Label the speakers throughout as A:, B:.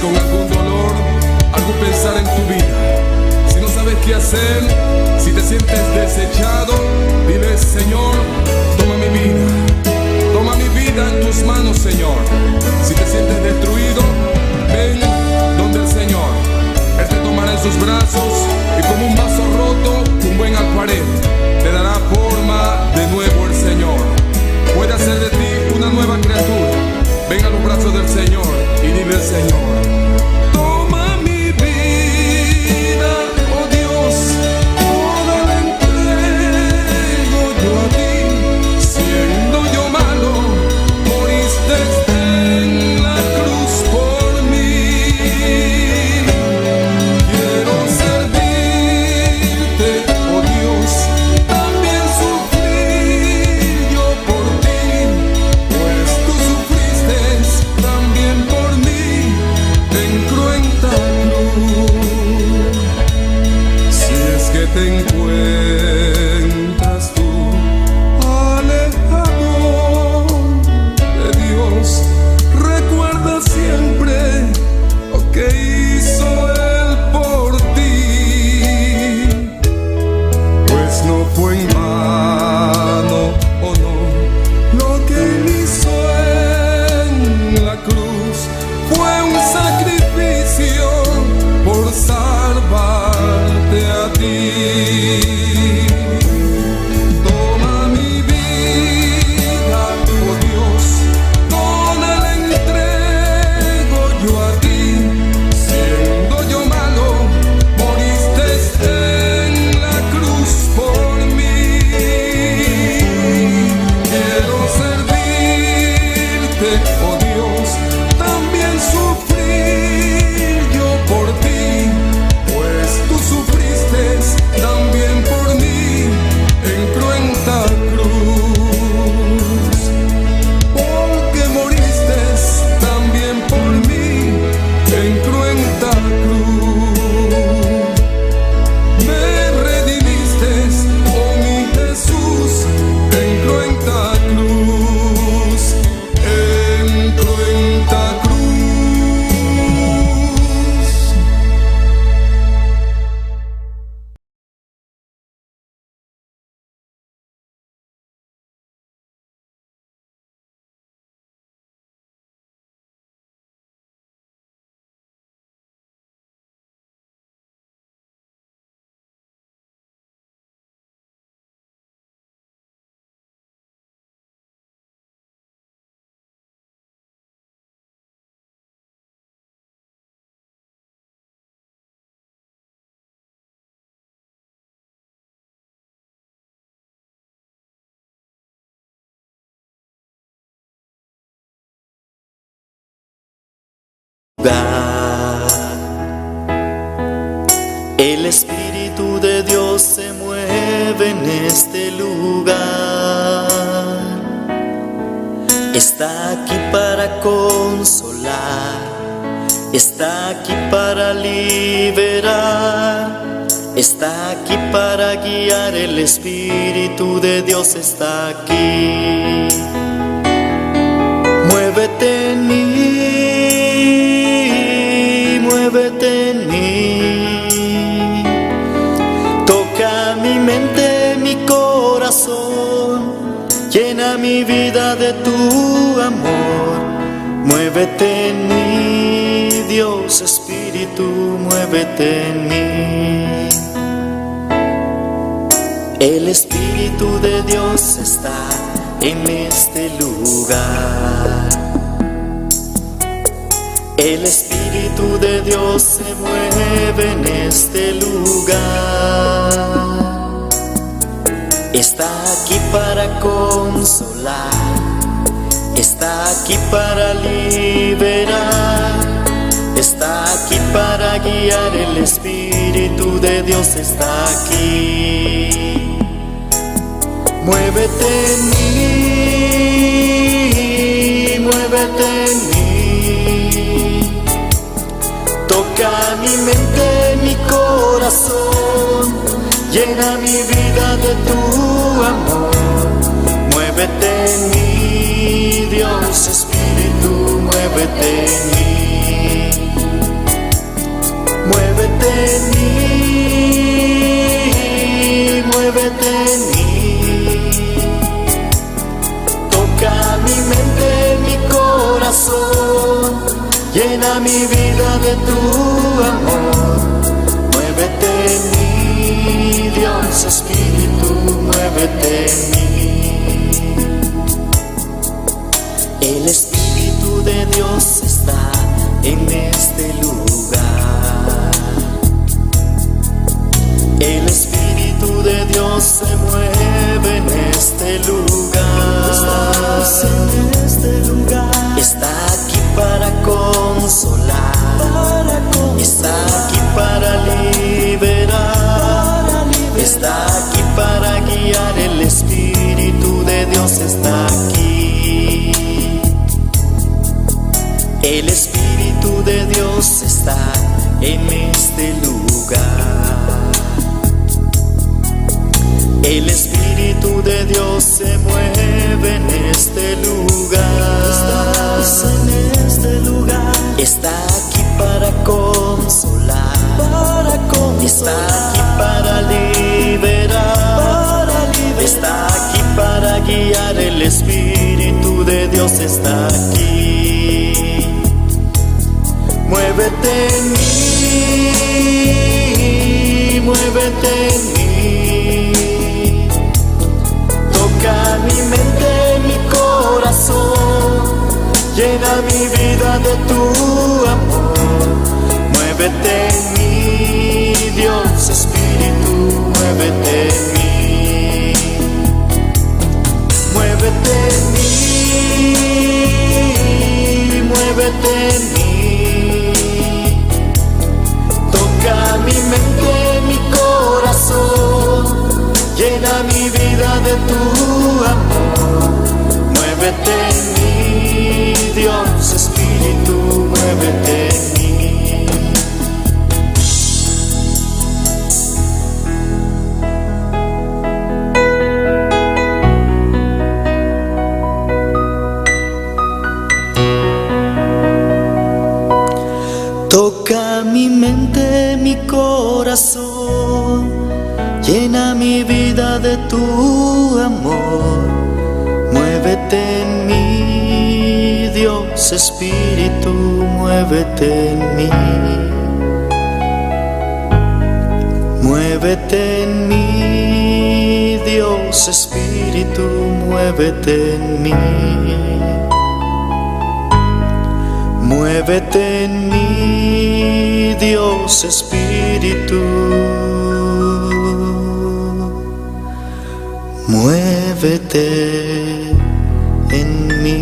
A: con algún dolor, algún pensar en tu vida, si no sabes qué hacer, si te sientes desechado, dile: Señor, toma mi vida en tus manos, Señor. Si te sientes destruido, ven donde el Señor. Él te tomará en sus brazos y como un vaso roto, un buen alfarero, te dará forma de nuevo el Señor. Puede hacer de ti una nueva criatura. Ven a los brazos del Señor y dile al Señor: toma mi vida, oh Dios, toda la entrego yo a ti. Siendo yo malo, moriste en la cruz por mí. Quiero servirte, oh Dios, también sufrir yo por ti, pues tú sufriste también por mí en cruenta cruz. Si es que te encuentras tú alejado de Dios, recuerda siempre lo que hizo Él por ti, pues no fue en vano, oh no, lo que Él hizo en la cruz fue un sacrificio por salvarte a ti. Toma mi vida, oh Dios, toda la entrego yo a ti. Siendo yo malo, moriste en la cruz por mí. Quiero servirte, oh Dios, también sufrir yo por ti, pues tú sufriste también por mí en cruenta cruz. Porque moriste también por mí en cruenta cruz. Me redimiste, oh mi Jesús, en cruenta cruz, en cruenta cruz.
B: El Espíritu de Dios se mueve en este lugar. Está aquí para consolar, está aquí para liberar, está aquí para guiar. El Espíritu de Dios está aquí. Muévete en mí, muévete en mí. Toca mi mente, mi corazón, llena mi vida de tu amor. Muévete en mí, Dios Espíritu, muévete en mí. El Espíritu de Dios está en este lugar. El Espíritu de Dios se mueve en este lugar. Está aquí para consolar, está aquí para liberar, está aquí para guiar. El Espíritu de Dios está aquí. Muévete en mí, muévete en mí. Toca mi mente, mi corazón, llena mi vida de tu amor. Muévete en mí, Dios Espíritu, muévete en mí. mi vida de tu amor. Muévete en mí, Dios Espíritu, muévete en mí. El Espíritu de Dios está en este lugar. El Espíritu de Dios se mueve en este lugar. Estás en este lugar. Está aquí para consolar, está aquí para liberar, está aquí para guiar. El Espíritu de Dios está aquí. El Espíritu de Dios está en este lugar. El Espíritu de Dios se mueve en este lugar. Estás en este lugar. Está aquí para consolar, está aquí para liberar, está aquí para guiar. El Espíritu de Dios está aquí. Muévete en mí, muévete en mí. Toca mi mente, mi corazón, llena mi vida de tu amor. Muévete en mí, Dios Espíritu, muévete en mí. Muévete en mí, muévete en mí. Toca mi mente, mi corazón, llena mi vida de tu amor. Muévete en mí, Dios Espíritu, muévete en mí. Toca mi mente, mi corazón, llena mi vida de tu amor. Muévete en mí, Dios Espíritu, muévete en mí. Muévete en mí, Dios Espíritu, muévete en mí. Muévete en mí, Dios Espíritu, muévete en mí.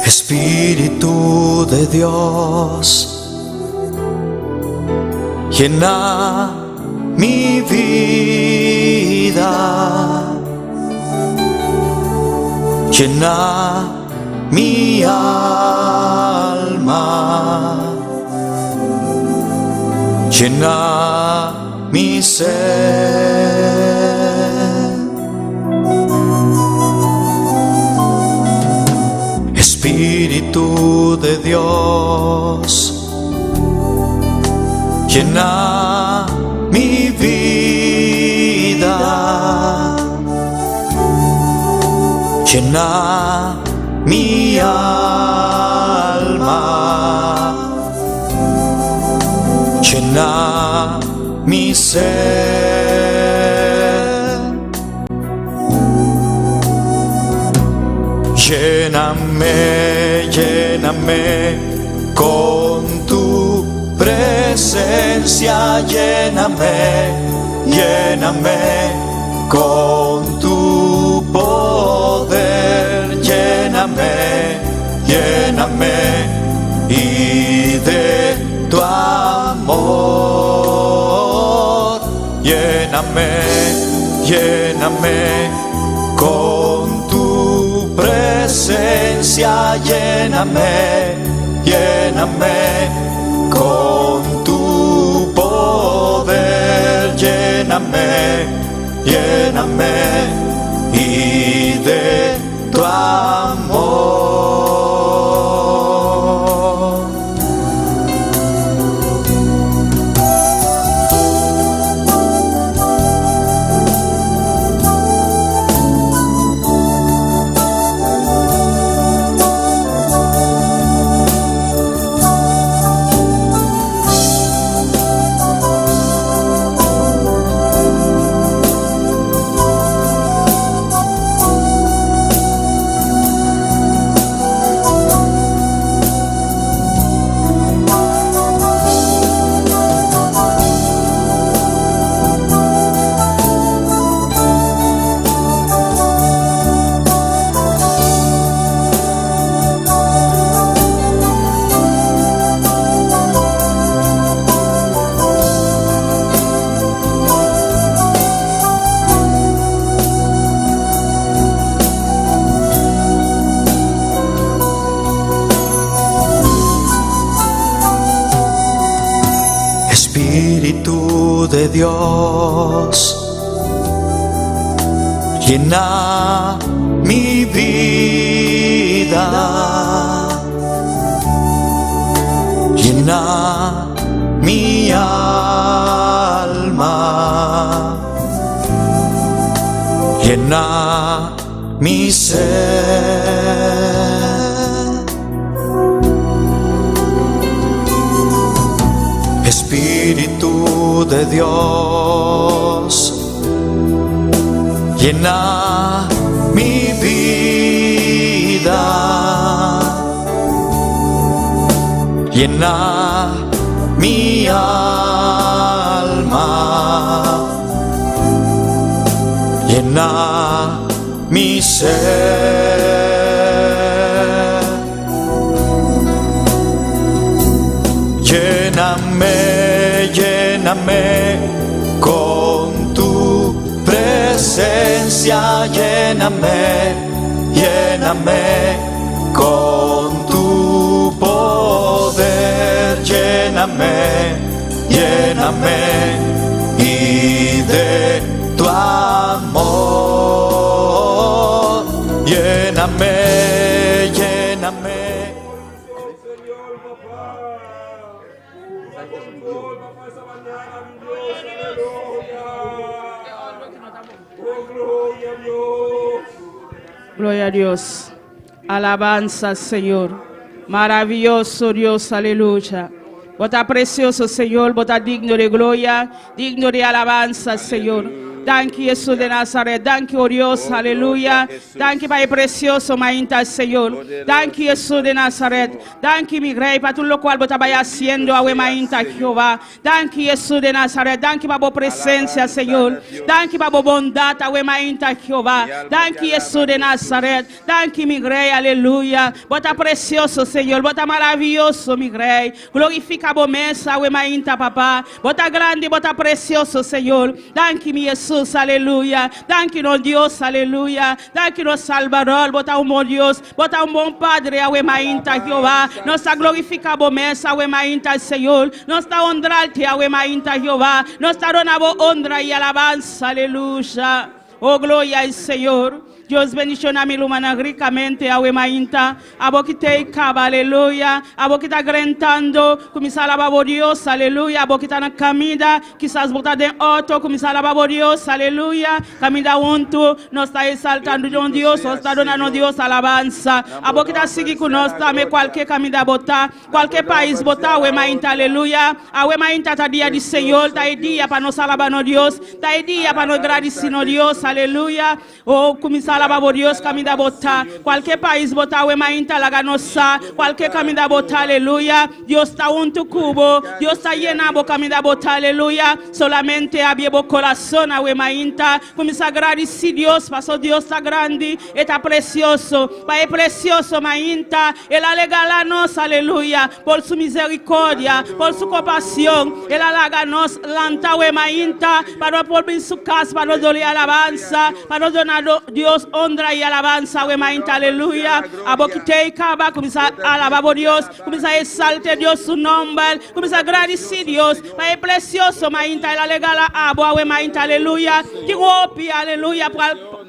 B: Espíritu de Dios, llena mi vida, llena mi alma, llena mi ser. Espíritu de Dios, llena mi vida, llena mi alma, llena mi ser. Lléname, lléname con tu presencia, lléname, lléname con tu poder, lléname, lléname y de tu amor, lléname, lléname con tu presencia. presencia, lléname, lléname con tu poder, lléname, lléname y de tu amor. Espíritu de Dios, llena mi vida, llena mi alma, llena mi ser. Espíritu de Dios, llena mi vida, llena mi alma, llena mi ser. Lléname, lléname con tu presencia, lléname, lléname con tu poder, lléname, lléname y de tu amor, lléname, lléname.
C: Gloria a Dios. Alabanza, Señor. Maravilloso Dios, aleluya. Bota precioso, Señor. Bota digno de gloria, digno de alabanza, Señor. Thank you, Jesús de Nazaret. Thank you, oh Dios, aleluya. Thank you, Pai precioso, mainta, Señor. Thank you, Jesús de Nazaret. Thank you, mi Rey, para todo lo cual vos estabas haciendo, awe mainta, Jehová. Thank you, Jesús de Nazaret. Thank you, para vos presencia, Señor. Thank you, para vos bondad, awe mainta, Jehová. Thank you, Jesús de Nazaret. Thank you, mi Rey, aleluya. Bota precioso, Señor. Bota maravilloso, mi Rey. Glorifica a vos mesa, awe mainta, papá. Bota grande, bota precioso, Señor. Thank you, mi Jesús. Aleluya. Thank you, no Dios, aleluya. Thank you, no Salvador. Bota un buen Dios. Bota un buen Padre, awe mainta, Jehová. Nos está glorificado mesa, awe mainta, Señor. Nos está honrarte, awe mainta, Jehová. Nos está donando honra y alabanza, aleluya. Oh, gloria al Señor. Dios bendición a mi lumana ricamente, awe mainta. Abo que te caba, aleluya. Abo que está grentando, comienza a alabar a Dios, aleluya. Abo que está en camida, quizás botar de auto, comienza a alabar a Dios, aleluya. Camida junto, nos está exaltando de Dios, nos está donando Dios alabanza. Abo que está seguir con nosotros, dame cualquier camida botar, cualquier país botar, awe mainta, aleluya. Awe mainta ta dia de Señor, ta dia para nos alabar a Dios, ta dia para nos agradecer a Dios, aleluya. Oh, comienza a alabar a Dios, camida botar, cualquier país botar, awe mainta la ganosa, cualquier camida botar, aleluya. Dios está junto cubo, Dios está llenando camida botar, aleluya. Solamente había bo corazón, awe mainta, comienza a agradecer Dios, pasó Dios está grande, está precioso, Pai precioso, mainta, Él alega nos, aleluya, por su misericordia, por su compasión, Él alega nos, lanta, awe mainta, para por en su casa, para nos darle alabanza, para nos donar Dios Dios honra y alabanza, we mainta, aleluya. Abo quite y caba, comienza a alabar Dios, comienza a exalte Dios su nombre, comienza a agradecer Dios, para el precioso, mainta, la legala, abo, we mainta, aleluya. Kingopi, aleluya,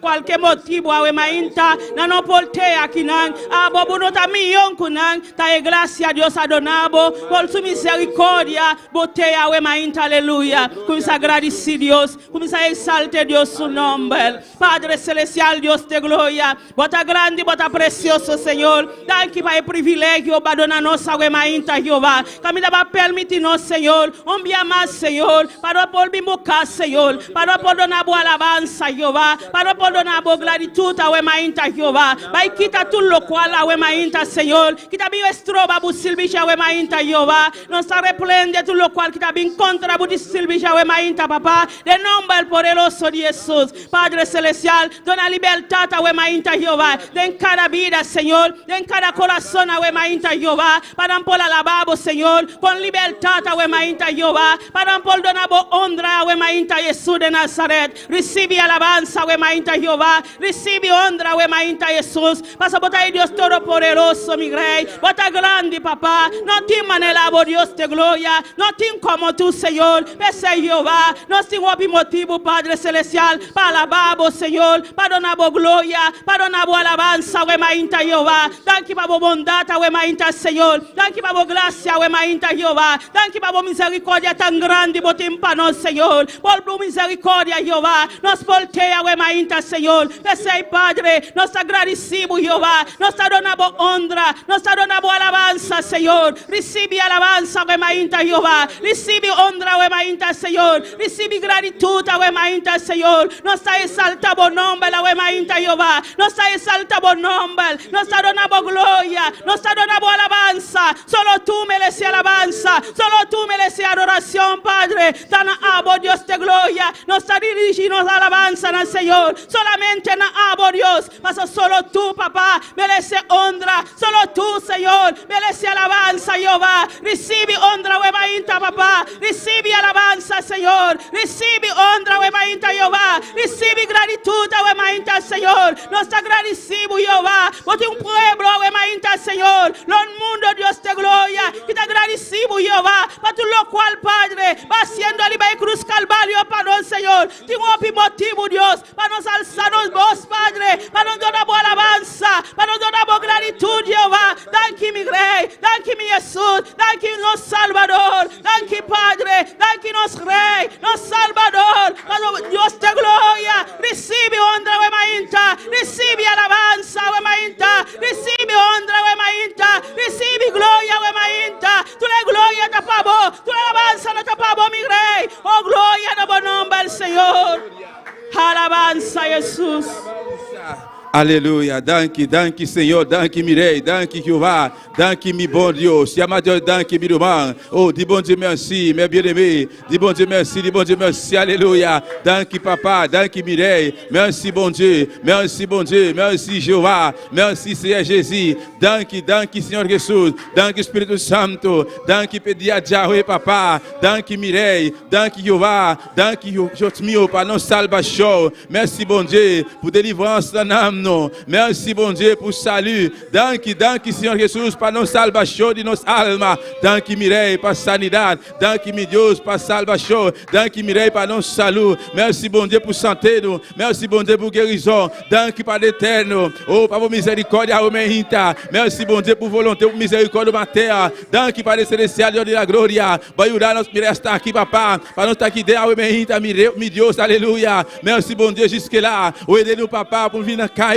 C: cualquier motivo, we mainta, no portea, kinan, abo, bunota millón, kunan, ta gracia Dios adonabo, por su misericordia, botea, we mainta, aleluya. Comienza a agradecer Dios, comienza a exalte Dios su nombre. Padre celestial, Dios de gloria, bota grande, bota precioso, Señor. Danke para el privilegio, badona nossa, we mainta, Jehová. Camina va permitirnos, Señor, un día más, Señor, para por bimucar, Señor, para por donar boa alabanza, Jehová, para por donar boa gratitud, we mainta, Jehová. Vai quita tu lo cual, we mainta, Señor, quita bio estroba, bu silbicha, we mainta, Jehová. Nos replende tu lo cual, quita bin contra, bu silbicha, we mainta, papá, de nombre poderoso de Jesús. Padre celestial, dona libertad, we mainta, Jehová, en cada vida, Señor, en cada corazón, we mainta, Jehová, para por alababo, Señor, con libertad, we mainta, Jehová, para por donabo honra, we mainta, Jesús de Nazaret. Recibe alabanza, we mainta, Jehová, recibe honra, we mainta, Jesús. Pasa por ahí, Dios todopoderoso, mi rey, bota grande, papá, no te manelabo, Dios de gloria, no te como tú, Señor, pese Jehová, no te motivo, Padre celestial, para alababo, Señor, para donabo gloria, para donabo alabanza, we mainta, Jehová. Danke para bondad, we mainta, Señor. Danke para gracia, we mainta, Jehová. Danke para misericordia tan grande, botimpanos, Señor. Por tu misericordia, Jehová, nos voltea, we mainta, Señor. Pese Padre, nos agradecemos, Jehová. Nos donamos honra, nos donamos alabanza, Señor. Recibe alabanza, we mainta, Jehová. Recibe honra, we mainta, Señor. Recibe gratitud, we mainta, Señor. Nos exaltamos nombre, we mainta, Jehová. Nos exaltamos nombre, nos donamos gloria, nos donamos alabanza. Solo tú mereces alabanza, solo tú mereces adoración, Padre. Tan abo, Dios de gloria, nos dirigimos alabanza, no, Señor. Solamente na abo, Dios, pasa solo tú, papá, mereces honra, solo tú, Señor, mereces alabanza, Jehová. Recibe honra, we mainta, papá, recibe alabanza, Señor. Recibe honra, we mainta, Jehová. Recibe gratitud, we mainta, Señor. Nos agradecemos, Jehová, por un pueblo, we mainta, Señor. Los mundo, Dios de gloria, que te agradecemos, Jehová, para tu lo cual, Padre, va haciendo aliba y cruz calvario para nosotros, Señor. Tengo un motivo, Dios, para nos alzarnos vos, Padre, para nos dar alabanza, para nos dar gratitud, Jehová. Danke, mi Rey, danke, mi Jesús, danke, nos Salvador, danke, Padre, danke, nos Rey, nos Salvador, Dios de gloria. Recibe honra, we mainta, recibe alabanza, we mainta, recibe honra, we mainta, recibe gloria, we mainta. Tu la gloria te pavo, tu la alabanza no te pavo, mi Rey. Oh, gloria en el nombre del Señor. Alabanza, Jesús.
D: Aleluia, danke, danke Senhor, danke Mirei, danke Jeová, danke mi bon Dieu, si amateur, danke mi roman, oh, dis bon Dieu merci, mes bien-aimés, dis bon Dieu merci, alléluia, danke papa, danke Mirei, merci bon Dieu, merci Jehová, merci Seigneur Jésus, danke Senhor Jesus, danke Espírito Santo, danke pedia Yahweh papa, danke Mirei, danke Jehová, danke Jotmio, para não salvação, merci bon Dieu, por delivrance da âme. Merci bon Dieu pour salut. Danke Senhor Jesus para nos salvação de nossa alma. Danke Mirei para sanidade. Danke mi Deus para salvação. Danke Mirei para nosso salut. Merci bon Dieu pour santé. Merci bon Dieu pour guérison. Danke para eterno. Oh, para misericórdia aumenta. Merci bon Dieu pour volonté, pour misericórdia materna. Danke para o celestial de la glória. Vai orar nós Mirei estar aqui, papá. Para nós estar aqui dentro, aumenta, mi Deus, aleluia. Merci bon Dieu jusque lá. O edeno papá por vir na casa.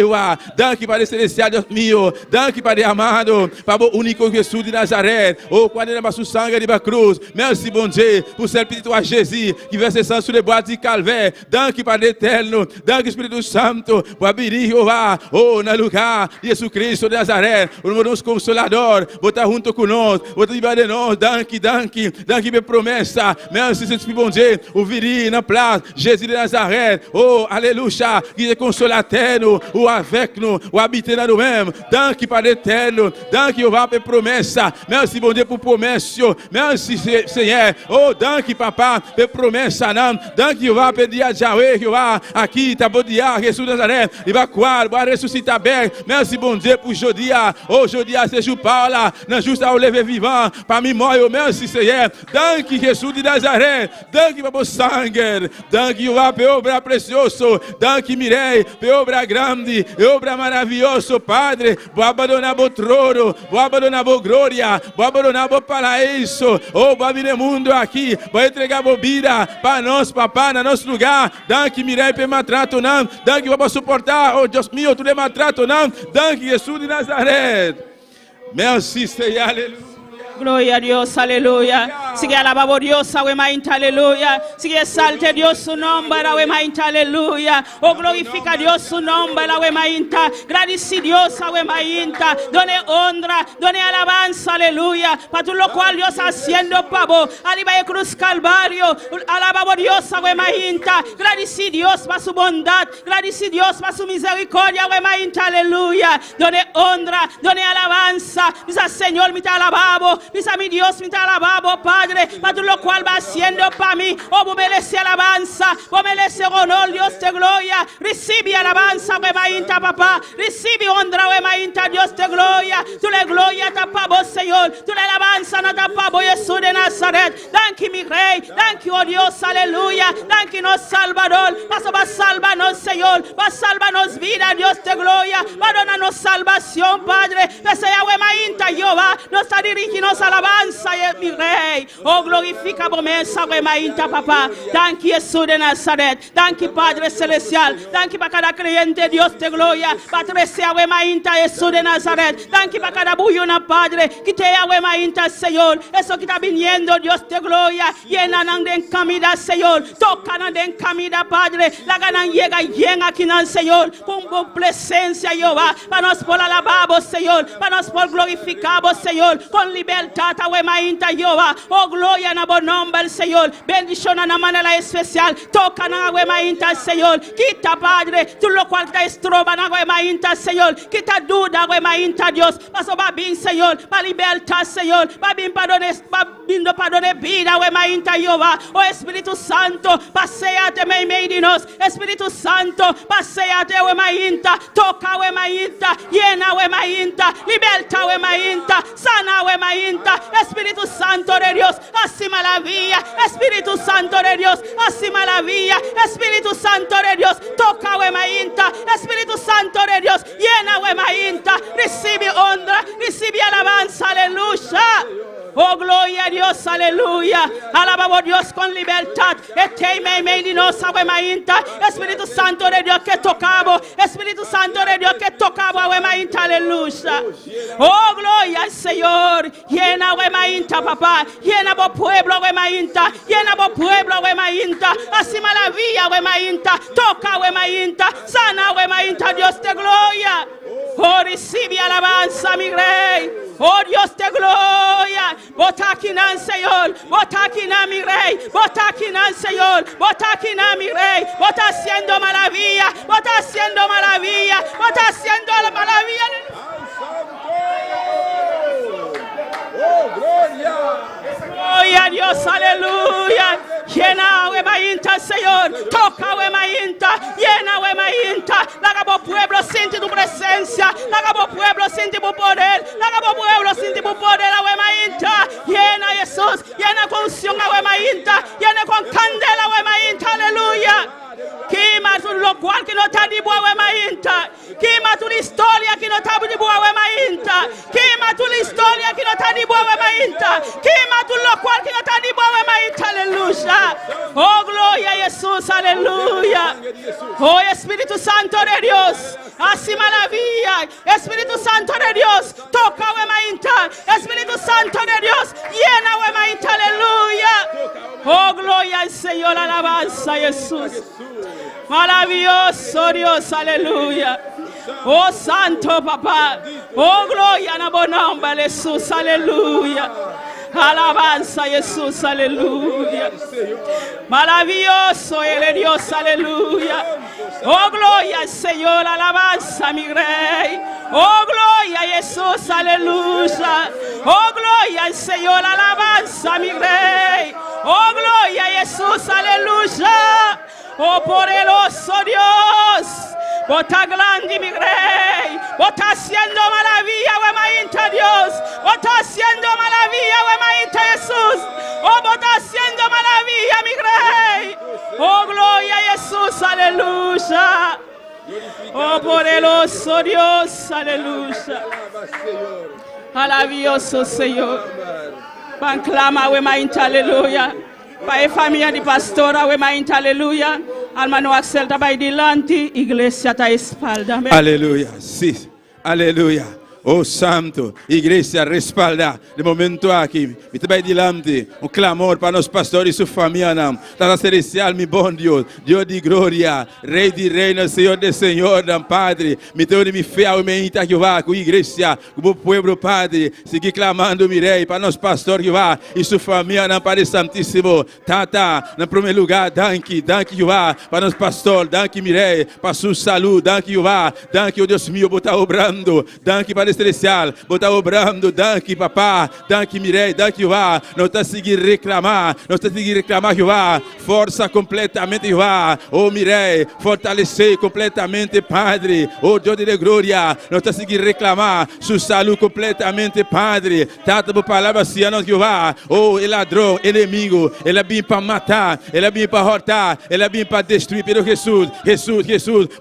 D: Danke para o celestial Deus meu, danke para o amado, para o único Jesus de Nazaré, oh, quando ele passou sangue de cruz, merci bon Dieu, por ser pedido a Jesus, que versou sangue sobre o boate de Calvé, danke para o eterno, danke Espírito Santo, para abrir Jeová, oh, no lugar de Jesus Cristo de Nazaré, o nosso Consolador, botar junto conosco, botar debaixo de nós, danke pela promessa, merci Espírito bon Dieu, o viri na place, Jesus de Nazaré, oh, aleluia, que é consolador, o ou avec nous, ou habiter dans nous-mêmes. Tant qu'il parle d'éternel, tant qu'il va faire promesse. Merci, bon Dieu, pour promesse. Merci, Seigneur. Oh, tant qu'il papa, fait promesse. Tant qu'il va dire à Yahweh, qu'il va aqui, ta beau dia, Jésus de Nazareth. Il va croire, il va ressusciter avec. Merci, bon Dieu, pour aujourd'hui. Aujourd'hui, ce jour par là, dans juste à lever vivant, parmi moi, merci, Seigneur. Tant qu'il Jésus de Nazareth, tant qu'il va pour sangue, tant qu'il va pour obra precioso, tant qu'il mirei, pour obra grande, obra maravilhoso, Padre, vou abandonar o trono, vou abandonar a glória, vou abandonar o paraíso, oh, vou vir no mundo aqui, vou entregar a vida para nós, papá, no nosso lugar, tant que mirei para maltrato não, tant que vou suportar, oh Deus meu, tu de maltrato não, tant que Jesus de Nazareth. Merci, Seigneur, aleluia.
C: Gloria a Dios, aleluya. Sigue alabado Dios, awemainta, aleluya. Sigue exalte Dios su nombre, awemainta, aleluya. Oh, glorifica Dios su nombre, awemainta. Agradece Dios, awemainta. Done honra, done alabanza, aleluya. Para todo lo cual Dios haciendo, pavo. Arriba de cruz Calvario. Alabado Dios, awemainta. Agradece Dios para su bondad. Agradece Dios para su misericordia, awemainta, aleluya. Done honra, done alabanza. Dice Señor, me te alababo. Dice a mi Dios, me te alababo, Padre, para todo lo cual va haciendo para mí. Oh, vos mereces alabanza, vos mereces honor, Dios de gloria. Recibe alabanza, wemainta, papá. Recibe honra, wemainta, Dios de gloria. Tú le gloria te para vos, Señor. Tú le alabanza no te para vos, Jesús de Nazaret. Thank you, mi rey. Thank you, oh Dios, aleluya. Thank you, nos Salvador. Paso va a salvarnos, Señor. Va a salvarnos vida, Dios de gloria. Va a donarnos salvación, Padre. Pese a wemainta, Jehová. Nos está dirigiendo alabanza, mi rey. Oh, glorifica promesa, wemainta, papá. Thank you, Jesús de Nazaret. Thank you, Padre celestial. Thank you para cada creyente, Dios de gloria. Patrecia, wemainta, Jesús de Nazaret. Thank you para cada buyuna, Padre. Que te wemainta, Señor. Eso que está viniendo, Dios de gloria. Llena de encamida, Señor. Toca de encamida, Padre. La ganan llega aquí, Señor. Con presencia, Jehová. Para nos por alabamos, Señor. Para nos por glorificamos, Señor. Con libertad, wemainta, Jehová. Oh, gloria en el nombre del Señor. Bendición en la manera especial. Toca en la wemainta, Señor. Quita, Padre, tú lo cual te estroba en la wemainta, Señor. Quita duda, wemainta, Dios. Paso va bien, Señor. Para libertad, Señor. Va bien para donar vida, wemainta, Jehová. Oh, Espíritu Santo, paseate, meidinos. Espíritu Santo, paseate, wemainta. Toca, wemainta. Llena, wemainta. Libertad, wemainta. Sana, wemainta. Espíritu Santo de Dios, así maravilla. Espíritu Santo de Dios, así maravilla. Espíritu Santo de Dios, toca, wemainta. Espíritu Santo de Dios, llena, wemainta. Recibe honra, recibe alabanza, aleluya. Oh, gloria a Dios, aleluya. Alabamos a Dios con libertad. Espíritu Santo de Dios que tocamos. Espíritu Santo de Dios que tocamos. Aleluya. Oh, gloria al Señor. Llena, papá. Llena vos pueblo, llena vos pueblo, así maravilla, toca, sana, Dios de gloria. Oh, recibe alabanza, mi rey. Oh, Dios de gloria. Bota aquí, Señor. Bota aquí, mi rey. Bota aquí, Señor. Bota aquí, mi rey. Bota haciendo maravilla. Bota haciendo maravilla. Bota haciendo la maravilla.
D: Oh, gloria.
C: Gloria a Dios, aleluya. Llena, wemainta, Señor. Toca, wemainta. Llena, wemainta. Lagabo pueblo, siente tu presencia. Lagabo pueblo, siente tu poder. Lagabo pueblo, siente tu poder, wemainta. Llena, Jesús. Llena con unción, wemainta. Llena con candela, wemainta, aleluya. Quema tu lo cual que no está de boa, wemainta. Quema tu historia que no está de boa, wemainta. Quema tu historia que no está de boa, wemainta. Quema tu lo cual que no está de boa, wemainta, aleluya. Oh, gloria a Jesús, aleluya. Oh, Espíritu Santo de Dios, así maravilla. Espíritu Santo de Dios, toca, wemainta. Espíritu Santo de Dios, llena, wemainta, aleluya. Oh, gloria al Señor, alabanza a Jesús. Maravilloso Dios, aleluya. Oh, santo papá. Oh, gloria en el nombre de Jesús, aleluya. Alabanza a Jesús, aleluya. Maravilloso eres Dios, aleluya. Oh, gloria al Señor, alabanza, mi Rey. Oh, gloria a Jesús, aleluya. Oh, gloria al Señor, alabanza, mi Rey. Oh, gloria a Jesús, aleluya. Oh, poderoso Dios. Vos estás grande, mi Rey. Vos estás haciendo maravilla, Wemainta Dios. Vos estás haciendo maravilla, Wemainta Jesús. Oh, vos estás haciendo maravilla, mi Rey. Oh, gloria a Jesús, aleluya. Oh, poderoso Dios, aleluya. Maravilloso Señor. Pan clama, Wemainta, aleluya. Pai família de pastora, Wemainta, aleluia. Alma no Axel tá by delante, igreja tá espalda.
D: Aleluya, sí, aleluya. Oh Santo, igreja respalda. De momento aqui, me trabalha delante, clamor para os pastores e sua família. Está celestial, meu bom Deus, Deus de glória, Rei de reino, Senhor de Senhor, Padre. Me tenho me fiel, me inta que vá com a igreja, com o povo, Padre. Seguir clamando, meu Rei, para os pastores que vá e sua família, Padre Santíssimo. Tata, no primeiro lugar, danke que vá para os pastores, danke, meu Rei, para sua saúde, danke que vá, danke, oh Deus meu, botar obrando, danke para celestial, botar obrando, danke papá, danke Mirei, danke Jeová, não está seguindo reclamar, não está seguindo reclamar Jeová, força completamente Jeová, oh Mirei, fortalecer completamente Padre, oh Deus de glória, não está seguindo reclamar, sua saúde completamente Padre, tanta por palavra assim, Jeová, oh é ladrão, inimigo, ele é bem para matar, ele é bem para hortar, ele é bem para destruir, pero Jesus,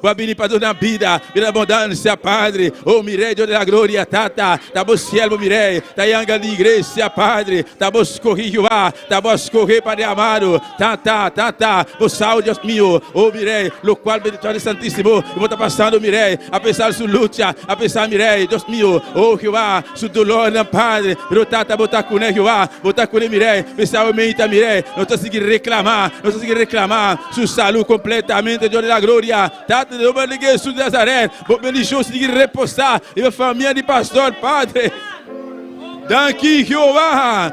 D: vai vir para dar vida, vida abundância Padre, oh Mirei, Deus da glória, tata, tá bom servo, Mirei, tá yanga de igreja, Padre, tá bom escorrer, Jeová, tá bom escorrer, Padre amado, tata, o saúde, Deus meu, oh Mirei, lo qual benditório santíssimo, eu vou estar passando, Mirei, apesar de sua luta, apesar, Mirei, Deus meu, oh Jeová, sua dolor, Padre, pero tata, botar com ele, Jeová, botar com ele, Mirei, pensar, Mirei, não está seguindo reclamar, sua saúde completamente, Deus da glória, tata, eu vou ligar Jesus de Nazaré, vou bendição, seguir reposar, e a família de pastor, Padre. Danke Jeová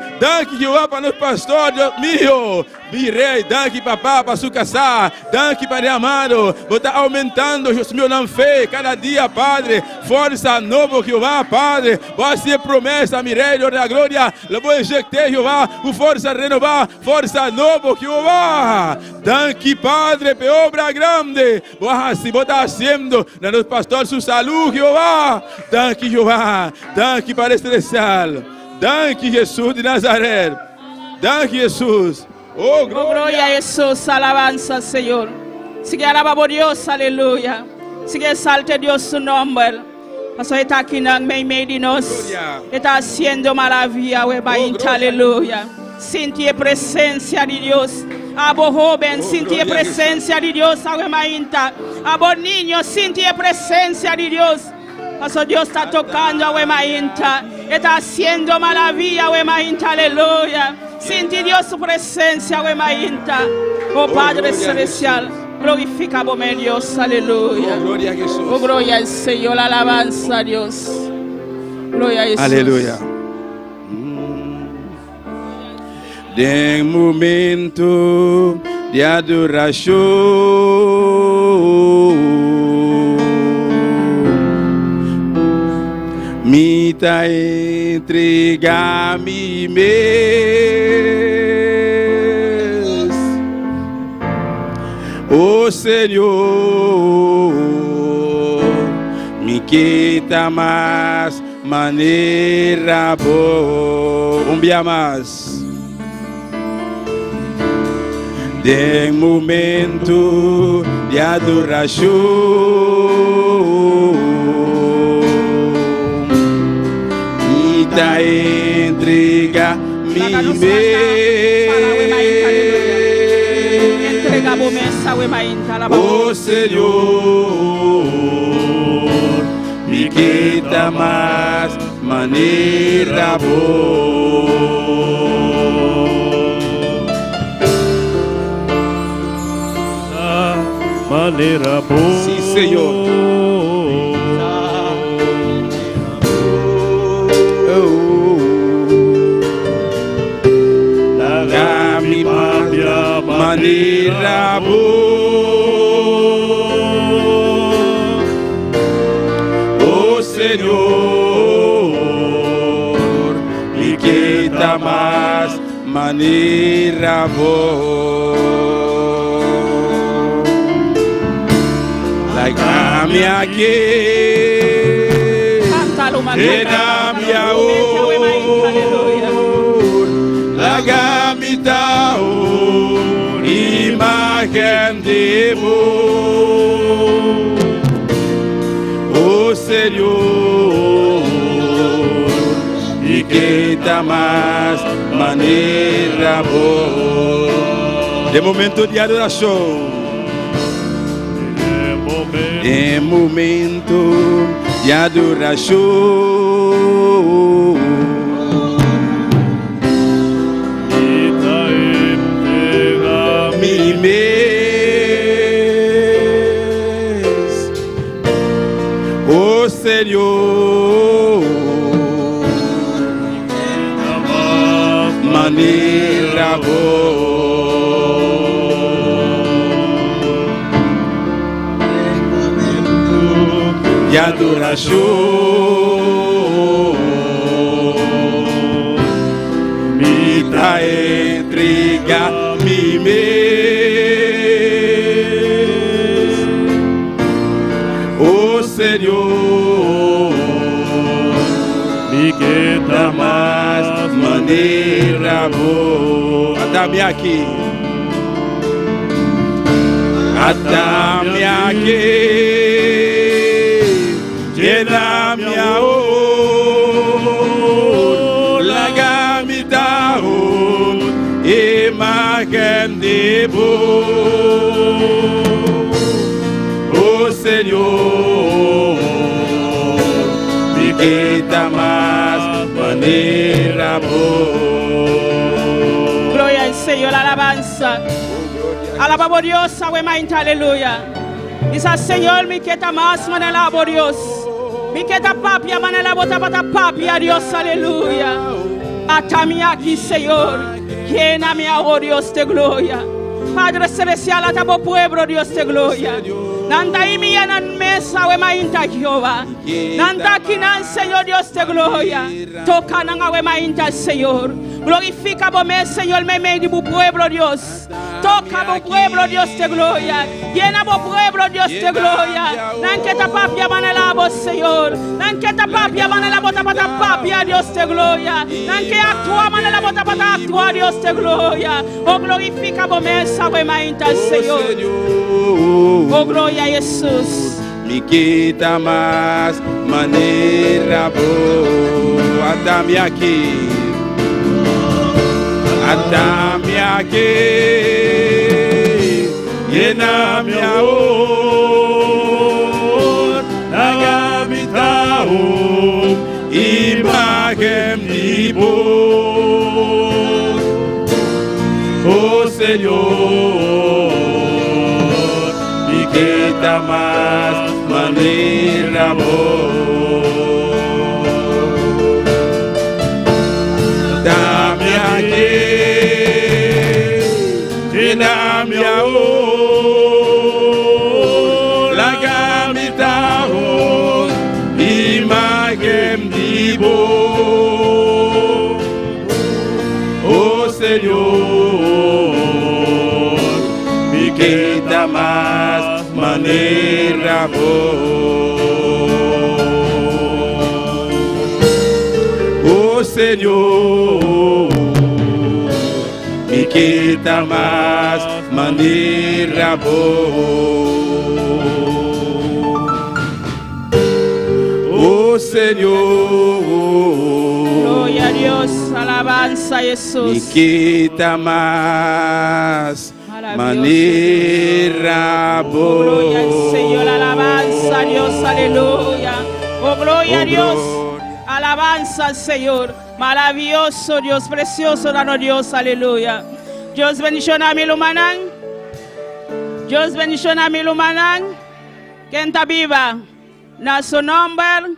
D: para os pastores, Deus meu. Mirei, danke papá para sua casa, danke Padre amado, vou estar aumentando Deus meu na fé, cada dia Padre, força nova Jeová Padre, vai ser promessa, Mirei, Deus da glória, eu vou injectar Jeová, com força renovar, força nova Jeová, danke Padre, por obra grande, vou estar fazendo, nos pastores sua saúde Jeová, danke Jeová, danke Padre celestial, danke Jesus de Nazaré, danke Jesus. Oh,
C: gloria a Jesús, alabanza Señor. Sigue alabando Dios, aleluya. Sigue exalte Dios su nombre. Pastor está aquí en medio de nos. Está haciendo maravilla, aleluya. Siente presencia de Dios. Abo joven, siente presencia de Dios, abo niño, siente presencia de Dios. Pastor, Dios está tocando a está haciendo maravilla, aleluya. Siente Dios su presencia, oh Padre celestial, glorifica a Dios, aleluya.
D: Oh, gloria a Jesús.
C: Oh, gloria al Señor, alabanza a Dios. Gloria a Jesús.
D: Aleluya. De momento de adoración, me ta entregar mi mês, oh Senhor, me quita mais maneira boa, dia mais. De momento de adoração, e da entrega me oh Senhor, me quita mais maneira boa.
E: Maneira boa.
D: Sim, Senhor. manera boa. Like aqui, enamia o, like imagen de o Senhor, e que dá mais maneira boa. De momento de adoração. É momento de adoração. Mi mês, o Senhor, maneira boa. De adoração, me dá entrega, me mês, o Senhor, me queda mais maneira boa. Até-me aqui, até-me aqui. Llena mi aún, la gamita aún, imagen de vos, oh Señor, mi quita más manera vos.
C: Gloria al Señor, alabanza. Alabamos a Dios, aleluya. Dice Señor, mi quita más manera por Dios. Mi queda papia, manela bota para papia, Dios, aleluya. Atami aquí, Señor. Llena mi oh Dios de gloria. Padre celestial, atabo pueblo, Dios de gloria. Nanda y mi en mesa, we mainta Jehová. Nanda kinan, Señor, Dios de gloria. Toca nanga we mainta, Señor. Glorifica vos, Señor, me di bu pueblo, Dios. Toca vos pueblo, Dios de gloria. Llena vos pueblo, Dios de gloria. Nanqueta papia, manela vos, Señor. Nanqueta papia, manela bota para papia, Dios de gloria. Nanque actúa, manela bota para actuar, Dios de gloria. Oh, glorifica vos, mesa, we mainta, Señor. Oh, gloria a Jesús.
D: Me quita más manera boa. Atame aqui. Atame aqui. Llena mi aún, la gamita aún, imagen de vos, oh Señor, y quita más manera vos. Dame aquí, llena mi aún. Oh Señor, me quita más manera vos. Oh Señor, me quita más manera vos. Oh Señor,
C: gloria a Dios, alabanza a Jesús.
D: me quita más manera
C: oh, gloria al Señor, alabanza a Dios, aleluya. Oh, gloria a Dios, alabanza al Señor. Maravilloso Dios, precioso dano Dios, aleluya. Dios bendición mi lumanan. Dios bendición mi lumanan. Quien está viva. Na su nombre,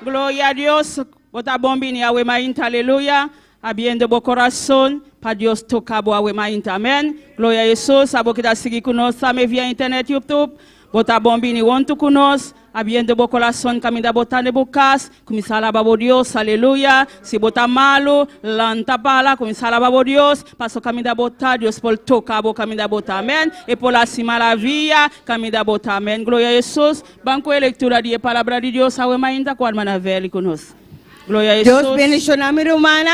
C: gloria a Dios, bota bombini awe mainta, aleluya, abiendo bo corazón, para Dios toca bo awe mainta, amén, gloria a Jesús, abo que está seguir conosco, me via internet, YouTube, bota bombini wantu conosco, abriendo el corazón, camina botando bocas, comienza a alabar a Dios, aleluya. Si bota malo, lanta pala, comienza a alabar a Dios, paso camina a botar, Dios por tocar, camina a botar, amén. Y por la cima la vía, camina a botar, amén. Gloria a Jesús. Banco de lectura de palabra de Dios, a ainda com a hermana velha conosco. Glória a Jesus.
E: Deus bendicionar a minha irmã.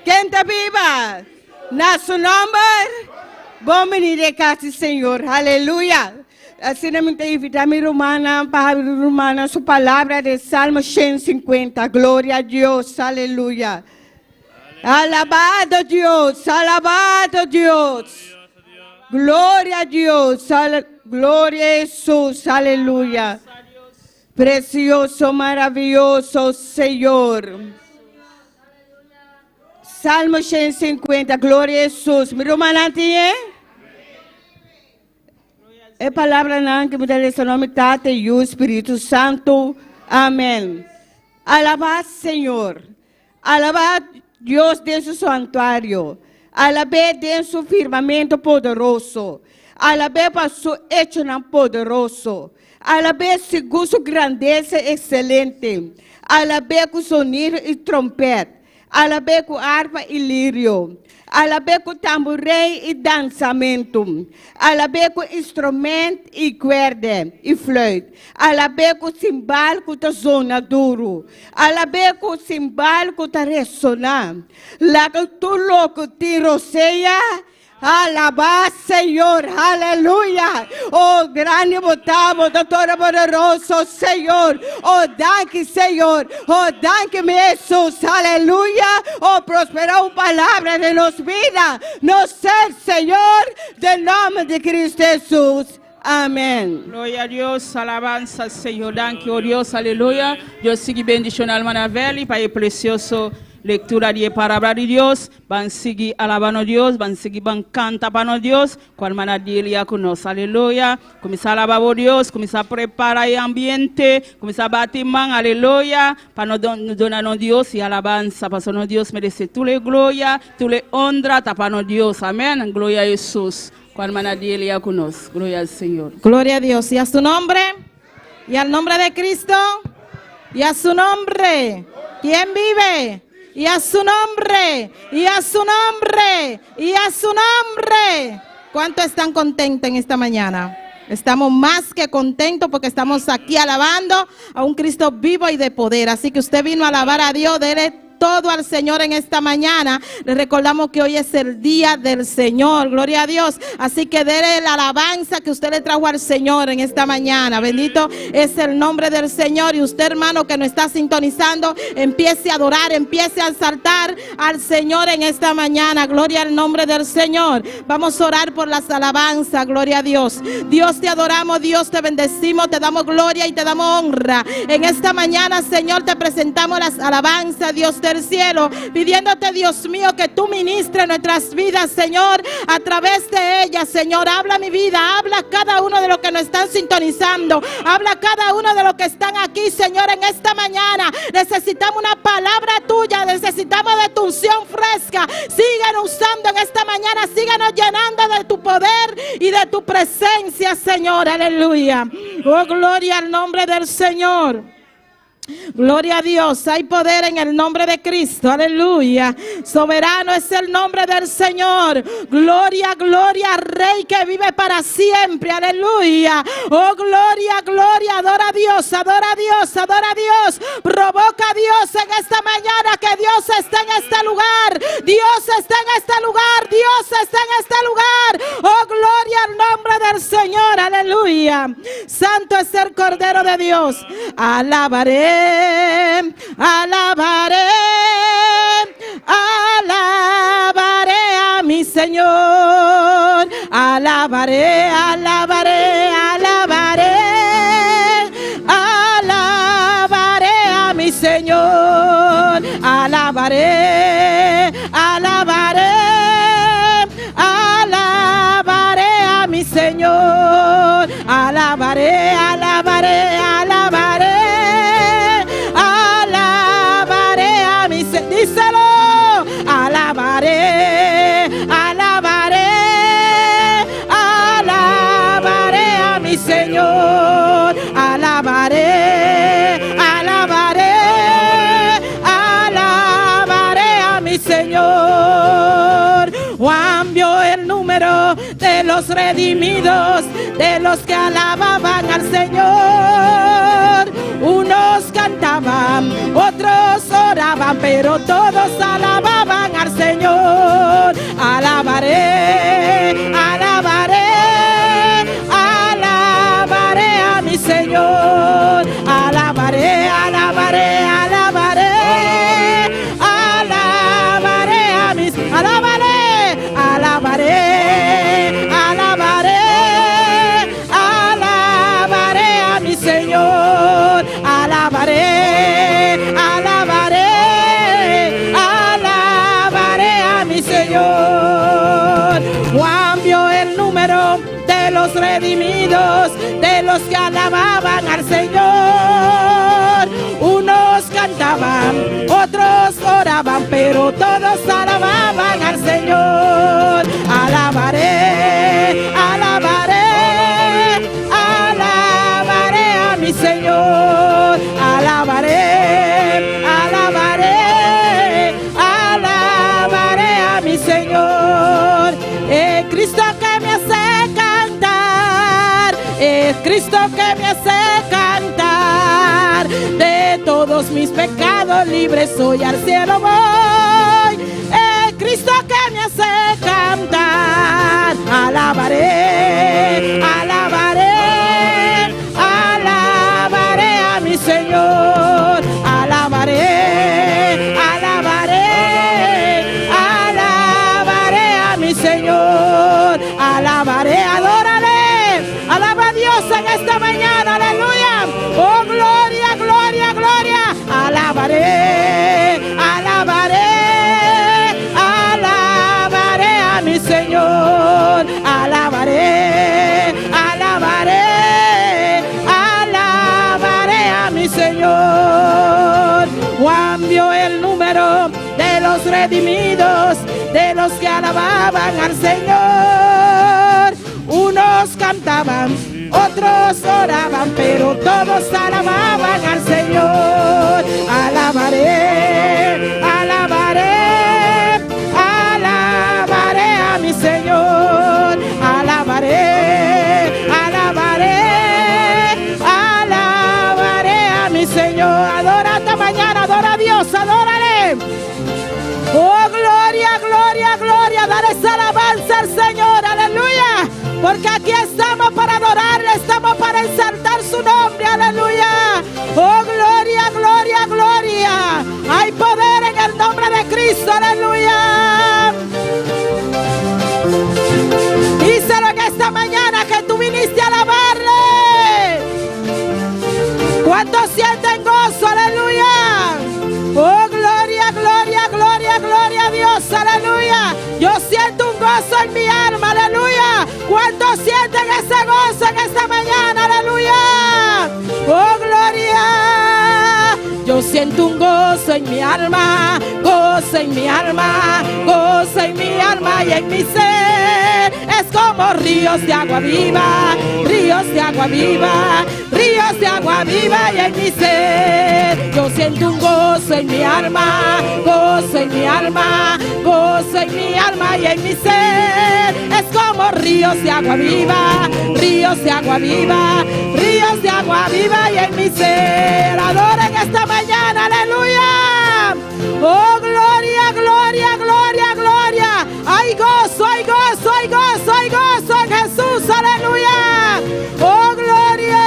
E: Quem está viva? Na seu nome. Bom venir de casa, Senhor. Aleluia. Assim, eu me invitar a minha irmã para a sua palavra de Salmo 150. Glória a Deus. Aleluia. Alabado Deus. Alabado Deus. Glória a Deus. Glória a Jesus. Aleluia. Precioso, maravilloso Senhor. Salmo 150, glória a Jesus. Mi irmã tiene? É palavra não que me dá esse nome, Tata e o Espírito Santo. Amém. Alabar Senhor. Alabar Deus dentro do santuário. Alabar dentro do firmamento poderoso. Alabar para seu hecho não poderoso. Alabar segundo sua grandeza excelente. Alabar com sonido e trompete. Alabar com harpa e lírio. Alabar com tamborim e dançamento. Alabar com instrumento e cuerda e flauta. Alabar com cimbal que está zona duro. Alabar com cimbal que está ressonar. Lá que tu louco te roceia. Alabá, Senhor, aleluia. Oh, grande botavo, doutora poderoso, Senhor. Oh, danke, Senhor. Oh, danke, Jesus, aleluia. Oh, prosperou palavra de nos vida, no ser, Senhor, de nome de Cristo Jesus. Amén.
C: Gloria a Dios, alabanza, Señor. Danke, oh Dios, aleluya. Dios sigue bendición al manavel y para el precioso lectura de palabra de Dios, van seguir alabando a Dios, van seguir van canta para Dios, cual manadelia con nos, aleluya. Comienza a alabar a Dios, comienza a preparar el ambiente, comienza a batir man, aleluya, para nos donar a Dios y alabanza, para que Dios merece toda la gloria, toda la honra, para Dios, amén, gloria a Jesús, cual manadelia con nos, gloria al Señor.
F: Gloria a Dios, y a su nombre, y al nombre de Cristo, y a su nombre, ¿quién vive? Y a su nombre, y a su nombre, y a su nombre. ¿Cuántos están contentos en esta mañana? Estamos más que contentos porque estamos aquí alabando a un Cristo vivo y de poder. Así que usted vino a alabar a Dios, dele todo al Señor en esta mañana. Le recordamos que hoy es el día del Señor, gloria a Dios. Así que déle la alabanza que usted le trajo al Señor en esta mañana. Bendito es el nombre del Señor. Y usted, hermano, que nos está sintonizando, empiece a adorar, empiece a exaltar al Señor en esta mañana. Gloria al nombre del Señor. Vamos a orar por las alabanzas, gloria a Dios. Dios, te adoramos, Dios, te bendecimos, te damos gloria y te damos honra. En esta mañana, Señor, te presentamos las alabanzas, Dios del cielo, pidiéndote, Dios mío, que tú ministres nuestras vidas, Señor, a través de ellas, Señor. Habla mi vida, habla cada uno de los que nos están sintonizando, habla cada uno de los que están aquí, Señor, en esta mañana. Necesitamos una palabra tuya, necesitamos de tu unción fresca. Síguenos usando en esta mañana, síguenos llenando de tu poder y de tu presencia, Señor, aleluya. Oh, gloria al nombre del Señor. Gloria a Dios, hay poder en el nombre de Cristo, aleluya. Soberano es el nombre del Señor. Gloria, gloria al Rey que vive para siempre, aleluya. Oh, gloria, gloria, adora a Dios, adora a Dios, adora a Dios. Provoca a Dios en esta mañana, que Dios está en este lugar. Dios está en este lugar, Dios está en este lugar. Oh, gloria al nombre del Señor, aleluya. Santo es el Cordero de Dios. Alabaré. Alabaré, alabaré a mi Señor. Alabaré, alabaré, alabaré, alabaré a mi Señor. Alabaré, alabaré, alabaré a mi Señor. Alabaré, alabaré, alabaré. Díselo, alabaré, alabaré, alabaré a mi Señor, alabaré. de los redimidos, de los que alababan al Señor. Unos cantaban, otros oraban, pero todos alababan al Señor. Alabaré, alabaré, alabaré a mi Señor. Alabaré, alabaré, alabaré, alabaré a mis, alabaré, alabaré, alabaré, alabaré a mi Señor. Alabaré, alabaré, alabaré a mi Señor. Juan vio el número de los redimidos, de los que alababan al Señor. Unos cantaban, otros oraban, pero todos alababan al Señor. Alabaré, alabaré, alabaré a mi Señor. Alabaré, alabaré, alabaré a mi Señor. Cristo que me hace cantar, es Cristo que me hace cantar. De todos mis pecados libres soy, al cielo voy. Cristo que me hace cantar. Alabaré, alabaré, alabaré a mi Señor. Alabaré, alabaré, alabaré a mi Señor. Alabaré, adórale, alaba a Dios en esta mañana, aleluya. Oh, gloria, gloria, gloria. Alabaré, alabaré, alabaré a mi Señor. Alabaré, alabaré, alabaré a mi Señor. Juan vio el número de los redimidos, de los que alababan al Señor. Unos cantaban, otros oraban, pero todos alababan al Señor. Alabaré, alabaré, alabaré a mi Señor. Alabaré, alabaré, alabaré a mi Señor. Adora esta mañana, adora a Dios, adórale. Oh, gloria, gloria, gloria. Dale esa alabanza al Señor, aleluya. Porque aquí estamos para adorarle, estamos para exaltar su nombre, aleluya. Oh, gloria, gloria, gloria. Hay poder en el nombre de Cristo, aleluya. Díselo en esta mañana que tú viniste a alabarle. ¿Cuántos sienten gozo, aleluya? Oh, gloria, gloria, gloria, gloria a Dios, aleluya. Yo siento un gozo en mi alma, aleluya. ¿Cuántos sienten ese gozo en esta mañana, aleluya? Oh, gloria. Yo siento un gozo en mi alma, gozo en mi alma, gozo en mi alma y en mi ser. Es como ríos de agua viva, ríos de agua viva, ríos de agua viva y en mi ser. Yo siento un gozo en mi alma, gozo en mi alma, gozo en mi alma y en mi ser. Es como ríos de agua viva, ríos de agua viva, ríos de agua viva y en mi ser. Adoren esta mañana, aleluya. Oh, gloria, gloria, gloria, gloria. Hay gozo, hay gozo, hay gozo, hay gozo en Jesús, aleluya. Oh, gloria.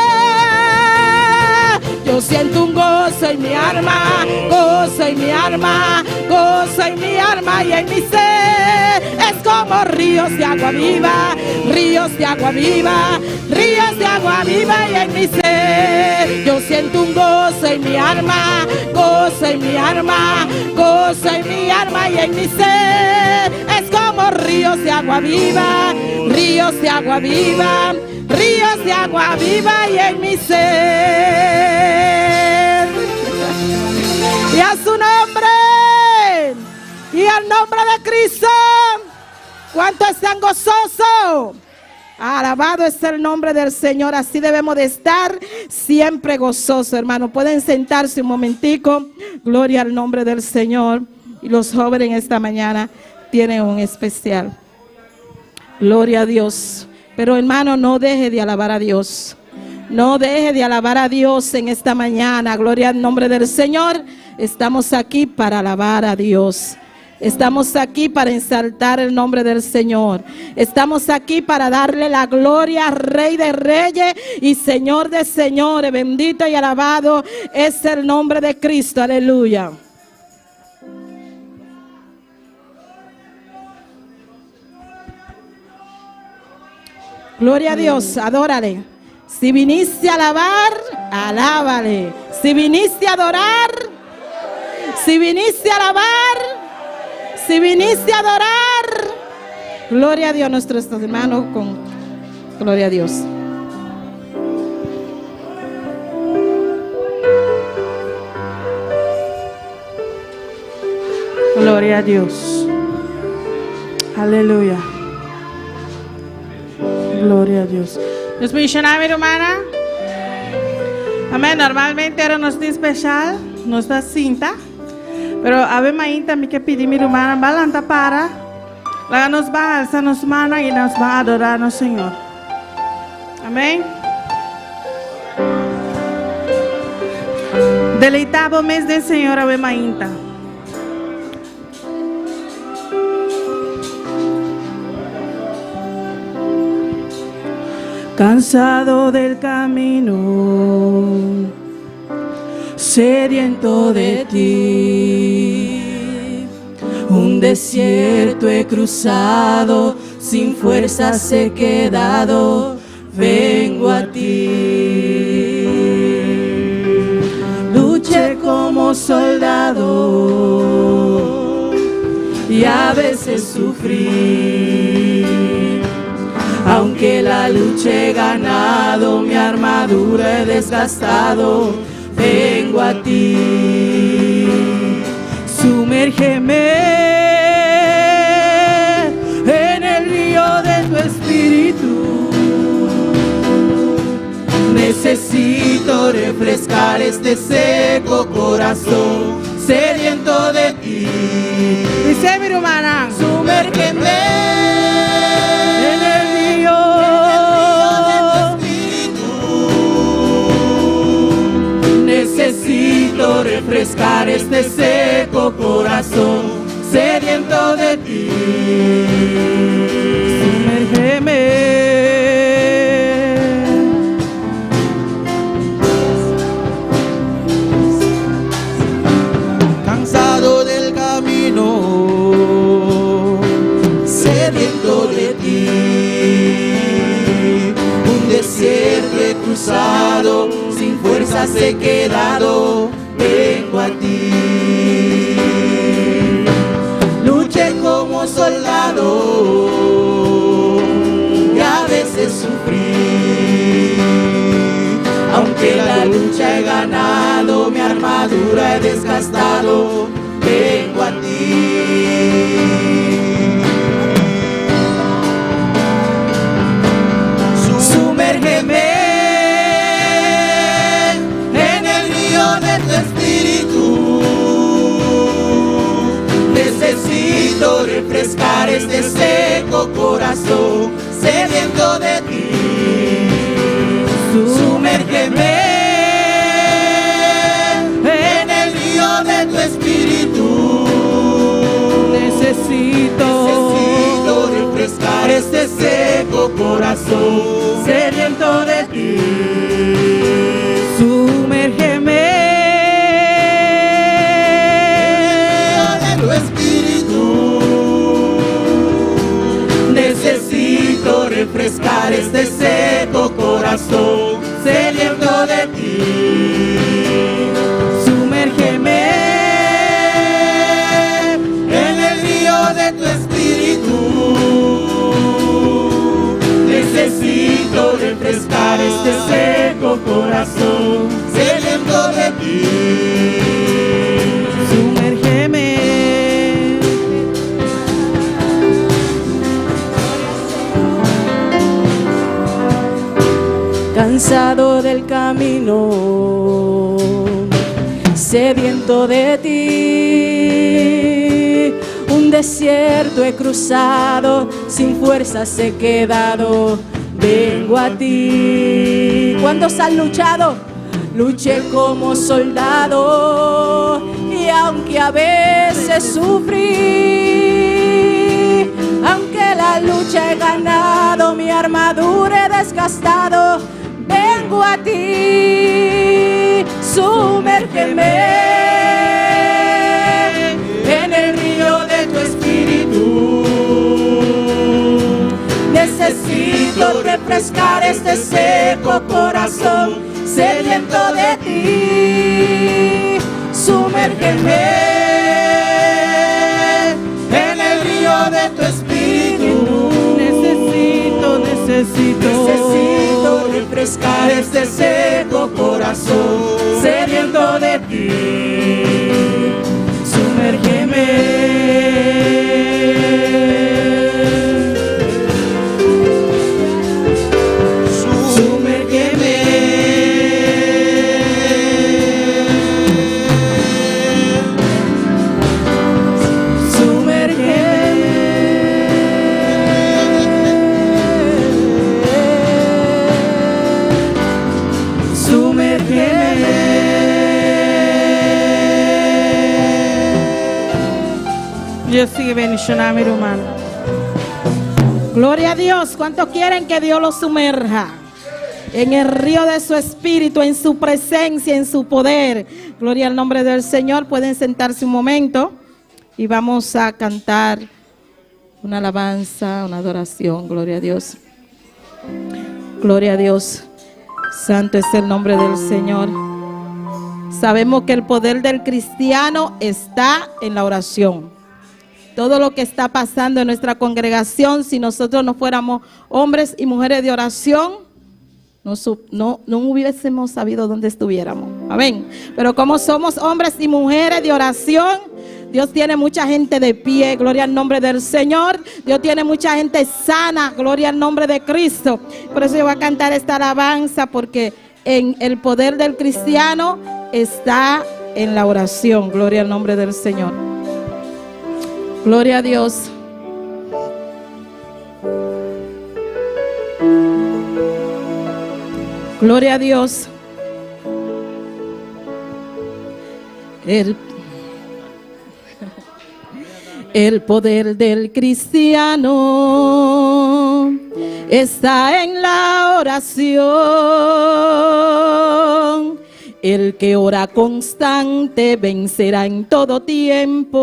F: Yo siento un gozo en mi alma, gozo en mi alma, gozo en mi alma y en mi ser. Es como ríos de agua viva, ríos de agua viva, ríos de agua viva y en mi ser. Yo siento un gozo en mi alma, gozo en mi alma, gozo en mi alma y en mi ser. Es como ríos de agua viva, ríos de agua viva, ríos de agua viva y en mi ser. Y a su nombre, y al nombre de Cristo, ¿cuántos están gozosos? Alabado es el nombre del Señor. Así debemos de estar siempre gozosos, hermano. Pueden sentarse un momentico. Gloria al nombre del Señor. Y los jóvenes esta mañana tienen un especial. Gloria a Dios. Pero hermano, no deje de alabar a Dios. No deje de alabar a Dios en esta mañana. Gloria al nombre del Señor. Estamos aquí para alabar a Dios. Estamos aquí para exaltar el nombre del Señor. Estamos aquí para darle la gloria al Rey de Reyes y Señor de Señores. Bendito y alabado es el nombre de Cristo. Aleluya. Gloria a Dios, adórale. Si viniste a alabar, alábale. Si viniste a adorar, si viniste a alabar, si viniste a adorar. Gloria a Dios, nuestros hermanos con gloria a Dios.
C: Gloria a Dios. Aleluya. Gloria a Dios. Nos mencionaba, mi hermana. Amén. Normalmente era nuestro especial, nuestra cinta. Pero a ver, maíta, me que pedir mi hermana, balanta para. La nos va a alzar nuestra mano y nos va a adorar al Señor. Amén. Deleitado mes del Señor, a ver, maíta. Cansado del camino, sediento de ti, un desierto he cruzado, sin fuerzas he quedado, vengo a ti. Luché como soldado y a veces sufrí. Aunque la lucha he ganado, mi armadura he desgastado, vengo a ti. Sumérgeme en el río de tu espíritu. Necesito refrescar este seco corazón, sediento de ti. Dice mi hermana, sumérgeme. Necesito refrescar este seco corazón, sediento de ti. Sumérgeme.
B: Cansado del camino, sediento de ti. Un desierto he cruzado, sin fuerzas he quedado, vengo a ti. Luché como soldado y a veces sufrí. Aunque la lucha he ganado, mi armadura he desgastado, vengo a ti. Sumérgeme necesito refrescar este seco corazón, sediento de ti. Sumérgeme en el río de tu espíritu. Necesito refrescar este seco corazón, sediento de ti. Sumérgeme. Necesito refrescar este seco corazón, sediento de ti. Sumérgeme en el río de tu espíritu. Necesito refrescar este seco corazón, sediento de ti.
C: Cansado del camino, sediento de ti, un
F: desierto he cruzado, sin fuerzas he quedado, vengo a ti. ¿Cuántos han luchado? Luché como soldado y aunque a veces sufrí, aunque la lucha he ganado, mi armadura he desgastado, vengo a ti, sumérgeme en el río de tu espíritu. Necesito refrescar este seco corazón sediento de ti. Sumérgeme en el río de tu espíritu. Necesito refrescar este seco corazón sediento de ti.
C: Dios sigue bendicionando a mi hermano.
F: Gloria a Dios. ¿Cuántos quieren que Dios los sumerja en el río de su espíritu, en su presencia, en su poder? Gloria al nombre del Señor. Pueden sentarse un momento y vamos a cantar una alabanza, una adoración. Gloria a Dios. Gloria a Dios. Santo es el nombre del Señor. Sabemos que el poder del cristiano está en la oración. Todo lo que está pasando en nuestra congregación, si nosotros no fuéramos hombres y mujeres de oración, no hubiésemos sabido dónde estuviéramos. Amén. Pero como somos hombres y mujeres de oración, Dios tiene mucha gente de pie, gloria al nombre del Señor. Dios tiene mucha gente sana, gloria al nombre de Cristo. Por eso yo voy a cantar esta alabanza, porque en el poder del cristiano está en la oración, gloria al nombre del Señor. Gloria a Dios. Gloria a Dios. El poder del cristiano está en la oración. El que ora constante vencerá en todo tiempo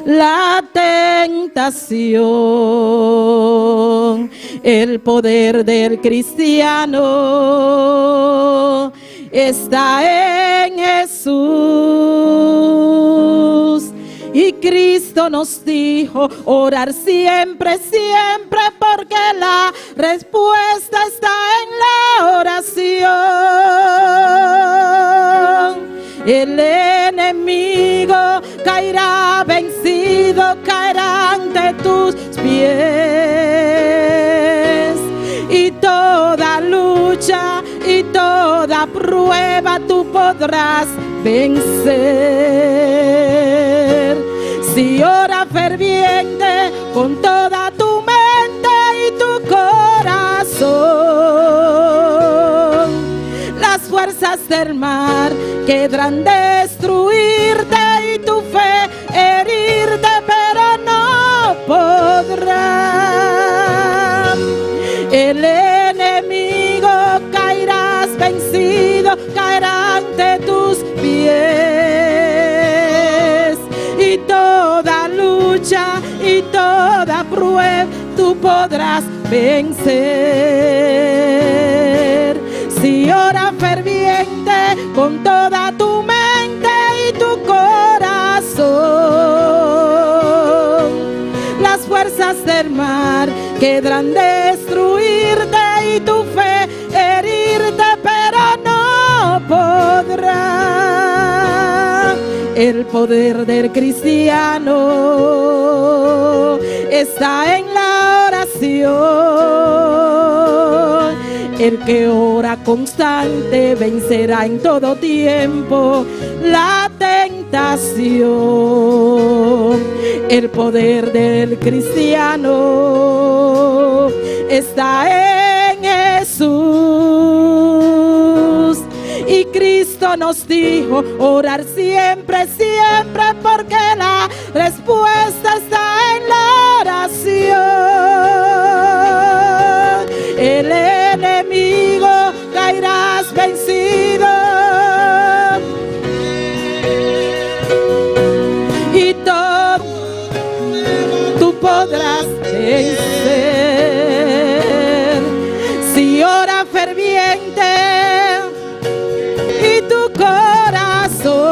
F: la tentación. El poder del cristiano está en Jesús. Y Cristo nos dijo orar siempre, siempre, porque la respuesta está en la oración. El enemigo caerá vencido, caerá ante tus pies. Y toda lucha y toda prueba tú podrás vencer. Si ora ferviente con toda tu mente y tu corazón, las fuerzas del mar querrán destruirte y tu fe herirte, pero no podrán. El enemigo caerás vencido, caerá ante tus pies. Y toda lucha y toda prueba tú podrás vencer. Si ora ferviente con toda tu mente y tu corazón, las fuerzas del mar querrán destruirte y tu fe herirte, pero no podrá. El poder del cristiano está en la oración. El que ora constante vencerá en todo tiempo la tentación. El poder del cristiano está en Jesús. Y Cristo nos dijo orar siempre, siempre, porque la respuesta está en la oración. El enemigo caerás vencido, y todo tú podrás vencer si ora ferviente y tu corazón.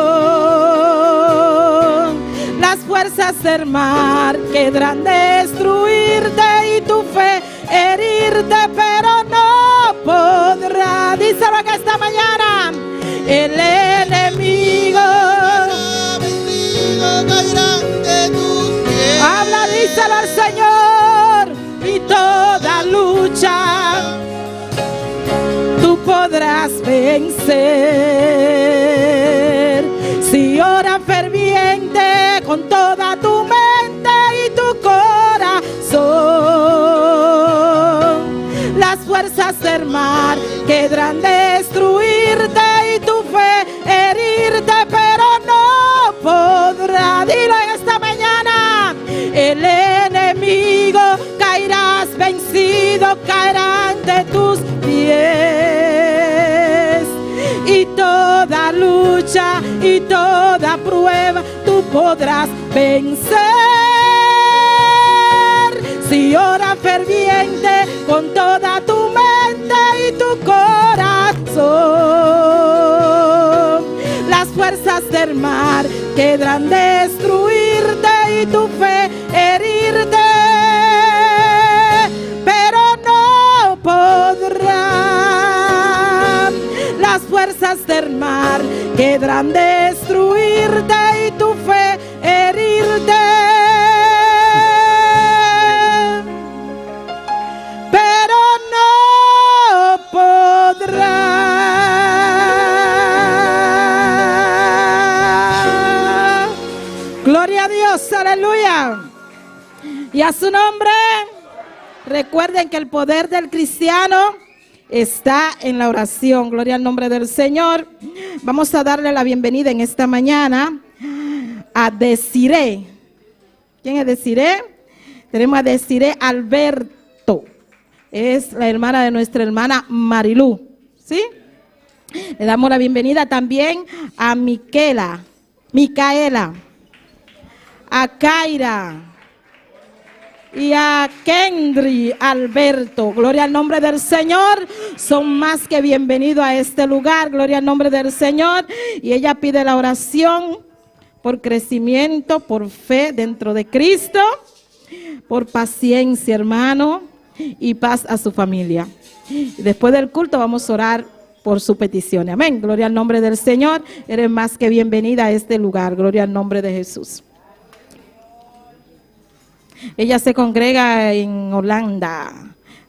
F: Las fuerzas del mar querrán destruirte y tu fe herirte, pero no podrá. Díselo que esta mañana el enemigo habla, díselo al Señor, y toda lucha tú podrás vencer si ora ferviente con toda tu mente y tu corazón. Las fuerzas del mar querrán destruirte y tu fe herirte, pero no podrá. Dilo en esta mañana, el enemigo caerás vencido, caerá ante tus pies. Y toda lucha y toda prueba tú podrás vencer si ora ferviente con toda tu mente y tu corazón. Las fuerzas del mar querrán destruirte y tu fe herirte, pero no podrán. Las fuerzas del mar querrán destruirte y tu fe herirte, pero no podrá. Gloria a Dios, aleluya. Y a su nombre. Recuerden que el poder del cristiano está en la oración. Gloria al nombre del Señor. Vamos a darle la bienvenida en esta mañana a Desiree. ¿Quién es Desiree? Tenemos a Desiree Alberto. Es la hermana de nuestra hermana Marilú. ¿Sí? Le damos la bienvenida también a Micaela, a Kaira y a Kendry Alberto. Gloria al nombre del Señor. Son más que bienvenidos a este lugar. Gloria al nombre del Señor. Y ella pide la oración por crecimiento, por fe dentro de Cristo, por paciencia, hermano, y paz a su familia. Y después del culto vamos a orar por su petición. Amén. Gloria al nombre del Señor. Eres más que bienvenida a este lugar. Gloria al nombre de Jesús. Ella se congrega en Holanda.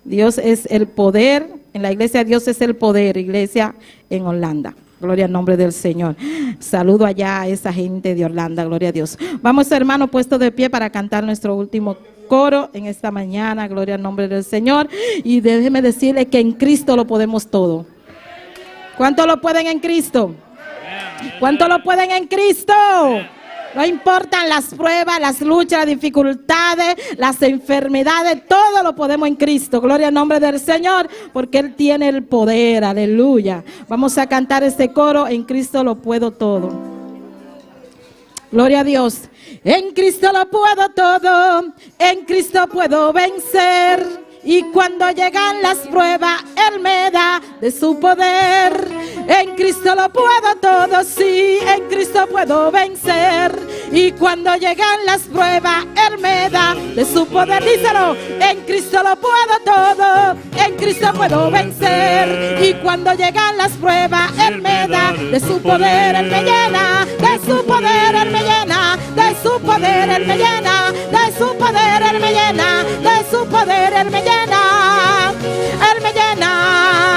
F: Dios es el poder. En la iglesia Dios es el poder. Iglesia en Holanda. Gloria al nombre del Señor. Saludo allá a esa gente de Holanda. Gloria a Dios. Vamos, hermano, puesto de pie para cantar nuestro último coro en esta mañana. Gloria al nombre del Señor. Y déjeme decirle que en Cristo lo podemos todo. ¿Cuánto lo pueden en Cristo? ¿Cuánto lo pueden en Cristo? No importan las pruebas, las luchas, las dificultades, las enfermedades, todo lo podemos en Cristo. Gloria al nombre del Señor, porque Él tiene el poder. Aleluya. Vamos a cantar este coro, en Cristo lo puedo todo. Gloria a Dios. En Cristo lo puedo todo, en Cristo puedo vencer. Y cuando llegan las pruebas, Él me da de su poder. En Cristo lo puedo todo, sí, en Cristo puedo vencer. Y cuando llegan las pruebas, Él me da de su poder. Díselo, en Cristo lo puedo todo, en Cristo puedo vencer. Y cuando llegan las pruebas, Él me da de su poder. Él me llena de su poder, Él me llena de su poder, Él me llena de su poder, Él me llena de su poder, Él me llena, Él me llena.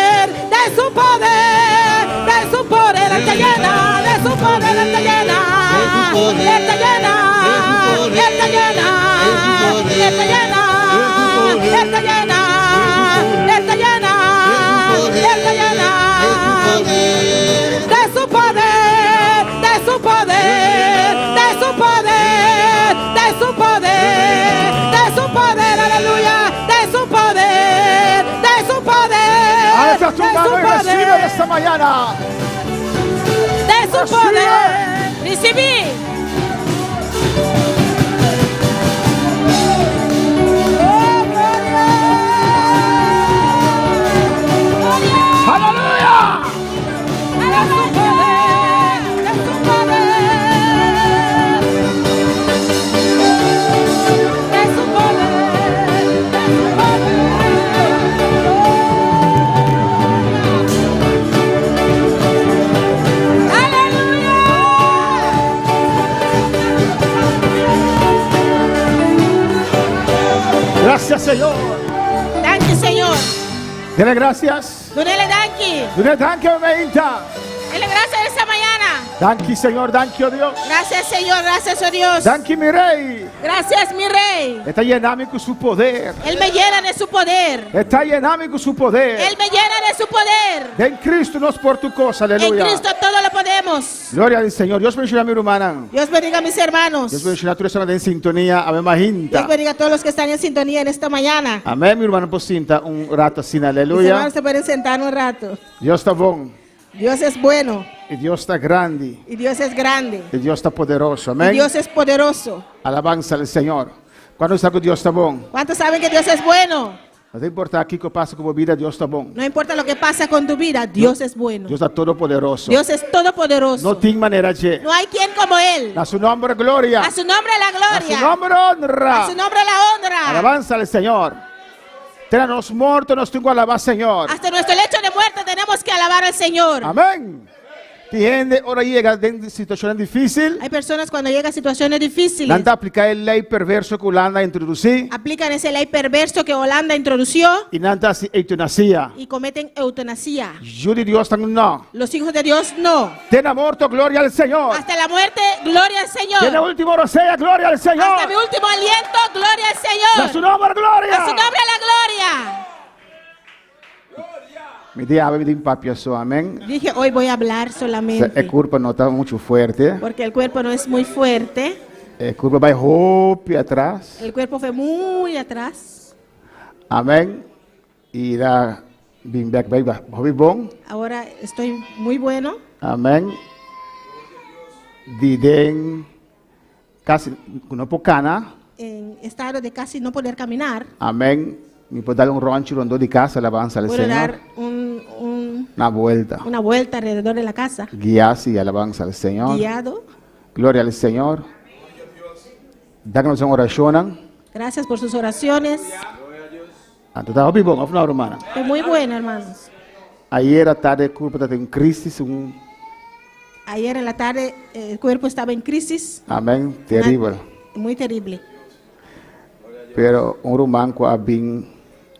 G: Recibe
F: poder.
G: esta mañana.
F: De su
G: Recibe.
F: poder. Recibí. Oh, gloria. Gloria.
G: Aleluya.
F: De su poder. De su poder. De su poder. De su poder. Aleluya.
G: Gracias, Señor.
F: Thank you, Señor.
G: Dile gracias.
F: Dunele danki.
G: Dile danke momenta.
F: Dile gracias esta mañana.
G: Danke, Señor. Danke, oh Dios.
F: Gracias, Señor. Gracias, oh Dios.
G: Danke, mi Rey.
F: Gracias, mi Rey.
G: Está llenando con su poder.
F: Él me llena de su poder.
G: Está llenando con su poder.
F: Él me llena de su poder.
G: En Cristo nos por tu cosa.
F: En
G: Aleluya.
F: Cristo todo lo podemos.
G: Gloria al Señor. Dios bendiga a mi hermana.
F: Dios bendiga a mis hermanos.
G: Dios bendiga a tu hermana en sintonía. Amén, majinta.
F: Dios bendiga a todos los que están en sintonía en esta mañana.
G: Amén, mi hermano, pues sinta un rato así.
F: Mis
G: Aleluya.
F: hermanos se pueden sentar un rato.
G: Dios está bon.
F: Dios es bueno
G: Y Dios está grande.
F: y Dios es grande.
G: Y Dios está poderoso.
F: Y
G: Amén.
F: Dios es poderoso.
G: Alabanza al Señor. Cuando está con Dios está bon.
F: ¿Cuántos saben que Dios es bueno?
G: No te importa aquí que pasa como vida, Dios está bon.
F: No importa lo que pasa con tu vida, Dios es bueno.
G: Dios está todopoderoso.
F: Dios es todopoderoso.
G: No tiene manera de.
F: No hay quien como Él.
G: A su nombre gloria.
F: A su nombre la
G: A
F: gloria.
G: su nombre honra.
F: A su nombre la honra.
G: Alabanza al Señor. Tenemos muertos, nos tengo que alabar, Señor.
F: Hasta nuestro lecho de muerte tenemos que alabar al Señor.
G: Amén. Tiene, ahora llega en situaciones difíciles.
F: Hay personas cuando llegan a situaciones difíciles,
G: Nanta aplicar el ley perverso que Holanda introducí.
F: aplican ese ley perverso que Holanda introdució
G: Y nanta eutanasia.
F: y cometen eutanasia.
G: Yo de Dios tan no.
F: Los hijos de Dios no.
G: Ten muerto, gloria al Señor.
F: Hasta la muerte, gloria al
G: Tiene
F: Señor.
G: último rosella, gloria al Señor.
F: Hasta mi último aliento, gloria al
G: A su
F: Señor.
G: nombre, gloria.
F: A su nombre la gloria.
G: Mi día a venir papia so, amén.
F: Dije, hoy voy a hablar solamente
G: El cuerpo no está mucho fuerte.
F: porque el cuerpo no es muy fuerte.
G: El cuerpo va hopi atrás.
F: El cuerpo fue muy atrás.
G: Amén. Y la back baby hobby bon.
F: Ahora estoy muy bueno.
G: Amén. Diden casi no pocana.
F: En estado de casi no poder caminar.
G: Amén. Me puedo dar un roncho rondo de casa, alabanza al
F: Puedo
G: Señor.
F: dar
G: Una vuelta.
F: una vuelta alrededor de la casa.
G: Guiarse y alabanza al Señor.
F: Guiado.
G: Gloria al Señor. Dáganos una oración.
F: Gracias por sus oraciones.
G: Antes estaba vivo, no fue una hermana.
F: Fue muy buena, hermanos.
G: Ayer a tarde el cuerpo está en crisis.
F: Ayer en la tarde el cuerpo estaba en crisis.
G: Amén. Terrible.
F: Muy terrible.
G: Pero un romanco ha been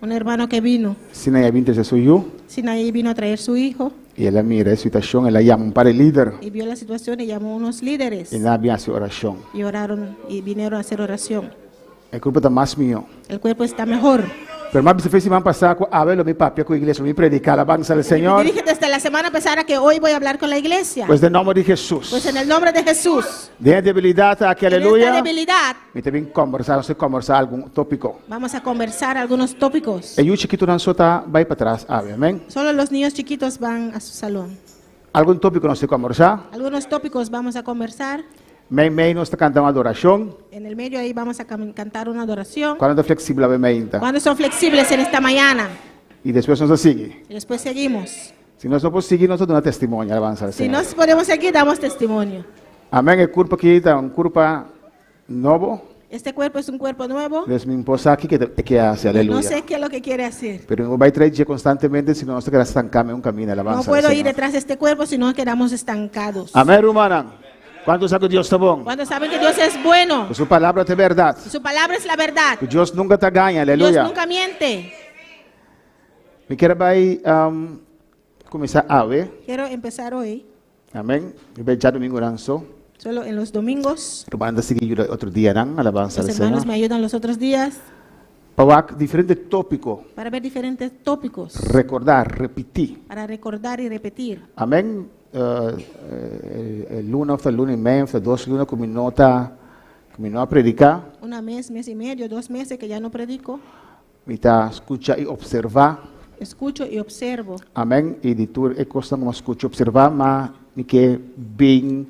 F: Un hermano que vino.
G: sin ella interés suyo.
F: Sinaí vino a traer su hijo
G: Y ella mira la situación, ella llama un par de líder.
F: y vio la situación y llamó a unos líderes.
G: Y nadie hace oración.
F: Y oraron y vinieron a hacer oración.
G: El cuerpo está más mío.
F: El cuerpo está mejor.
G: Pero más se van a pasar a ver mi papi con la iglesia, mi predicar alabanza al Señor.
F: Dirige desde la semana pasada que hoy voy a hablar con la iglesia.
G: Pues de nombre de Jesús.
F: Pues en el nombre de Jesús.
G: De debilidad aquí,
F: En esta
G: aleluya.
F: debilidad
G: Me también conversar algún tópico.
F: vamos a conversar algunos tópicos.
G: El chiquito no sota va para atrás, amén.
F: Solo los niños chiquitos van a su salón.
G: Algún tópico no se conversar.
F: Algunos tópicos vamos a conversar.
G: Me no está cantando adoración.
F: En el medio ahí vamos a cantar una adoración.
G: Cuando es flexible, me
F: Cuando son flexibles en esta mañana.
G: Y después nos sigue.
F: Y después seguimos.
G: Si no somos seguir, nosotros damos testimonio, alabanza al
F: Si
G: Señor.
F: no podemos seguir, damos testimonio.
G: Amén. El cuerpo aquí está un cuerpo nuevo.
F: Este cuerpo es un cuerpo nuevo.
G: Es mi esposa aquí que hace, aleluya.
F: No sé qué es lo que quiere hacer.
G: Pero va a traer constantemente, si no, no se queda estancado en un camino, alabanza
F: No
G: al
F: puedo ir
G: Señor.
F: detrás de este cuerpo si no quedamos estancados.
G: Amén, hermana. ¿Cuántos saben que Dios está bueno?
F: Cuando saben que Dios es bueno,
G: Que su palabra es verdad.
F: su palabra es la verdad.
G: Que Dios nunca te engaña,
F: Dios
G: aleluya.
F: nunca miente.
G: Me quiero comenzar a ver.
F: Quiero empezar hoy,
G: Amén. Me voy a echar domingo ranzo.
F: solo en los domingos.
G: Hermana, seguir otro día, ¿no? Alabanza
F: Los
G: al
F: hermanos
G: Señor.
F: me ayudan los otros días
G: Para ver diferentes tópicos.
F: para ver diferentes tópicos,
G: Recordar, repetir.
F: para recordar y repetir.
G: Amén. El lunes, el lunes y medio, el 2 lunes, combinó a predicar.
F: Un mes, mes y medio, 2 meses que ya no predico.
G: Me está escuchar y observar.
F: escucho y observo.
G: Amém. E de tudo é coisa como escuto observar, mas me quer bem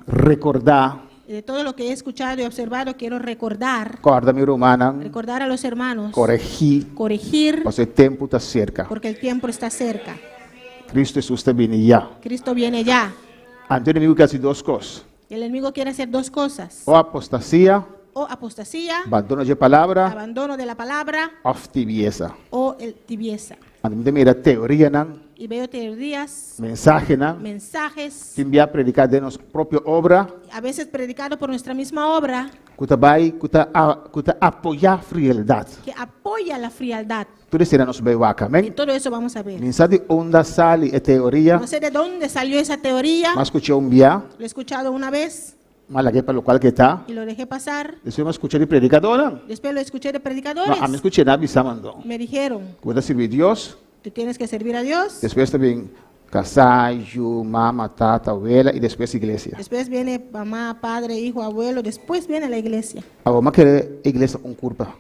G: recordar.
F: Y de todo lo que he escuchado y observado, quiero recordar
G: Acorda-me, romana,
F: a los hermanos,
G: corrigir,
F: corregir,
G: porque o tempo está cerca.
F: porque el tiempo está cerca.
G: Cristo Jesus está vindo já.
F: Cristo viene ya.
G: Ante o inimigo quer fazer duas coisas:
F: El enemigo quiere hacer dos cosas:
G: ou apostasia,
F: o apostasía,
G: abandono de palavra,
F: abandono de la palabra,
G: ou tibieza.
F: o tibieza.
G: Ante mira teoria, não,
F: Y veo teorías,
G: mensagem, não,
F: mensajes,
G: que envia predicar de nossa própria obra,
F: a veces predicado por nuestra misma obra,
G: que apoiar a frialdade.
F: que apoya la frialdad.
G: Tudo isso será nosso beiwaca,
F: Y
G: amém?
F: todo eso vamos a ver.
G: Mensagem onde sale é teoria,
F: No sé de dónde salió esa teoría,
G: mas escutei enviar,
F: lo he escuchado una vez
G: mas aqui para o qual que está.
F: y lo dejé pasar.
G: Depois eu escutei de predicador, não?
F: Después lo escuché de
G: Não,
F: predicadores.
G: a mim escutei na missa, mandou.
F: Me dijeron,
G: Cuida servir Deus.
F: tú tienes que servir a Dios.
G: Depois também casar, mama, tata, abuela e depois igreja.
F: Después viene mamá, padre, hijo, abuelo. Después viene la iglesia.
G: A mamãe quer a igreja com curva.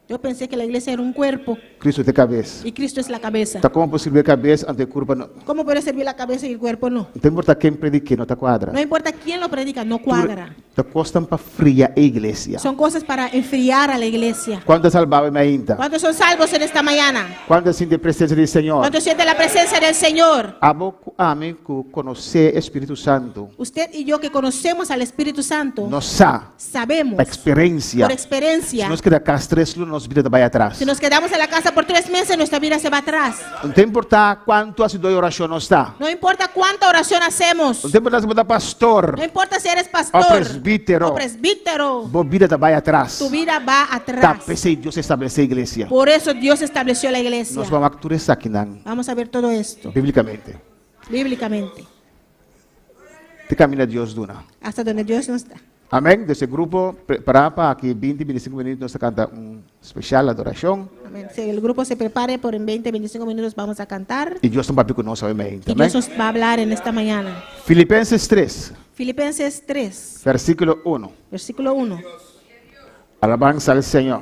F: Yo pensé que la iglesia era un cuerpo
G: Cristo de cabeça.
F: y Cristo es la cabeza.
G: Está como possível cabeça ante curva não.
F: ¿Cómo puede servir la cabeza y el cuerpo no?
G: Não importa quem predique, não está quadra.
F: No importa quién lo predica, no cuadra.
G: Está costam para fria a igreja.
F: Son cosas para enfriar a la iglesia.
G: Quando salvava me ainda.
F: ¿Cuántos son salvos en esta mañana?
G: Quando assim de presença do Senhor.
F: ¿Cuántos sienten la presencia del Señor?
G: Amém, conhecer Espírito Santo.
F: Usted y yo que conocemos al Espíritu Santo,
G: Nós
F: sabemos
G: a experiência.
F: por experiencia,
G: Se nós queremos cá 3 anos, nossa vida vai atrás.
F: si nos quedamos en la casa por 3 meses, nuestra vida se va atrás.
G: Não tem importar quanto a sua oração não está.
F: No importa cuánta oración hacemos,
G: Não tem importar se você é pastor.
F: no importa si eres pastor
G: O presbítero.
F: o presbítero,
G: Boa vida vai atrás.
F: tu vida va
G: Tá,
F: atrás.
G: pensei Deus estabelecer a igreja.
F: Por eso Dios estableció la iglesia.
G: Nós vamos actuar aqui, não,
F: Vamos a ver todo esto
G: biblicamente.
F: bíblicamente,
G: Te camina Deus duna.
F: hasta donde Dios nos da.
G: Amém? Desse grupo, preparar para aqui 20, 25 minutos, nós canta especial adoração.
F: Amén. Si el grupo se prepare, por en 20, 25 minutos vamos a cantar.
G: E Deus está papi conosco, amém.
F: Y
G: Amém?
F: Dios nos va a hablar en esta mañana.
G: Filipenses 3,
F: Filipenses 3,
G: versículo 1.
F: versículo 1.
G: Alabanza al Senhor.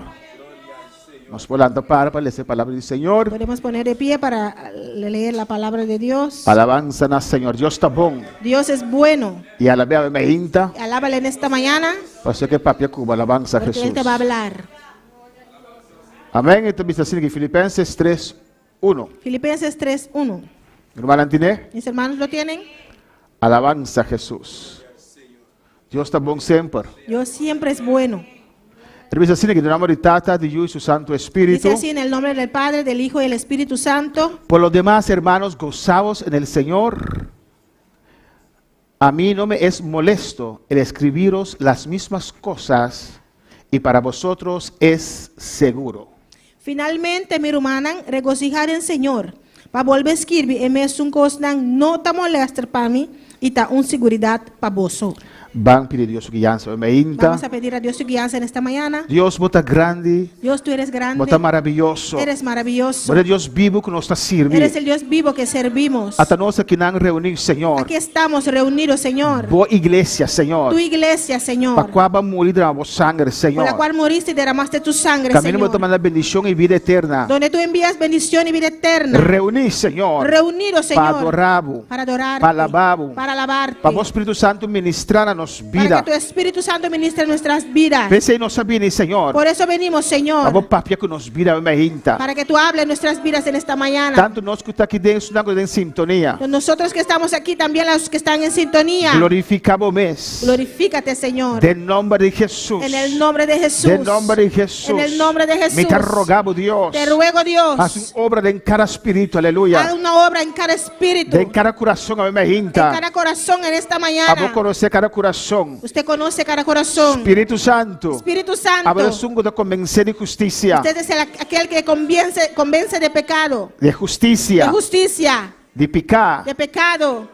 G: Nos volando para ler a palavra do Senhor.
F: Podemos poner de pie para leer la palabra de Dios.
G: Alabanza na Senhor. Deus está bom.
F: Dios es bueno.
G: E alabé me inta.
F: Alábale en esta mañana
G: Pastor que papi Cuba, alabanza a
F: porque
G: Jesus.
F: Él te va a hablar.
G: Amém? Então, diz assim aqui, Filipenses 3, 1.
F: Filipenses 3, 1.
G: Irmã Antine,
F: ¿Mis hermanos lo tienen?
G: alabanza a Jesus. Deus está bom sempre.
F: Dios siempre es bueno.
G: Diz assim aqui, no nome de Tata, de Deus e do Santo Espírito.
F: Dice así en el nombre del Padre, del Hijo y del Espíritu Santo.
G: Por los demás, hermanos, gozaos en el Señor. A mí no me es molesto el escribiros las mismas cosas y para vosotros es seguro.
F: Finalmente, mi hermana, regocijar en Señor. Pa volver a escribir, e mesmo coisa não tá molesta para mim e tá seguridade para você.
G: Van pedir Dios su guianza. Me inta.
F: Vamos a pedir a Dios su guianza en esta mañana.
G: Dios bota grande,
F: Dios, tú eres grande.
G: bota maravilloso.
F: Eres maravilloso.
G: Bota Dios vivo que nos está
F: Eres
G: sirviendo.
F: el Dios vivo que servimos.
G: Hasta nos que nos reunir, Señor.
F: Aquí estamos reunidos, Señor.
G: Boa iglesia, Señor.
F: Tu iglesia,
G: Para
F: Señor.
G: cual va a morir de la sangre,
F: Por
G: Señor.
F: la cual moriste y derramaste tu sangre,
G: Camino
F: Señor.
G: tomando bendición y vida eterna.
F: Donde tú envías bendición y vida eterna.
G: Reunir, Señor.
F: Reunidos,
G: Para
F: Señor.
G: adorarlo.
F: Para adorarte.
G: Para alabarlo.
F: Para alabarte.
G: Para vos, Espíritu Santo, ministrar a nos
F: Para
G: vida.
F: que tu Espíritu Santo ministre nuestras vidas.
G: Pense em nossa vida, Senhor.
F: Por eso venimos,
G: A
F: Señor.
G: vos, papia, que nos vida me inta.
F: Para que tú hables nuestras vidas en esta mañana.
G: Tanto nós que está aqui dentro, não em sintonia.
F: Nosotros que estamos aquí, también los que están en sintonía.
G: Glorificamos mes.
F: Glorifícate, Señor.
G: De nombre de Jesús.
F: En el nombre de Jesús.
G: De nombre de Jesús.
F: En el nombre de Jesús.
G: Me te rogamos, Dios.
F: Te ruego, Dios.
G: Haz una obra en cada espíritu, aleluya.
F: Haz una obra en cada espíritu.
G: De cada corazón, a mí me
F: En
G: inta.
F: cada corazón en esta
G: A vos
F: mañana.
G: conocer cada corazón.
F: Usted conoce cada corazón.
G: Espíritu Santo.
F: Espíritu Santo.
G: A vos ungo de convencer de justicia.
F: Usted es aquel que convence de pecado,
G: De
F: de
G: justicia.
F: justicia,
G: De picar.
F: de pecado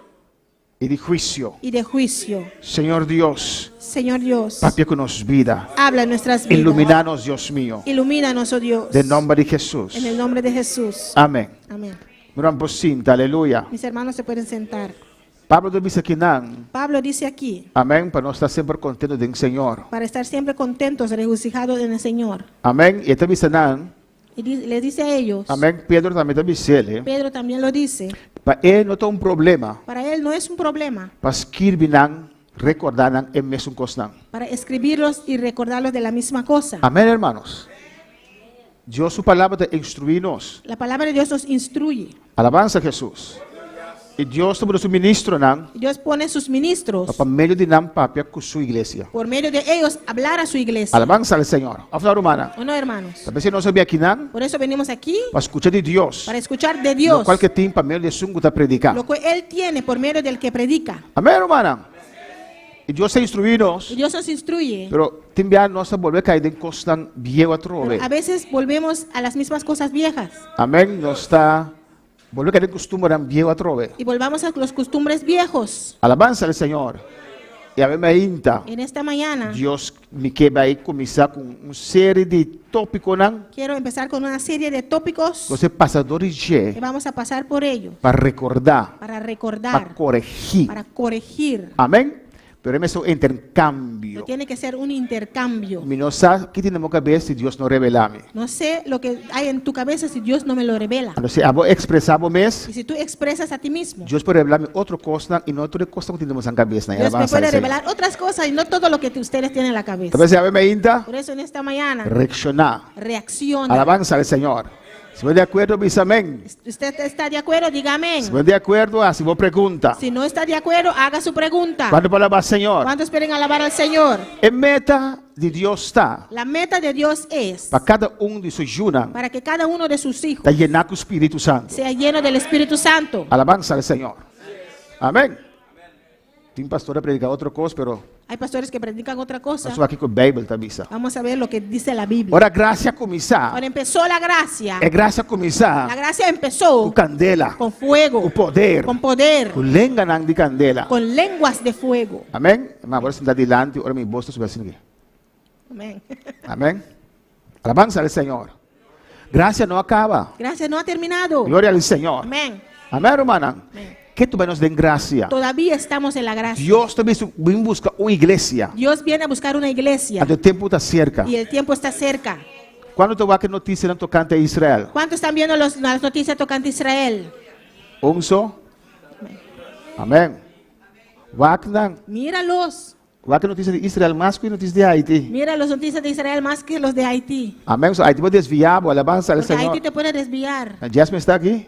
G: Y de juicio.
F: y de juicio.
G: Señor Dios.
F: Señor Dios,
G: Papia que nos vida.
F: habla en nuestras vidas.
G: Iluminanos, Dios mío.
F: Ilumínanos, oh Dios.
G: De nombre de Jesús.
F: En el nombre de Jesús.
G: Amén.
F: Amén.
G: Miran por cinta, aleluya.
F: Mis hermanos se pueden sentar.
G: Pablo dice aquí, nan.
F: Pablo dice aquí,
G: Amén. Para no estar siempre contento en el Señor.
F: para estar siempre contentos, regocijados en el Señor.
G: Amén. Y este dice, nan.
F: Y les dice a ellos,
G: Amém. Pedro também está dizendo,
F: Pedro también lo dice,
G: para ele não tem problema
F: para él no es un problema
G: para escrever, recordar em mesmo coisa.
F: para escribirlos y recordarlos de la misma cosa.
G: Amém, hermanos. Dios su palabra te instruye-nos.
F: La palabra de Dios nos instruye.
G: Alabanza a Jesús. E Deus sobre su ministro
F: Dios pone sus ministros
G: para meio de nam papia com sua igreja.
F: por medio de ellos hablar a su iglesia.
G: Alabanza al Señor. Afla romana.
F: ¿O no, hermanos?
G: Talvez não sabia aqui não
F: Por eso venimos aquí
G: para escuchar de Deus.
F: para escuchar de Dios
G: Qual que tem para meio de sungo ta predicar.
F: lo que Él tiene por medio del que predica.
G: Amém, romana. E Deus se instruye-nos,
F: Y Dios nos instruye.
G: pero também nós volver a cair em coisas viejas outra
F: Pero
G: vez.
F: a veces volvemos a las mismas cosas viejas
G: Amém. Nós está volver a cair em costume viejo outra vez.
F: y volvamos a los costumbres viejos.
G: Alabanza al Señor. E a mim ainda
F: En esta mañana
G: Deus me quebra aí começar com uma série de tópicos
F: quiero empezar con una serie de tópicos
G: você passadores
F: que
G: de
F: vamos a pasar por ello
G: para recordar,
F: para
G: para
F: recordar,
G: corrigir.
F: para corregir.
G: Amém? Pero é um intercâmbio.
F: Pero tiene que ser un intercambio.
G: Me não sabe que tem na minha cabeça se Deus não revelar-me.
F: No sé lo que hay en tu cabeza si Dios no me lo revela.
G: Quando se vou expressar o mês,
F: Y si tú expresas a ti mismo,
G: Deus pode revelar-me outra coisa e não outra coisa que temos na cabeça.
F: Dios me puede revelar otras cosas y no todo lo que ustedes tienen en la cabeza.
G: Talvez a mim ainda
F: Por eso en esta mañana
G: reaccionar.
F: reacciona.
G: Alabanza ao Senhor. Se você de acordo, diz amém.
F: ¿Usted está de acuerdo? Diga amén.
G: Se você de acordo, assim vou pergunta.
F: Si no está de acuerdo, haga su pregunta.
G: Quando palavra Senhor,
F: ¿Cuántos quieren alabar al Señor?
G: é meta de Deus está
F: La meta de Dios es
G: para cada de seus juntos
F: para que cada uno de sus hijos
G: está llenar com o Espírito Santo.
F: sea lleno del Espíritu Santo.
G: Alabanza ao Senhor. Amém. Tem pastor a predicar outra coisa, pero
F: Hay pastores que predican otra cosa.
G: eu sou aqui com a Bíblia, tá bisa.
F: Vamos a ver lo que dice la Biblia.
G: Ora graça começar.
F: Ahora empezó la gracia.
G: É graça
F: La
G: começar
F: gracia
G: com
F: empezó
G: candela,
F: con fuego,
G: o poder,
F: con poder,
G: com lenga de candela.
F: con lenguas de fuego.
G: Amém? Mas agora sentar delante, ora me bosta sobre assim aqui.
F: Amén.
G: Amém? Alabanza ao Senhor. Graça não acaba.
F: Gracia no ha terminado.
G: Glória ao Senhor.
F: Amén.
G: Amém, hermana?
F: Amén.
G: Que tu nos den graça.
F: Todavía estamos en la gracia.
G: Deus também vem buscar uma igreja.
F: Dios viene a buscar una iglesia
G: O tempo está cerca.
F: y el tiempo está cerca.
G: Quando tu vai que notícia não tocante a Israel?
F: ¿Cuántos están viendo las noticias tocante a Israel?
G: Só? Amém. Wagner,
F: Míralos.
G: que notícia de Israel mais que notícia de Haiti.
F: Mira las noticias de Israel más que los de Haití.
G: Amém. So, Haiti vai desviar, alabanza ao
F: Porque
G: Senhor.
F: Haití te puede desviar.
G: Jasmine está aqui.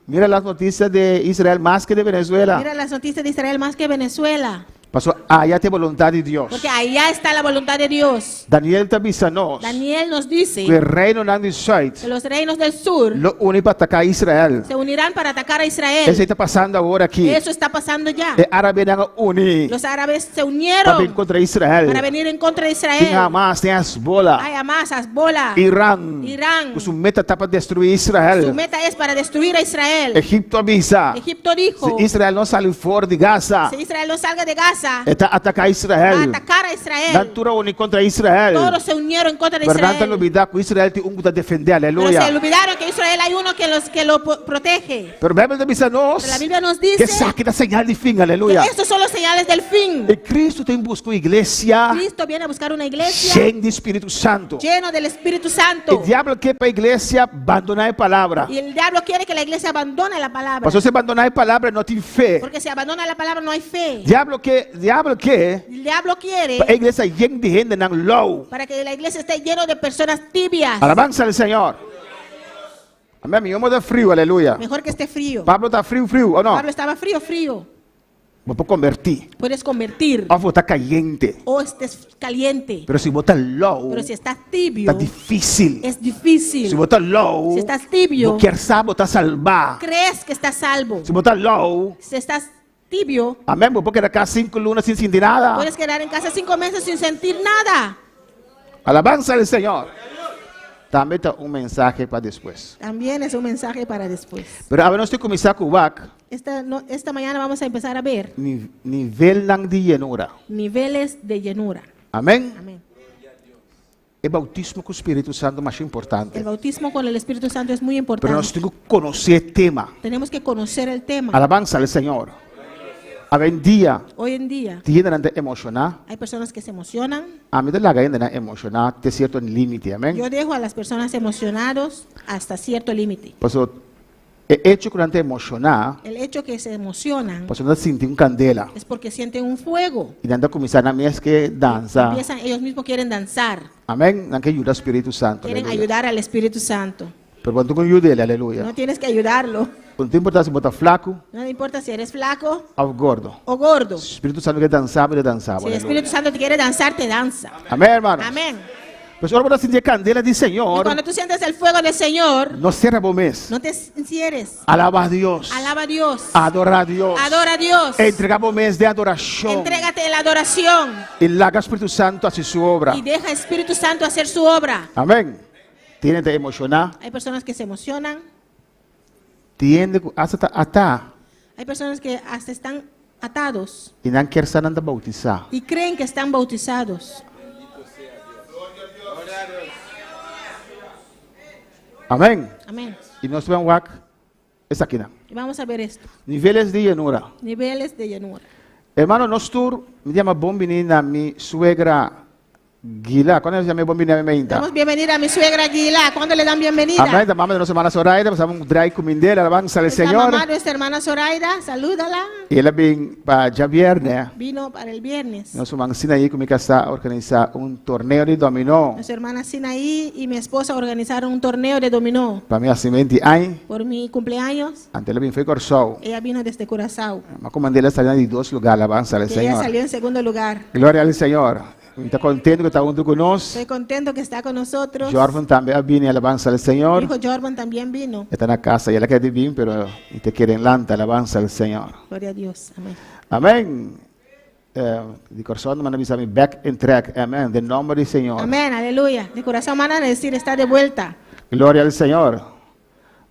G: Mira as notícias de Israel mais que de Venezuela.
F: Mira las noticias de Israel más que Venezuela.
G: Passou, allá tem vontade de Deus.
F: Porque allá está la voluntad de Dios.
G: Daniel está avisando
F: Daniel nos dice
G: que o reino não de
F: que los reinos del sur
G: lo une para atacar Israel.
F: se unirán para atacar a Israel.
G: Isso está passando agora aqui.
F: Eso está pasando ya.
G: É árabe não une
F: Los árabes se
G: para vir
F: unieron
G: contra Israel.
F: para venir en contra de
G: Tem
F: Israel.
G: Hamas, tem Hezbollah,
F: Hay Hamas, Hezbollah,
G: Irã.
F: Irán.
G: O seu meta está para destruir
F: Su
G: Israel.
F: meta es para destruir a Israel.
G: Egipto avisa.
F: Egipto dijo,
G: Se Israel não sair fora de Gaza,
F: si Israel no salga de Gaza,
G: está atacar
F: va a
G: Israel.
F: atacar a
G: Não
F: Israel.
G: tudo une contra Israel.
F: Todos se unieron en contra de
G: Verdade, não
F: Israel.
G: olvidar que Israel tem que defender.
F: Pero
G: Aleluia.
F: se olvidaron que Israel hay uno que lo protege.
G: Pero a Bíblia avisa nós
F: Pero la Biblia nos
G: que
F: dice
G: saque da señal de fim.
F: que
G: Aleluia.
F: estos son los señales del fin.
G: E Cristo tem buscado igreja
F: Cristo viene a buscar una iglesia
G: cheia de Espírito Santo.
F: lleno del Espíritu
G: O
F: Santo.
G: diabo quer para a igreja abandonar a palavra.
F: Y el diablo quiere que la iglesia abandone la palabra.
G: Mas se você abandonar a palavra, não tem fé.
F: Porque si abandona la palabra no hay fe.
G: Diabo quer
F: El diablo
G: para a
F: quiere
G: igreja cheia de gente não low.
F: para que la iglesia esté lleno de personas tibias.
G: Alabança ao Senhor. Amém. Mi homem está frio, aleluia.
F: Mejor que esté frío.
G: Pablo está frio, ou não?
F: Pablo estaba frío.
G: Vou convertir.
F: Puedes convertir.
G: Ou vou estar caliente.
F: O estés caliente.
G: Pero se botar low,
F: Pero si estás tibio,
G: está difícil.
F: es difícil.
G: Se botar low,
F: Si estás tibio,
G: vou querer saber botar salvar.
F: crees que estás salvo.
G: Se botar low,
F: Si estás tibio,
G: amém, vou querer ficar 5 lunas sem sentir nada.
F: puedes quedar en casa 5 meses sin sentir nada.
G: Alabança ao Senhor. Também está mensagem para depois.
F: También es un mensaje para después.
G: Pero a ver, nós temos que começar com o VAC.
F: Esta mañana vamos a empezar a ver
G: Nível de llenura.
F: niveles de llenura.
G: Amém?
F: Amén.
G: O bautismo com o Espírito Santo é mais importante.
F: El bautismo con el Espíritu Santo es muy
G: Pero nós
F: importante.
G: temos que conhecer o tema.
F: Tenemos que conocer el tema.
G: Alabança ao Senhor. Aben dia
F: Hoy en día
G: tiene nante emocionar.
F: hay personas que se emocionan.
G: A mí de la gana na emocionar te cierto límite, amén.
F: Yo dejo a las personas emocionados hasta cierto límite.
G: Por eso el hecho que nante emocionar,
F: El hecho que se emocionan
G: por eso no siente un candela
F: es porque sienten un fuego.
G: y nante comienzan a mí es que danza,
F: Ellos mismos quieren danzar,
G: amén. Nanke ayuda al Espíritu Santo,
F: quieren
G: aleluya.
F: ayudar al Espíritu Santo.
G: Pero cuando tú ayudes, aleluya.
F: No tienes que ayudarlo.
G: Cuando te importa si botas flaco
F: No le importa si eres flaco
G: o gordo.
F: o gordo.
G: El Espíritu Santo que danzaba, le danzaba.
F: Si el
G: aleluya.
F: Espíritu Santo te quiere danzar, te danza.
G: Amén, hermano.
F: Amén.
G: Pues ahora vamos a sentir candela del
F: Y
G: Señor.
F: cuando tú sientes el fuego del Señor,
G: No cierra mes.
F: no te encierres.
G: Alaba a Dios.
F: Alaba a Dios.
G: Adora a Dios.
F: Adora a Dios.
G: Entregamos mes de adoración.
F: Entrégate en la adoración
G: Y la haga Espíritu Santo hace su obra.
F: y deja al Espíritu Santo hacer su obra.
G: Amén. Tiene que emocionar.
F: Hay personas que se emocionan.
G: Tiene hasta
F: Hay personas que hasta están atados
G: y no quieren ser bautizar.
F: y creen que están bautizados.
G: Amén.
F: Amén.
G: Y nos ven wak. Es aquí.
F: Y vamos a ver esto.
G: Niveles de llenura.
F: Niveles de llenura.
G: Hermano, nos me llama bombinina mi suegra Gila. ¿Cuándo se llama bombinina mi inta?
F: Damos bienvenida a mi suegra Aguila. ¿Cuándo le dan bienvenida?
G: Amén. La mamá de nuestra hermana Zoraida, pasamos un dry comindera, alabanza al
F: Es la
G: Señor.
F: mamá de nuestra hermana Zoraida. Salúdala.
G: Y ella vino para ya viernes.
F: Vino para el viernes.
G: Nuestra mancina ahí con mi casa organiza un torneo de dominó.
F: Nuestra hermana Sinaí y mi esposa organizaron un torneo de dominó.
G: Para mí hace 20 años.
F: Por mi cumpleaños,
G: Antes la vino fue Corsau.
F: ella vino desde Curazao.
G: Me comandé la salida de 2 lugares, alabanza al
F: Y ella
G: Señor.
F: salió en segundo lugar.
G: Gloria al Señor. Está contento que está junto con nosotros.
F: Estoy contento que está con nosotros.
G: Jorvan también viene, alabanza al
F: Mi
G: Señor.
F: hijo Jorvan también vino.
G: Está en la casa, ya la quiere bien, pero te quieren lanta, alabanza al Señor.
F: Gloria a Dios. Amén.
G: Amén. De corazón me avisa mi back and track. Amén. De nombre del Señor.
F: Amén, aleluya. De corazón, hermana, decir está de vuelta.
G: Gloria al Señor.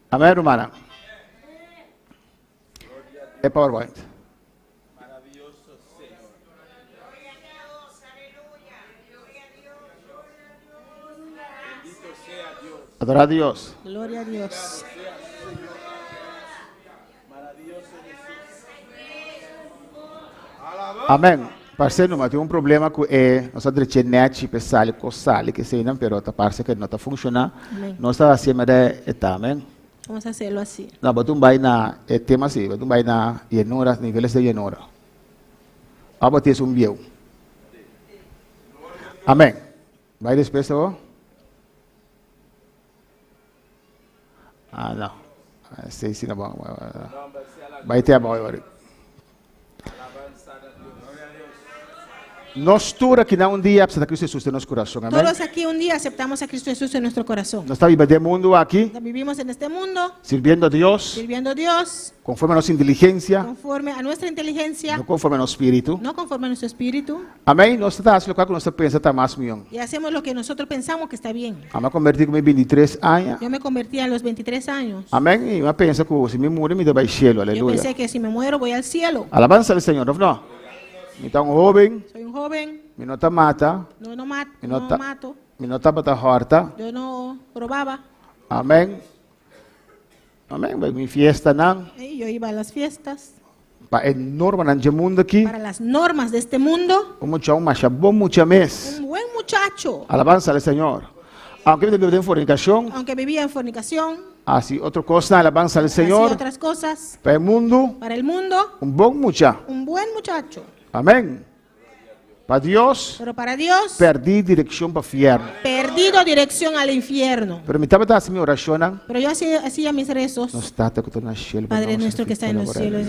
G: Amén, hermana. El PowerPoint. Adorar a Dios.
F: Gloria a Dios.
G: Amém. Parceiro, mas tem um problema com nossa internet, pessoal, coçale, que sei não, pero tá parece que não está funcionando.
F: Amém.
G: Nós está acima de também.
F: Vamos a hacerlo así.
G: Não, botum vai na tema assim, botum vai na llenura, níveis de llenura. Abater um biel. Amém. Vai despedir o? Ah, não. Sei se não bom. Vai ter a boa agora. Nós todos aqui não dia precisa Cristo Jesus em nosso coração, amém?
F: Todos aquí un día aceptamos a Cristo Jesús en nuestro corazón.
G: Nós estamos vivendo mundo aqui,
F: Vivimos en este mundo
G: sirviendo a Deus,
F: sirviendo a Dios
G: conforme a nossa inteligência,
F: conforme a nuestra inteligencia,
G: não conforme a nosso espírito.
F: no conforme a nuestro espíritu,
G: Amém? Nós estamos fazendo o que nós pensamos está mais melhor.
F: y hacemos lo que nosotros pensamos que está bien.
G: Amém, converti com 23 anos.
F: Yo me convertí a los 23 años.
G: Amém? E eu penso que se me morrer, me dá para o cielo,
F: Yo
G: aleluia.
F: pensé que si me muero voy al cielo.
G: Alabanza ao Senhor, não? Me está jovem,
F: Soy un joven,
G: me não está mata,
F: no
G: me não
F: mato,
G: me não está bata horta.
F: yo no robaba.
G: Amém? Amém? Vai me fiesta não?
F: Y yo iba a las fiestas.
G: Para enorme nanje mundo aqui.
F: Para las normas de este mundo,
G: Um mucho mais bom mucho mês.
F: un buen muchacho,
G: Alabanza ao Senhor. Aunque me vive em fornicação,
F: aunque vivía en fornicación,
G: assim outra coisa, alabanza ao
F: hacía
G: Senhor.
F: otras cosas,
G: Para o mundo,
F: para el mundo,
G: bom mucha.
F: un buen muchacho.
G: Amém? Para Deus,
F: Pero para Dios,
G: perdi direção para o inferno.
F: perdido dirección al infierno.
G: Pero me estava dando minha oração, não
F: Pero yo hacía mis rezos.
G: está que estou na cielo.
F: Padre nuestro que está en los cielos.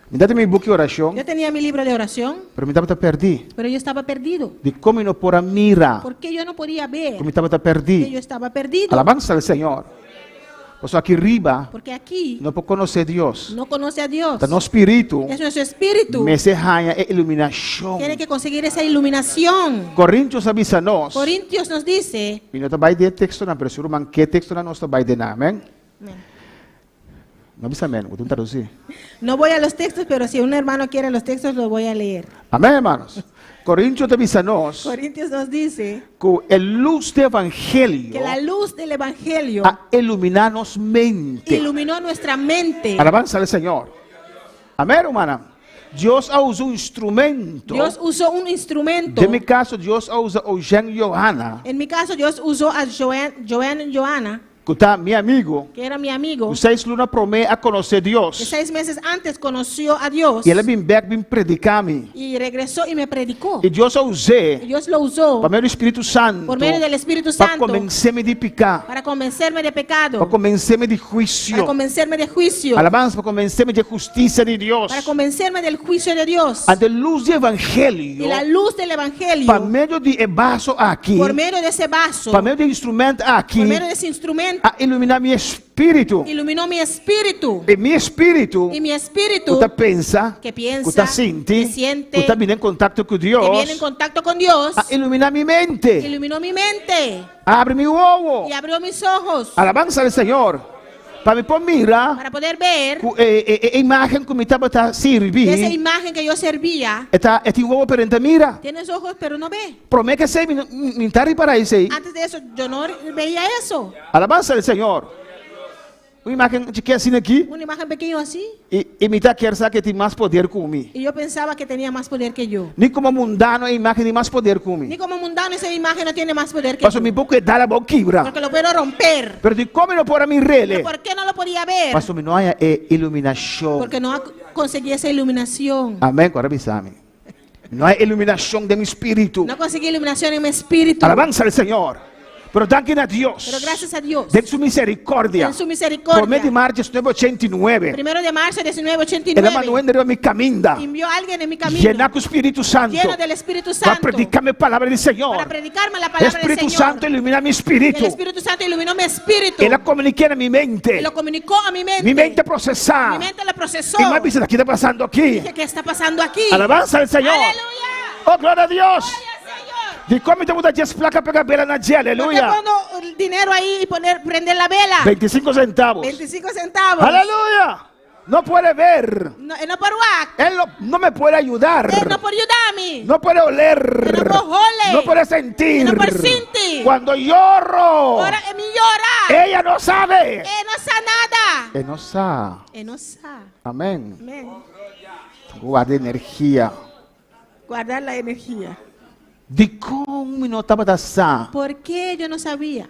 G: Me dá meu book de oração,
F: Yo tenía mi libro de oración,
G: pero me estava perdi.
F: pero yo estaba perdido.
G: De como não por mira,
F: Porque yo no podía ver
G: como estava
F: que
G: perdi.
F: yo estaba perdido.
G: Alabanza ao Senhor. Pues aqui arriba,
F: Porque aquí
G: não pode conhecer Deus.
F: no conoce a Dios.
G: Está no espírito.
F: Es nuestro espíritu.
G: Me se raia é iluminação.
F: Tiene que conseguir esa iluminación.
G: Coríntios avisa nós.
F: Corintios nos dice,
G: E não está vai de texto na pressura, mas que texto na nossa vai de na, amém? Não avisa amém, vou tentar traduzir.
F: no voy a los textos, pero si un hermano quiere los textos, los voy a leer.
G: Amém, hermanos? Coríntios avisa nós
F: Corintios nos dice
G: que a luz do evangelho
F: que la luz del evangelio
G: a iluminar-nos mente.
F: iluminó nuestra mente.
G: Alabanza ao Senhor. Amém, hermana? Dios usa un instrumento.
F: Dios usó un instrumento.
G: De mi caso, Dios usa a Jean Johanna,
F: En mi caso, Dios usó a Johanna,
G: que está mi amigo.
F: que era mi amigo,
G: 6 lunas promete a conocer
F: que
G: Dios.
F: 6 meses antes conoció a Dios
G: E ele vem back, vem predicar me.
F: y regresó y me predicó.
G: E Deus
F: Y
G: usei
F: Dios lo usó
G: para meio do Espírito Santo
F: por medio del Espíritu
G: para
F: Santo
G: convencer-me de pecar,
F: para convencerme de pecado,
G: para convencer-me de
F: para
G: juízo,
F: convencerme de juicio,
G: alabanza, para convencer-me de justiça de Deus.
F: para convencerme del juicio de Dios
G: A luz do
F: y
G: Evangelho,
F: la luz del Evangelio
G: para meio de vaso aqui,
F: por medio de ese vaso,
G: para meio do instrumento aqui,
F: por medio de ese instrumento,
G: a iluminar meu espírito.
F: iluminó mi espíritu
G: E meu espírito,
F: y mi espíritu
G: você pensa,
F: que piensa,
G: você sente,
F: que siente,
G: você está vindo em contato com
F: que viene en
G: Deus,
F: contacto con Dios,
G: a iluminar minha mente.
F: iluminó mi mente
G: Abre meu olho.
F: y abrió mis ojos
G: Alabanza al Señor. Para me poder mirar
F: para poder ver
G: a imagen que me estaba
F: de esa
G: servir.
F: imagen que yo servía.
G: Este huevo perente mira.
F: Tienes ojos pero no ve.
G: Promete que se me está para isso aí.
F: Antes de eso yo no veía eso.
G: Alabanza al Señor. Uma imagem de que assim aqui
F: Una imagen pequeño así
G: e me está quer saber que tem mais poder que mim.
F: y yo pensaba que tenía más poder que yo.
G: Nem como mundano a imagem tem mais poder que
F: Ni
G: mim.
F: como mundano esa imagen no tiene más poder que
G: Passo
F: yo.
G: me pouco dar a boca quebra.
F: Porque lo puedo romper.
G: Pero de como não pode me rele.
F: ¿Por qué no lo podía ver?
G: Passo me não há iluminação.
F: Porque no conseguí esa iluminación.
G: Amém, agora avisame. Não há iluminação de meu espírito.
F: No conseguí iluminación en mi espíritu.
G: Alabanza al Señor. Pero danken a Dios.
F: Pero gracias a Dios.
G: De su misericordia.
F: En su misericordia.
G: Por medio de março de 1989.
F: 1 de marzo de
G: Ele
F: 1989.
G: mandou me caminda.
F: Envió a alguien en mi camino.
G: Llenar com o Espírito Santo.
F: Lleno del Espíritu
G: Para
F: Santo.
G: predicar a palavra do
F: Para
G: Senhor.
F: predicarme la
G: O
F: palabra del
G: Espírito
F: Señor.
G: Santo ilumina meu
F: Y
G: espírito.
F: el Espíritu Santo iluminó mi espíritu.
G: Ele comunica na minha
F: Y
G: mente.
F: lo comunicó a mi mente.
G: Minha mente processar.
F: Mi mente lo procesó.
G: E mais o que está passando aqui?
F: Dije, ¿qué está pasando aquí?
G: Alabanza al Senhor.
F: Aleluya.
G: Oh, glória a Deus.
F: Gloria al Señor.
G: De como tem muita gente placa pegar bela na dia.
F: ¿Por qué
G: Aleluia.
F: pongo el dinero ahí y prender la vela?
G: 25 centavos.
F: 25 centavos.
G: Aleluia. Não pode ver.
F: No, no por WAC.
G: Él no me puede ayudar.
F: No por ayudarme.
G: No puede oler.
F: No puedo oler.
G: No puede sentir.
F: No puedo sentir.
G: Cuando lloro,
F: Ahora mi llora.
G: ella no sabe.
F: No sabe nada.
G: Él no sabe.
F: No sabe.
G: Amén.
F: Amén.
G: Guarda energía.
F: Guardar la energía.
G: De cómo no estaba tan.
F: ¿Por qué yo no sabía?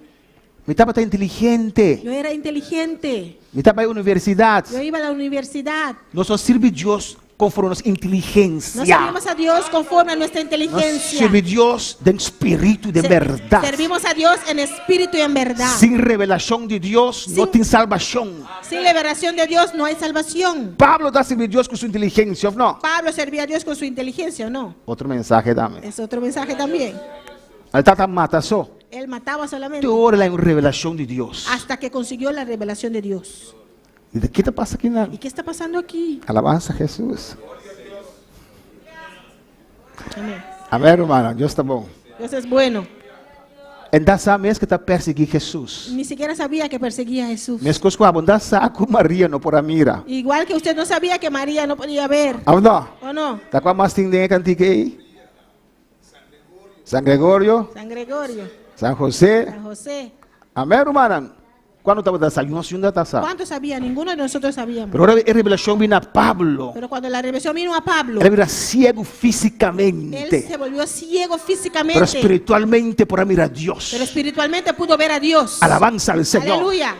G: Me estaba tan inteligente.
F: Yo era inteligente.
G: Me estaba en la universidad.
F: Yo iba a la universidad.
G: No sirve Dios conforme a nuestra
F: No
G: inteligencia.
F: servimos a Dios conforme a nuestra
G: Nos
F: inteligencia.
G: sirve Dios de espíritu y de verdad.
F: Servimos a Dios en espíritu y en verdad.
G: Sin revelación de Dios no
F: Sin-
G: tiene salvación.
F: Sin liberación de Dios no hay salvación.
G: Pablo está sirviendo a Dios con su inteligencia, ¿o no?
F: Pablo servía a Dios con su inteligencia, ¿o no?
G: Otro mensaje dame.
F: Es otro mensaje también.
G: Él está tan matazo.
F: Él mataba solamente
G: Tu ora la revelación de Dios.
F: hasta que consiguió la revelación de Dios.
G: ¿Y de qué te pasa aquí?
F: ¿Y qué está pasando aquí?
G: Alabanza a Jesús.
F: Amén.
G: A ver, hermano, Dios está bom.
F: Dios es bueno.
G: Entonces sabes que está perseguindo Jesús.
F: Ni siquiera sabía que perseguía a Jesús.
G: Minhas coisas com abundância com Maria no por a mira.
F: Igual que usted no sabía que María no podía ver.
G: ¿O no?
F: ¿O no?
G: Tá com a mais tendência cantique aí? San Gregorio,
F: San Gregorio,
G: San José.
F: San José.
G: Amém, hermano? Quando estava dançando, nós ainda está sábado.
F: ¿Cuántos sabía? Ninguno de nosotros sabíamos.
G: Pero ahora a revelação vem a Pablo.
F: Pero cuando la revelación vino a Pablo,
G: Ele era cego
F: él
G: fisicamente,
F: se volvió ciego
G: pero
F: físicamente.
G: espiritualmente por mirar a Dios.
F: Pero espiritualmente pudo ver a Dios.
G: Alabanza al Señor.
F: Aleluya.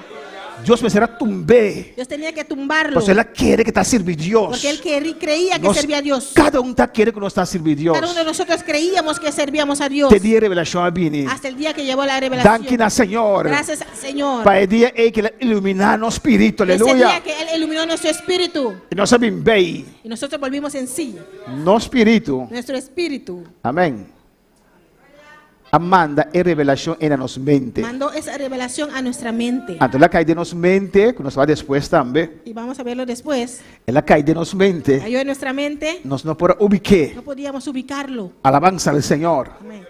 G: Dios me será tumbé.
F: Dios tenía que tumbarlo.
G: Pues Él quiere que está sirviendo Dios.
F: Porque él creía que
G: Nós-
F: servía a Dios.
G: Cada está quiere que nos está sirviendo
F: Cada uno de
G: Dios.
F: nosotros creíamos que servíamos a Dios.
G: Te di revelação a Bini.
F: Hasta el día que llevó la revelación.
G: Danke na Senhor.
F: Gracias al Señor.
G: Para el día que Ele iluminar no espírito.
F: Ese
G: Aleluya.
F: día que Él iluminó nuestro espíritu.
G: E nós sabemos bem.
F: Y nosotros volvimos en sí.
G: No espírito.
F: Nuestro espíritu
G: Amém. Amanda e revelação em nossa mente.
F: mandó esa revelación a nuestra mente.
G: Então ela cai de nossa mente, que nós vai depois também.
F: Y vamos a verlo después.
G: Ela cai de nossa mente.
F: Cayó en nuestra mente.
G: Nós não podemos ubicar.
F: No podíamos ubicarlo.
G: Alabanza al Senhor.
F: Amén.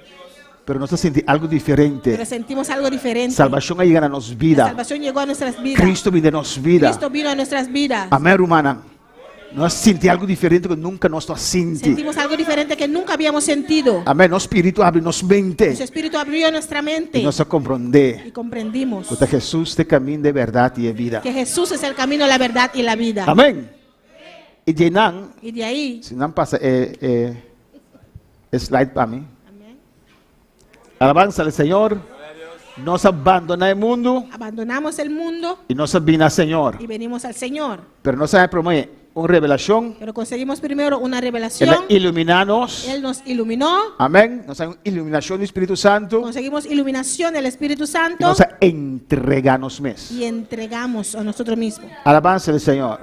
G: Pero nós sentimos algo diferente.
F: Pero sentimos algo diferente.
G: Salvação a llegar a nossa
F: La
G: vida.
F: salvación llegó a nuestras vidas.
G: Cristo vem de nossa vida.
F: Cristo vino a nuestras vidas.
G: Amém, hermana. Nós sentimos algo diferente que nunca nós sentimos.
F: Sentimos algo diferente que nunca habíamos sentido.
G: Amém. Nosso espírito abre nossa mente.
F: Nuestro espíritu abrió nuestra mente
G: E nós compreender
F: y comprendimos
G: que Jesus é caminho de verdade e vida.
F: que Jesús es el camino, la verdad y la vida.
G: Amém. Y llenan,
F: Y de ahí,
G: si no pasa, slide para mí. Alabanza al Señor. Nos abandona el mundo
F: abandonamos el mundo
G: y nos vino al Señor.
F: y venimos al Señor.
G: Pero no sabe promover una revelación.
F: Pero conseguimos primero una
G: Él
F: revelación.
G: iluminanos.
F: Él nos iluminó.
G: Amén. Nos da iluminación del Espíritu Santo.
F: Conseguimos iluminación del Espíritu
G: Y
F: Santo.
G: nos entreganos mes.
F: Y entregamos a nosotros mismos.
G: Alabanza al Señor.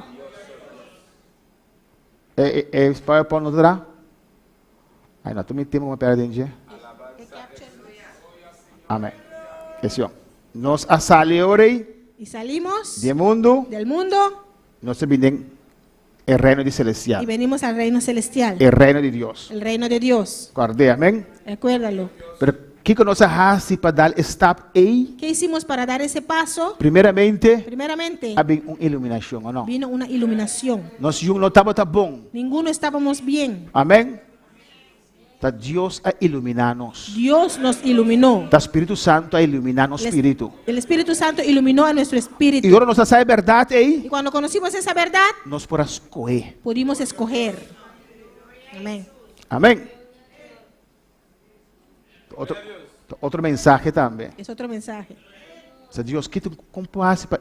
G: PowerPoint no dará? Ay, no, tú me temo uma perdente. Amém. Esse ó. Nós saliorei
F: Y salimos
G: do mundo,
F: del mundo
G: nós vimos o reino de
F: y
G: celestial,
F: venimos al reino celestial.
G: o reino de Deus.
F: El reino de Dios.
G: Guardei, amém?
F: Recuérdalo.
G: Pero que nós fazemos para dar step aí?
F: ¿Qué hicimos para dar ese paso?
G: Primeiramente,
F: Primeramente,
G: havia uma iluminação, ou não?
F: vino una iluminación.
G: Nós não estávamos tá bom.
F: Ninguno estábamos bien.
G: Amém? Tá Deus a iluminar-nos.
F: Dios nos iluminó.
G: Tá Espírito Santo a iluminar nosso espírito.
F: El Espíritu Santo iluminó a nuestro
G: E
F: espíritu.
G: agora nós sabemos a verdade aí,
F: Y cuando conocimos esa verdad,
G: nós podemos escolher.
F: pudimos escoger. Amén.
G: Amém? Outro mensagem também.
F: Es otro mensaje.
G: Deus, que tu como faz para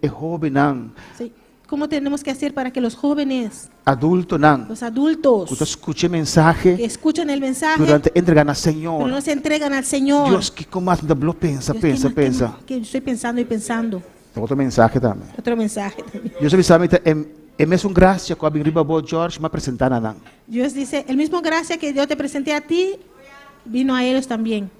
G: jovem não,
F: Sí. ¿Cómo tenemos que hacer para que los jóvenes,
G: adulto não,
F: los adultos,
G: que tu escute mensagem
F: que escuchan el mensaje,
G: durante entregar ao
F: pero
G: Senhor.
F: no se entregan al Señor?
G: Deus, que como mais me pensa,
F: Dios,
G: pensa,
F: ¿qué más,
G: pensa.
F: qué más? Que estoy pensando y pensando.
G: Outro mensagem também.
F: Otro mensaje también.
G: Deus avisava é mesmo graça que a riba boa George me apresentar não.
F: Dios dice, el mismo gracia que yo te presenté a ti, vino a ellos también.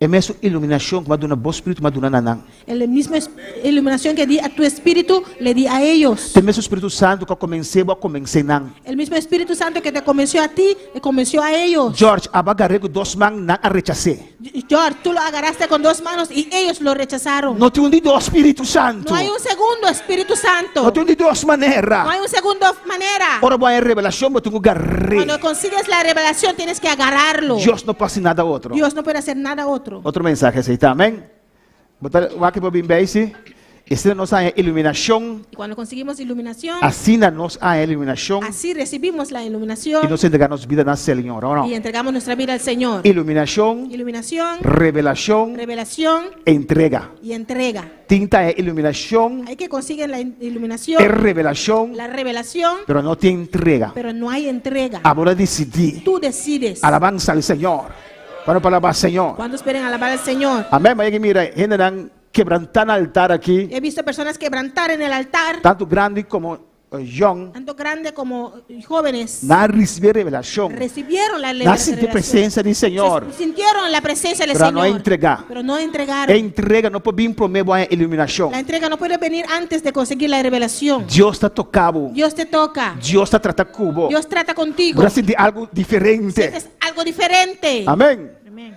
G: É mesmo iluminação que me dá bom espírito, me dá não.
F: El mismo iluminación que di a tu espíritu, le di a ellos.
G: Tem mesmo Espírito Santo que eu comecei não.
F: El mismo Espíritu Santo que te convenció a ti, le convenció a ellos.
G: George, abagarego dos mãos não a rechacei.
F: George, tú lo agarraste con dos manos y ellos lo rechazaron.
G: Não tem dois Espírito Santo.
F: No hay un segundo Espíritu Santo.
G: Não tem duas maneiras.
F: No hay un segundo manera.
G: Ora boa revelação, eu tenho que agarrar.
F: Cuando consigues la revelación, tienes que agarrarlo.
G: Deus não passa nada outro.
F: Dios no puede hacer nada otro.
G: Outro mensagem assim, tá? Amém? Botar o aqui para bem bem, esse nós a iluminação,
F: Y cuando conseguimos iluminación,
G: assim nós a iluminação
F: así recibimos la
G: e
F: iluminación
G: nós entregamos vida na Senhor, ou não?
F: y entregamos nuestra vida al Señor.
G: Iluminação,
F: Iluminación,
G: revelação,
F: revelación
G: entrega.
F: y entrega.
G: Tinta é iluminação,
F: Hay que conseguir la
G: é
F: iluminación,
G: revelação,
F: la revelación,
G: pero não tem entrega.
F: pero no hay entrega.
G: Agora decidir.
F: Tú decides.
G: Alabanza al Senhor. Para alabar al Senhor.
F: ¿Cuándo esperen alabar al Señor?
G: Amém? Mas mira, generan quebrantar altar aqui,
F: He visto personas quebrantar en el altar,
G: tanto grande como young,
F: tanto grande como jóvenes.
G: na receber revelação,
F: Recibieron la
G: na sentir presença do Senhor,
F: Sintieron la presencia del
G: para
F: Señor,
G: não entregar.
F: pero no entregaron.
G: Entrega não pode vir prometer a iluminação.
F: La entrega no puede venir antes de conseguir la revelación.
G: Deus está tocado.
F: Dios te toca.
G: Deus está tratando cubo.
F: Dios trata contigo.
G: Para sentir algo diferente.
F: Sientes algo diferente.
G: Amém?
F: Amén.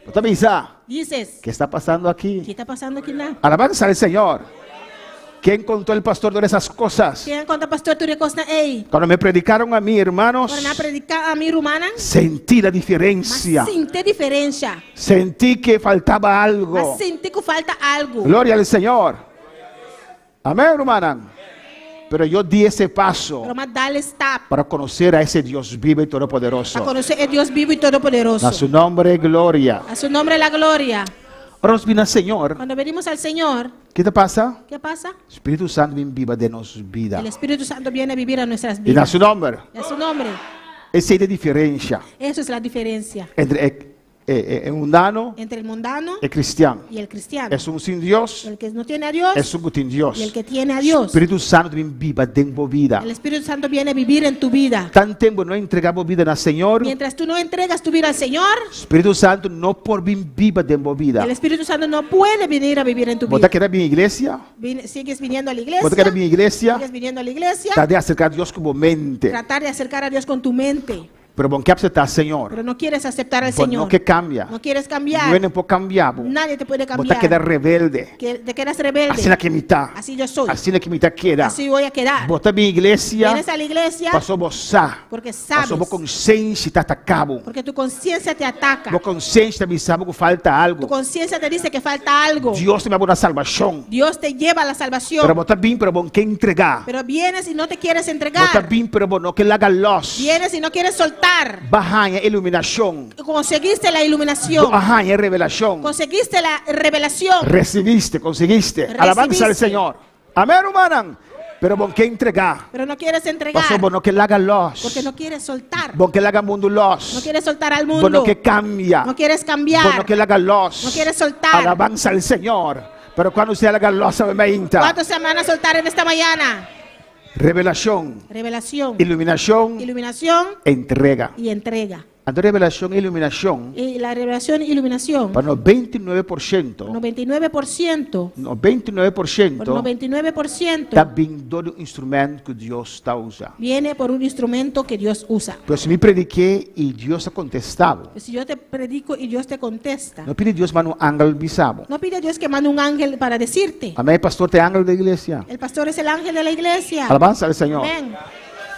G: Você pensar,
F: Dices,
G: o que está passando
F: ¿qué
G: aqui?
F: está pasando aquí? Nada.
G: Alabanza al Senhor. Quem contou o pastor de essas coisas?
F: ¿Quién cuenta pastor tu costa? Ey,
G: Quando me predicaram a mim, hermanos,
F: por una predicar a mi rumana,
G: senti a
F: mas
G: diferença.
F: sentí diferencia.
G: Senti que faltava algo.
F: Mas sentí que falta algo.
G: Glória ao Senhor. Amém, hermana? Pero eu di esse passo
F: Pero más dale stop
G: para conhecer a esse Deus vivo e
F: a
G: todo-poderoso.
F: conocer a Dios vivo y todopoderoso.
G: A su nombre, glória.
F: A su nombre la gloria.
G: Ora, nós vimos, Senhor,
F: Cuando venimos al Señor,
G: o que te passa?
F: ¿qué pasa?
G: Espírito Santo vem viva de nossa vida.
F: El Espíritu Santo viene a vivir a nuestras
G: E na
F: vidas.
G: seu nome,
F: Y a su nombre.
G: essa é a diferença
F: Eso es la diferencia
G: entre mundano
F: entre el mundano
G: e cristiano.
F: y el cristiano.
G: É sem Deus,
F: El que no tiene a Dios
G: é um que tem Deus.
F: y el que tiene a Dios.
G: Espírito Santo vem viva dentro da vida.
F: El Espíritu Santo viene a vivir en tu vida.
G: Tanto tempo não entregamos vida na Senhor,
F: Mientras tú no entregas tu vida al Señor,
G: Espírito Santo não pode vir viva dentro da vida.
F: el Espíritu Santo no puede venir a vivir en tu
G: Você
F: vida.
G: quer vir à igreja?
F: Sigues viniendo a la
G: Você
F: iglesia.
G: quer vir à igreja?
F: Sigues viniendo a la iglesia.
G: Está de acercar a Deus com a mente.
F: Tratar de acercar a Dios con tu mente.
G: Pero bon que aceptar Señor.
F: pero no quieres aceptar al
G: Bon
F: Señor.
G: no que cambia.
F: No quieres
G: No
F: cambiar.
G: es por cambiar.
F: Nadie te puede
G: Bota
F: cambiar.
G: queda rebelde.
F: Que te quedas rebelde.
G: Así la que mitad.
F: Así yo soy.
G: Así la que mitad queda.
F: Así voy a quedar.
G: Bota mi iglesia.
F: Vienes a la iglesia
G: Pasó vosá.
F: porque sabes.
G: Pasó vos consciência está atacado.
F: Porque tu conciencia te ataca.
G: Vos consciência me sabe que falta
F: Tu
G: algo.
F: conciencia te dice que falta algo.
G: Dios te me da salvación.
F: Dios te lleva a la salvación.
G: Pero bota bien, pero bon que entregar.
F: Pero vienes y no te quieres
G: Bota
F: entregar.
G: bien, pero bon no que la haga los.
F: Vienes y no quieres soltar.
G: Baja iluminación.
F: Conseguiste la iluminación.
G: Baja revelación.
F: Conseguiste la revelación.
G: Recibiste, conseguiste.
F: Recibiste.
G: Alabanza al Señor. Amén, hermano. Pero bon que entregar.
F: Pero no quieres entregar.
G: Pasó bon no que la haga los.
F: Porque no quieres soltar.
G: Bon que la haga mundo los.
F: No quieres soltar al mundo.
G: Bon no que cambia.
F: No quieres
G: Bon no
F: cambiar.
G: que la haga los.
F: No quieres soltar.
G: Alabanza al Señor. Pero cuando usted haga los, me inta.
F: ¿Cuántos se van a soltar en esta mañana?
G: Revelación,
F: Revelación,
G: iluminación,
F: iluminación
G: entrega.
F: y entrega.
G: Ante revelación e iluminación,
F: Y la revelación e iluminación,
G: para 99%,
F: 99%,
G: no
F: por
G: 29%
F: 99%
G: está vindo do instrumento que Deus está usando.
F: viene por un instrumento que Dios usa.
G: Pero se me prediquei e Deus está contestado,
F: Si yo te predico y Dios te contesta,
G: não pide Deus mano ángel bisabo.
F: no pide a Dios que mande un ángel para decirte.
G: Amém, pastor, tem ángel da igreja.
F: El pastor es el ángel de la iglesia.
G: Alabanza al Senhor.
F: Amén.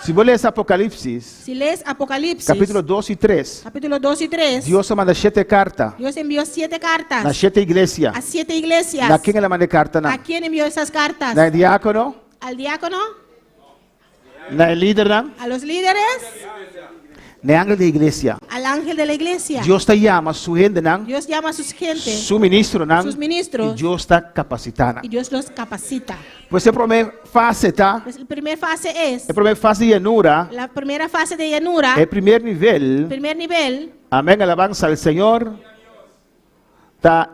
G: Se você ler Apocalipse,
F: Si lees Apocalipsis,
G: capítulo 2 e 3,
F: capítulo 2 y 3,
G: Deus manda 7 cartas
F: Dios envió 7
G: na
F: cartas
G: 7 igrejas.
F: a 7 iglesias.
G: Na quem ela manda carta?
F: ¿A quién envió esas cartas?
G: Na diácono,
F: ¿Al diácono?
G: na líder,
F: ¿A los líderes?
G: na ángel da igreja.
F: Al ángel de la iglesia.
G: Deus te llama su gente,
F: Dios llama a sus gente,
G: su ministro,
F: sus ministros,
G: y Dios está capacitando.
F: y Dios los capacita.
G: Pues la primera fase está,
F: Pues la primera fase es,
G: la primera fase de llenura,
F: la primera fase de llenura,
G: el primer nivel,
F: primer nivel,
G: amén, alabanza al Señor, está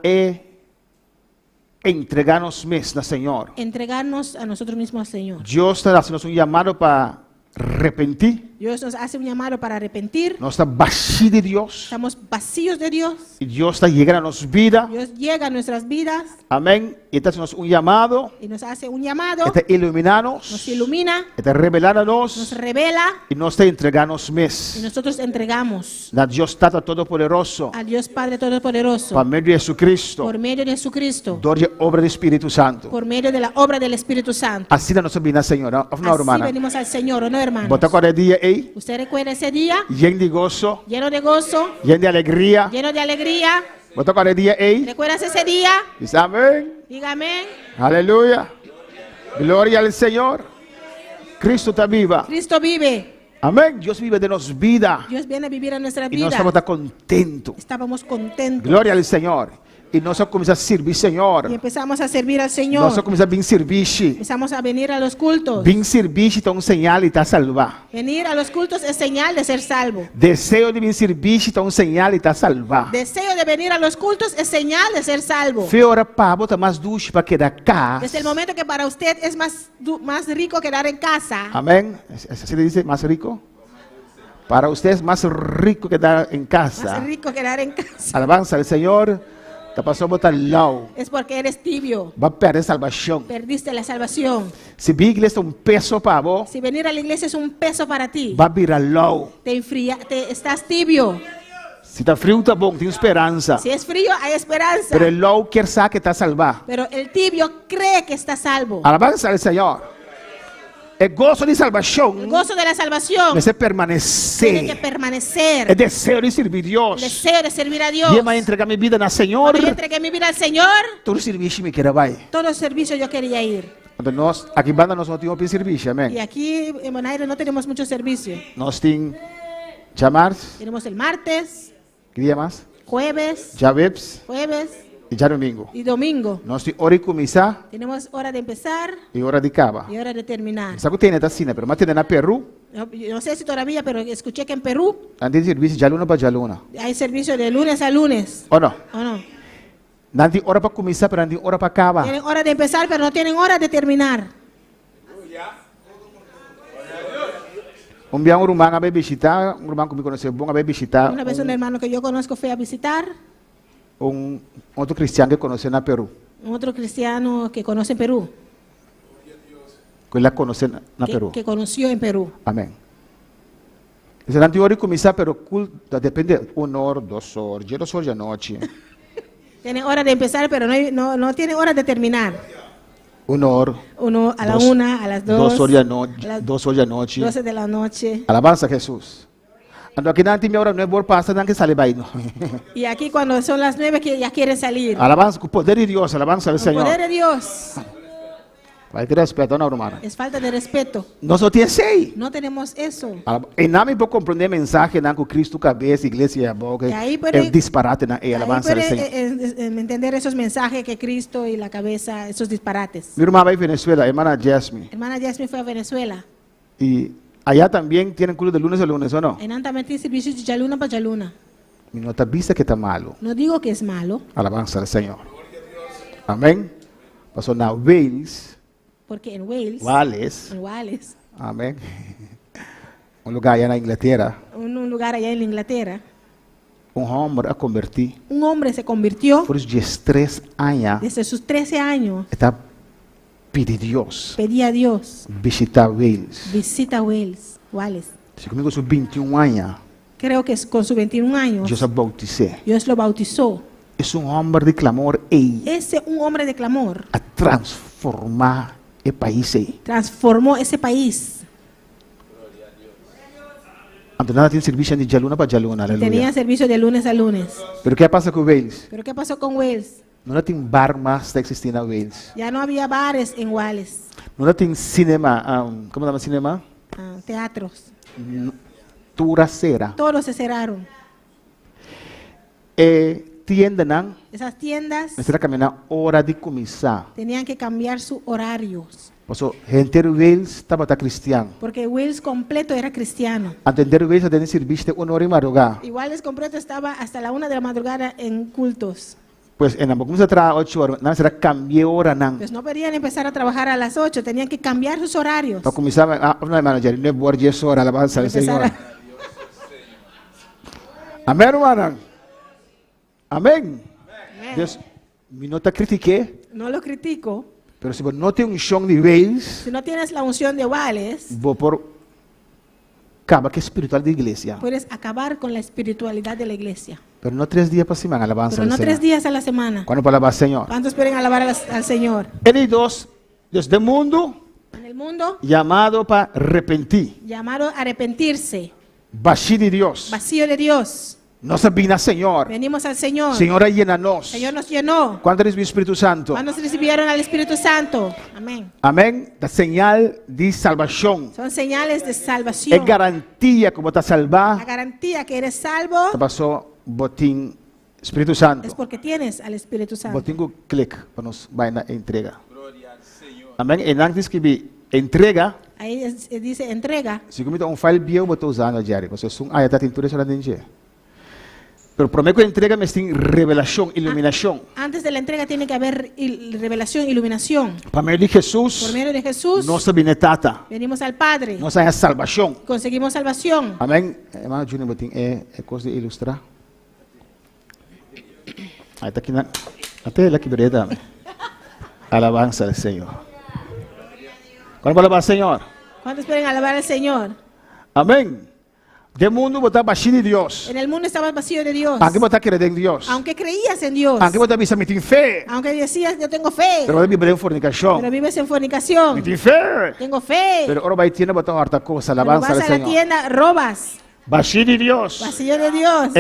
G: entregarnos mesmo al Señor.
F: entregarnos a nosotros mismos al Señor.
G: Dios está haciendo un llamado para arrepentir,
F: Dios nos hace un llamado para arrepentir.
G: nos está vacío de Dios,
F: Estamos vacíos de Dios.
G: y Dios está llegando a nuestra vida,
F: Dios llega a nuestras vidas
G: amén, y está haciendo un llamado,
F: y nos hace un llamado,
G: está iluminarnos,
F: nos ilumina,
G: está revelándonos,
F: nos revela
G: y nos está entregándonos
F: y
G: mes.
F: nosotros entregamos
G: Na Dios está Todopoderoso,
F: al Dios Padre Todopoderoso
G: por medio de Jesucristo,
F: por medio de Jesucristo,
G: gloria y obra del Espíritu Santo.
F: por medio de la obra del Espíritu Santo.
G: Así la nuestra vida, Señor. No,
F: Así
G: hermana.
F: venimos al Señor, ¿o no, hermanos?
G: Bota cada día ahí,
F: ¿Usted recuerda ese día
G: lleno de gozo,
F: lleno de gozo,
G: lleno de alegría.
F: lleno de alegría?
G: Bota cada día ahí.
F: ¿Recuerdas ese día?
G: Dice amén.
F: Dígame.
G: Aleluya. Gloria al Señor. Cristo está viva.
F: Cristo vive.
G: Amén. Dios vive de nos vida.
F: Dios viene a vivir en nuestra
G: Y
F: vida.
G: nos estamos contentos.
F: Estábamos contentos
G: Gloria al Señor. Y nos comienza a servir,
F: y
G: Señor.
F: empezamos a servir al Señor.
G: Nos comienza a bien servir.
F: Empezamos a venir a los cultos.
G: Bien servir está un señal y está salva.
F: Venir a los cultos es señal de ser salvo.
G: Deseo de bien servir está un señal y está salva.
F: Deseo de venir a los cultos es señal de ser salvo.
G: Foi hora para botar mais ducha para quedar cá.
F: Desde el momento que para usted es más rico quedar en casa,
G: Amém? Assim le dice mais rico? Para usted es más rico quedar en casa.
F: más rico quedar en casa,
G: Alabanza al Señor. Te pasó a botar low.
F: es porque eres tibio.
G: Va a perder salvación.
F: Perdiste la salvación.
G: Se a igreja um peso para vos,
F: Si venir a la iglesia es un peso para ti,
G: va a virar low.
F: estás tibio.
G: Se está frio, tá bom, tem esperança.
F: Si es frío, hay esperanza.
G: Pero el low quer saber que está salvar.
F: Pero el tibio cree que está salvo.
G: Alabanza al Señor. El gozo de
F: El
G: salvación
F: gozo de la salvación
G: deve
F: tiene que
G: permanecer.
F: permanecer.
G: El deseo de servir a
F: El
G: Dios.
F: deseo de servir a Dios.
G: E eu entregar minha vida na Senhor.
F: Cuando yo entregué mi vida al Señor,
G: Todo serviço me queira vai.
F: todo servicio yo quería ir.
G: Quando nós, aqui em banda nós não temos serviço,
F: Y
G: amém?
F: aquí en Bonaire no tenemos mucho servicio.
G: Nós temos chamar,
F: Tenemos el martes,
G: que dia mais?
F: jueves,
G: Já webs
F: jueves
G: e já domingo.
F: y domingo.
G: Nós temos hora de começar
F: Tenemos hora de empezar
G: e hora de acabar.
F: y hora de terminar.
G: Sabe que tem neta cena, pero mas tem na Peru,
F: Yo no sé si todavía, pero escuché que en Perú
G: tem serviço de aluna para aluna.
F: hay servicio de lunes a lunes.
G: Ou não?
F: ¿O no?
G: Não tem hora para começar, pero não tem hora para acabar.
F: Tienen hora de empezar, pero no tienen hora de terminar.
G: Dia irmão a visitar, irmão que me conheceu bom a visitar
F: Una vez un hermano que yo conozco fue a visitar,
G: outro cristiano que conheceu na Peru.
F: otro cristiano que conoce en Perú,
G: Que ele conheceu na Peru.
F: que conoció en Perú.
G: Amém. Se não tem hora de começar, pero culto depende 1 hora, 2 horas, dia 2 horas da noite.
F: Tiene hora de empezar, pero no tiene hora de terminar.
G: 1 hora.
F: Uno a la 1, a las 2,
G: 2 horas da noite,
F: a las
G: 2 horas da noite.
F: 12 de la noche.
G: Alabanza a Jesus. Então aqui não tem hora, não é bom passar, não que sale bem.
F: Y aquí cuando son las 9 que ya quieren salir.
G: Alabanza com o poder de Deus, alabanza ao
F: El
G: Senhor.
F: poder de Dios
G: Vai ter respeito, não, hermano.
F: es falta de respeto.
G: Nós não temos sei.
F: No tenemos eso.
G: E não me pode compreender a mensagem, não, que Cristo cabeça, igreja e a boca.
F: E aí pode-
G: É disparate, não, é
F: Ahí
G: alabanza ao
F: puede
G: Senhor.
F: entender esos mensajes que Cristo y la cabeza, esos disparates.
G: Minha irmã vai para Venezuela, hermana Jasmine.
F: Hermana Jasmine fue a Venezuela.
G: E allá também tem culto de lunes a lunes, ou não?
F: En Anta también servicios de Yaluna para Yaluna.
G: E não está vista que está malo.
F: No digo que es malo,
G: Alabanza ao Senhor. Amém? Passou na Wales,
F: porque en Wales,
G: Wales. Amém? Lugar allá na Inglaterra,
F: un lugar allá en Inglaterra,
G: homem a convertir.
F: un hombre se convirtió
G: Por os 3 anos,
F: desde sus 13 años.
G: está pedindo Deus
F: Pedía a Dios,
G: visitar Wales.
F: visita Wales.
G: Se comigo sou 21 anos,
F: Creo que con sus 21 años,
G: Deus a bautizei.
F: Dios lo bautizó.
G: É homem de clamor e
F: Ese, un hombre de clamor,
G: a transformar o país.
F: transformó ese país.
G: Então nada tem serviço de jaluna para jaluna,
F: Tenía
G: aleluia.
F: servicio de lunes a lunes.
G: Pero o que passa com Wales?
F: Pero ¿qué pasó con Wales?
G: Não tem bar mais está existindo na Wales.
F: Ya no había bares en Wales,
G: Não tem cinema, como chama cinema?
F: teatros.
G: Turacera.
F: Todos se cerraron.
G: Tienda não,
F: Esas tiendas
G: necessita caminhar hora de começar.
F: tenían que cambiar sus horarios,
G: Passou gente de Wales estava cristiano.
F: porque Wales completo era cristiano.
G: Entender Wales tem serviço de 1 hora e madrugada.
F: Y Wales completo estaba hasta la 1 de la madrugada en cultos.
G: Pois en ambos começa a trabalhar 8 horas, não será cambiar hora não.
F: Pues no podían empezar a trabajar a las 8, tenían que cambiar sus horarios.
G: Para começar, não é manager, não é boa 10 horas, alabança ao
F: Empezar
G: Senhor.
F: a-
G: Amém, irmã? Amém. Deus, me não te critiquei,
F: No lo critico.
G: pero se não tem chão de Wales,
F: Si no tienes la unción de Wales,
G: vou por caba que espiritual de igreja.
F: puedes acabar con la espiritualidad de la iglesia.
G: Pero no 3 días para semana, alabanza
F: Pero
G: al
F: no
G: Señor.
F: 3 días a la semana.
G: Quando para alabar Senhor.
F: ¿Cuántos pueden alabar al Señor?
G: Ele dos, Deus do mundo,
F: En el mundo,
G: chamado para arrepentir.
F: llamado a arrepentirse,
G: Baixi de Deus.
F: vacío de Dios.
G: Nossa bina Senhor.
F: Venimos al Señor.
G: Senhor llena-nos.
F: Señor nos llenó.
G: Quando eres o Espírito Santo.
F: Cuando se recibieron al Espíritu Santo. Amén.
G: Amém. Da señal de salvação.
F: Son señales de
G: É
F: salvación.
G: garantia como está
F: La
G: salvar.
F: garantía que eres salvo
G: Passou botim Espírito Santo.
F: es porque tienes al Espíritu Santo.
G: Botim com clique para nos vai na entrega. Amém. E antes que vi entrega,
F: Ahí dice entrega.
G: se comigo file bio botou usando diário. Você já está tintura só dentro. Pero prometo que entrega me tem revelação, iluminação.
F: Antes de la entrega tiene que haber revelación, iluminación.
G: Para meio de
F: Por
G: Jesus,
F: medio de Jesús
G: nossa binetata,
F: venimos al Padre.
G: nossa salvação.
F: Conseguimos salvación.
G: Amém. Irmão Júnior botim é coisa de ilustrar. Aí está aqui na até ela que bereda. Alabança ao Senhor. Quando para alabar Senhor.
F: ¿Cuántos pueden alabar al Señor?
G: Amém. De mundo botar baixinho de Deus.
F: En el mundo estabas vacío de Dios.
G: Aqui botar querer em Deus.
F: Aunque creías en Dios.
G: Aqui botar bisa me tem fé.
F: Aunque decías yo tengo fe.
G: Pero vai viver em fornicação.
F: Pero vives en
G: Me
F: fornicación.
G: tem fé.
F: Tengo fe.
G: Pero ora vai tienda botar harta coisa.
F: Cuando
G: Alabança
F: vas
G: ao
F: a la
G: Senhor.
F: tienda, robas.
G: Baixinho de Deus.
F: Vacío de Dios.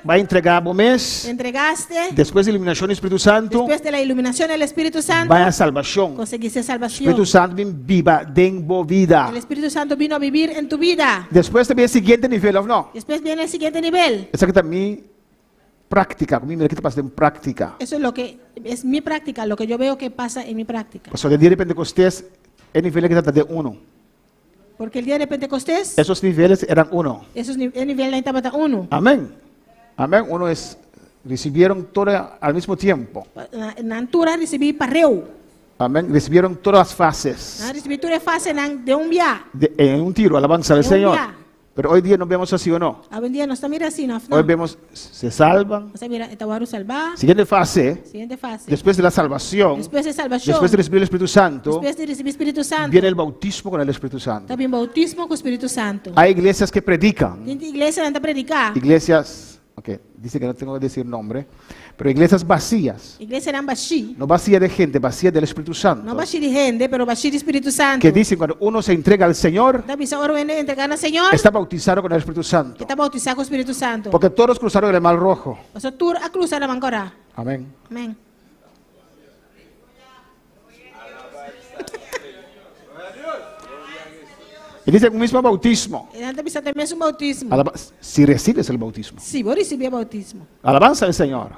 G: Vai entregar o mês.
F: Entregaste.
G: Depois da iluminação do Espírito Santo.
F: Después de la iluminación del Espíritu Santo,
G: Vai a salvação.
F: conseguiste salvación.
G: Espírito Santo vem viva dentro vida.
F: El Espíritu Santo vino a vivir en tu vida.
G: Depois também o seguinte nível, ou não?
F: Después viene el siguiente nivel.
G: Essa aqui também prática, comigo aqui está passando prática.
F: Eso es lo que es mi práctica, lo que yo veo que pasa en mi práctica.
G: Pastor, el dia de Pentecostés, el nível que está de 1.
F: Porque el día de Pentecostés,
G: Esos niveles eran 1.
F: eso es el nivel de Tabata 1.
G: Amém. Amém. Uno es, recibieron todo al mismo tiempo.
F: Na altura recibí parreu.
G: Amém. Recibieron todas las fases.
F: Na recibí tu fase de un día.
G: En un tiro, alabanza al
F: De un
G: Señor.
F: día.
G: Pero hoy día nos vemos así o no.
F: Hoy día no está mira así, no.
G: Hoy vemos, se salvan.
F: O sea, mira, esta guaru salva.
G: Siguiente fase,
F: Siguiente fase.
G: después de la salvación,
F: Después de salvación.
G: después de recibir el Espíritu Santo,
F: Después de recibir Espíritu Santo.
G: viene el bautismo con el Espíritu Santo.
F: También bautismo con Espíritu Santo.
G: Hay iglesias que predican.
F: Gente iglesia anda a predicar.
G: Iglesias, ok, dice que no tengo que decir nombre, pero iglesias vacías.
F: Iglesia eran bashi.
G: No vacía de gente, vacía del Espíritu Santo.
F: No bashi de gente, pero bashi de Espíritu Santo.
G: Que dicen cuando uno se entrega al Señor,
F: Da bisa oro vende entregar al Señor.
G: está bautizado con el Espíritu Santo.
F: Está bautizado con Espíritu Santo.
G: Porque todos cruzaron el Mar Rojo.
F: O sea, tú a cruzar la mancora.
G: Amén.
F: Amén.
G: Y dice un mismo bautismo.
F: Y antes bisa también es un bautismo.
G: Si recibes el bautismo.
F: Sí, vos recibís bautismo.
G: Alabanza al Señor.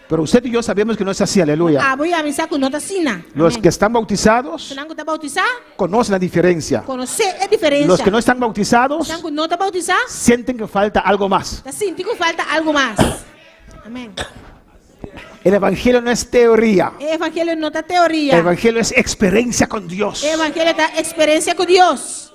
G: Pero usted y yo sabemos que no es así, aleluya.
F: Ah, voy a misa con nota sina.
G: Los que están bautizados
F: Senang está bautizado,
G: conocen la diferencia.
F: conocer es diferencia.
G: Los que no están bautizados
F: Senang con nota bautizado,
G: sienten que falta algo más.
F: está sintiendo que falta algo más. Amén.
G: El Evangelio no es teoría.
F: El evangelio no está
G: El
F: teoría.
G: Evangelio es experiencia con Dios.
F: El evangelio está experiencia con Dios.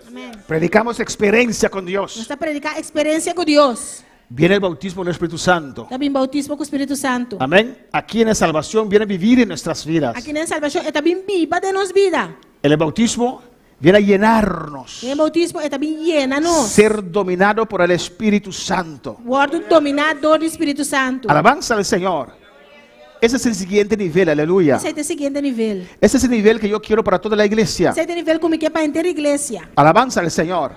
F: Amén.
G: Predicamos experiencia con
F: No
G: Dios.
F: está predicar experiencia con Dios.
G: Viene el bautismo del Espíritu Santo.
F: También bautismo con Espíritu Santo.
G: Amén. Aquí en la salvación viene a vivir en nuestras vidas.
F: Aquí en la salvación está bien viva de nos vida.
G: El bautismo viene a llenarnos.
F: El bautismo está bien llenanos.
G: Ser dominado por el Espíritu Santo.
F: Guardo dominador del Espíritu Santo.
G: Alabanza al Señor. Ese es el siguiente nivel, aleluya.
F: Ese es el siguiente nivel.
G: Ese es el nivel que yo quiero para toda la iglesia.
F: Ese es el nivel como que para entera iglesia.
G: Alabanza al Señor.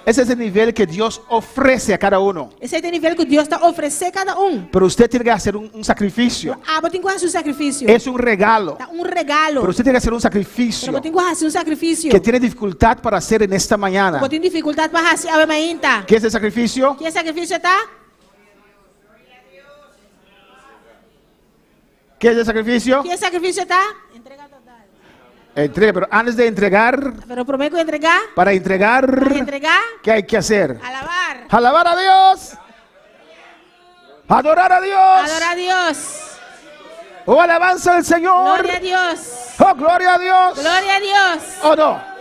G: Ese es el nivel que Dios ofrece a cada uno.
F: Ese es el nivel que Dios está ofreciendo a cada uno.
G: Pero usted tiene que hacer un sacrificio.
F: Ah, vos tenés que hacer un sacrificio.
G: Es un regalo.
F: Está un regalo.
G: Pero usted tiene que hacer un
F: Pero
G: sacrificio
F: vos tenés que hacer un sacrificio.
G: que tiene dificultad para hacer en esta mañana.
F: Vos tienes dificultad para hacer a mañana.
G: ¿Qué es el sacrificio?
F: ¿Qué sacrificio está?
G: ¿Qué es el sacrificio?
F: ¿Qué sacrificio está? Entrega total.
G: Entrega, pero antes de entregar,
F: Pero prometo entregar.
G: para entregar,
F: Para entregar.
G: ¿qué hay que hacer?
F: Alabar.
G: Alabar a Dios. Adorar a Dios.
F: Adorar a Dios.
G: Oh, alabanza al Señor.
F: Gloria a Dios.
G: Oh, gloria a Dios.
F: Gloria a Dios.
G: ¿O no?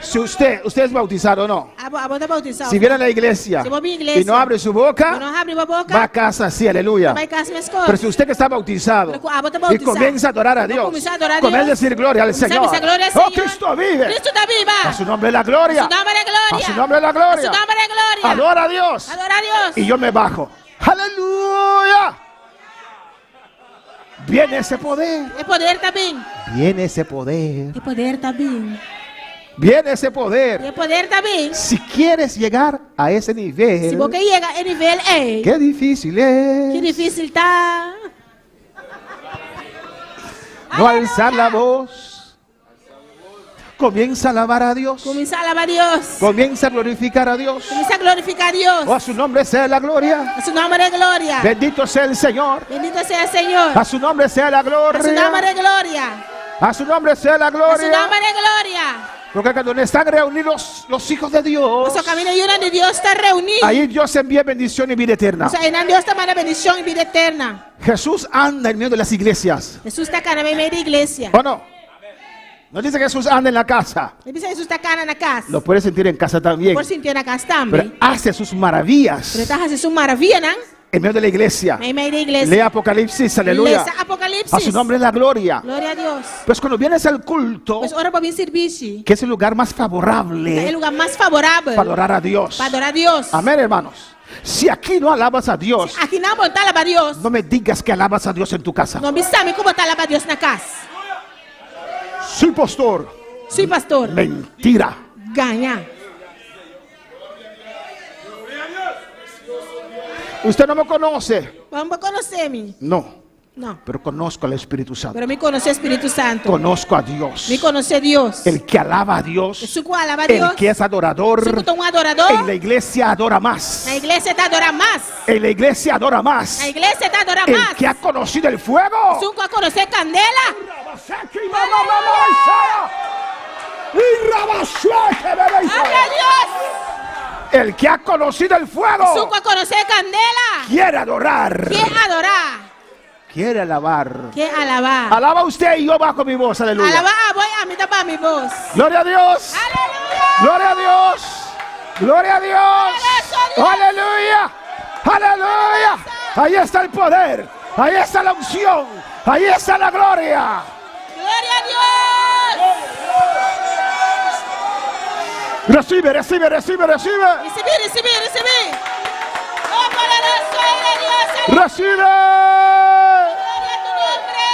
G: Si usted es bautizado o no.
F: A vos te bautizado.
G: Si viene a la iglesia
F: Si vos vienes a la iglesia
G: y no abre su
F: Si
G: boca,
F: no abre la boca,
G: va a casa así, aleluya.
F: vai casa minhas cosas.
G: Pero si usted que está bautizado
F: Pero vos te
G: y
F: bautizado.
G: comienza a adorar a
F: Vos
G: Dios,
F: comenzás a adorar a
G: comienza a
F: Dios.
G: decir gloria al
F: Comenzás a
G: Señor.
F: decir gloria al
G: Oh,
F: Señor.
G: Cristo vive.
F: Cristo está viva.
G: A su nombre la gloria.
F: A su nombre la gloria.
G: A su nombre la gloria.
F: A su nombre la gloria.
G: Adora a Dios.
F: Adora a Dios.
G: Y yo me bajo. Aleluya. Viene ese poder.
F: El poder también.
G: Viene ese poder.
F: El poder también.
G: Viene ese poder.
F: El poder también.
G: Si quieres llegar a ese nivel,
F: Si vos que llega a nivel A,
G: qué difícil es.
F: qué difícil está.
G: No alzar la voz. Comienza a alabar a Dios.
F: Comienza a alabar a Dios.
G: Comienza a glorificar a Dios.
F: Comienza a glorificar a Dios.
G: Oh, a su nombre sea la gloria.
F: A su nombre de gloria.
G: Bendito sea el Señor.
F: Bendito sea el Señor.
G: A su nombre sea la
F: A su nombre
G: gloria.
F: de gloria.
G: A su nombre sea la
F: A su
G: gloria.
F: nombre de gloria.
G: Porque cuando están reunidos los hijos de Dios,
F: O sea, camino y una de Dios está reunido.
G: ahí Dios envía bendición y vida eterna.
F: O sea, en Dios está manda bendición y vida eterna.
G: Jesús anda en medio de las iglesias.
F: Jesús está acá en medio de la iglesia.
G: ¿O no? No dice que Jesús anda en la casa.
F: Le dice Jesús está acá en la casa.
G: Lo puedes sentir en casa también.
F: Por sentir en la casa
G: Pero
F: también.
G: hace sus maravillas
F: Pero estás haciendo su maravilla, ¿no?
G: en medio de la iglesia.
F: En medio de la iglesia.
G: Lee Apocalipsis, aleluya.
F: Lee Apocalipsis.
G: A su nombre es la gloria.
F: Gloria a Dios.
G: Pues cuando vienes al culto,
F: Pues ahora para bien servicio.
G: que es el lugar más
F: Es el
G: favorable
F: lugar más favorable
G: para adorar a Dios.
F: para adorar a Dios.
G: Amén, hermanos. Si aquí no alabas a Dios,
F: Aquí no vamos a alabar a Dios.
G: no me digas que alabas a Dios en tu casa.
F: No me sabe cómo está alabar a Dios en la casa.
G: Sí, pastor.
F: Soy pastor.
G: Mentira.
F: Gana.
G: Usted no me conoce.
F: Vamos a conocerme.
G: No,
F: No.
G: pero conozco al Espíritu Santo.
F: Pero me conoce Espíritu Santo.
G: Conozco a Dios.
F: Me conoce Dios.
G: El que alaba a Dios,
F: Su cual alaba a
G: el
F: Dios.
G: que es adorador,
F: Su que un adorador.
G: en la iglesia adora más.
F: La iglesia está adorando más.
G: En la iglesia adora más.
F: La iglesia está adorando
G: El
F: más.
G: que ha conocido el fuego.
F: Su cual conoce candela. ¡Habla Dios!
G: El que ha conocido el
F: Su
G: fuego
F: cual conoce candela.
G: quiere adorar,
F: ¿Qué adorar?
G: quiere alabar.
F: ¿Qué alabar?
G: Alaba usted y yo bajo mi voz, aleluya.
F: Alabar, voy a mí tapar mi voz.
G: Gloria a Dios.
F: Aleluya.
G: Gloria a Dios. Gloria a Dios. Aleluya. Aleluya. Ahí está el poder. Ahí está la unción. Ahí está la gloria.
F: Gloria a Dios.
G: Recibe, recibe, recibe, recibe.
F: Recibir, recibir, recibir. Oh, poderoso eres Dios. Señor.
G: Recibe.
F: Gloria a tu nombre.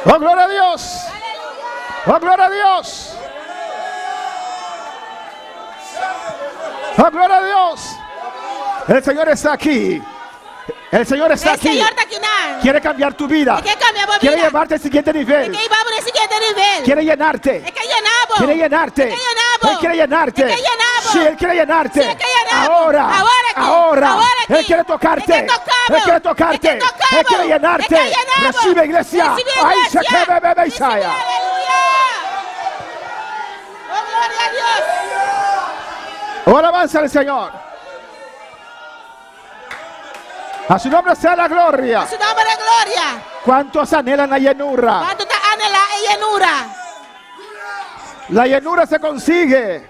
G: Oh, gloria a Dios. Oh, gloria a Dios. Oh, gloria a Dios. El Señor está aquí. El Señor está
F: El
G: aquí.
F: Señor está aquí.
G: Quiere cambiar tu vida.
F: Es que cambia mi
G: Quiere
F: vida.
G: llevarte al siguiente nivel.
F: Es que vamos al siguiente nivel.
G: Quiere llenarte.
F: Es que llenamos.
G: Quiere llenarte.
F: Es que llenamos.
G: Él quiere llenarte.
F: Es que llenamos.
G: Sí, Él quiere llenarte.
F: Sí, es que llenamos.
G: Ahora.
F: Aquí.
G: Ahora.
F: Aquí.
G: Él quiere tocarte.
F: Es que tocamos.
G: Él quiere tocarte.
F: Es que tocamos.
G: Él quiere llenarte.
F: Es que llenamos.
G: Recibe, iglesia.
F: Recibe,
G: Ay,
F: iglesia.
G: se que bebe, bebe,
F: Recibe,
G: Isaya.
F: aleluya. Oh, gloria a Dios.
G: Oh, alabanza al Señor. A su nombre sea la gloria.
F: A su nombre de gloria.
G: ¿Cuántos anhelan la llenura?
F: ¿Cuánto te anhela y llenura?
G: La llenura se consigue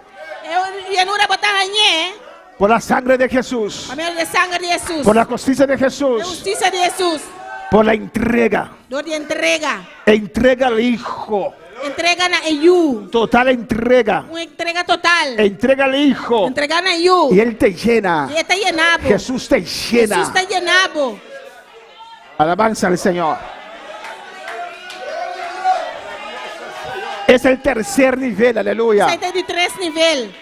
F: Llenura botan añé.
G: por la sangre de Jesús,
F: Por medio de sangre de Jesús.
G: por la justicia de
F: La
G: Jesús,
F: justicia de Jesús.
G: por la entrega.
F: Donde entrega.
G: Entrega al Hijo.
F: Entregan a ellos.
G: Total entrega.
F: Una entrega total.
G: Entrega al Hijo.
F: Entregan a ellos.
G: Y Él te llena.
F: Y está llenado.
G: Jesús te llena.
F: Jesús está llenado.
G: Alabanza al Señor. Es el tercer nivel, aleluya.
F: 73 nivel.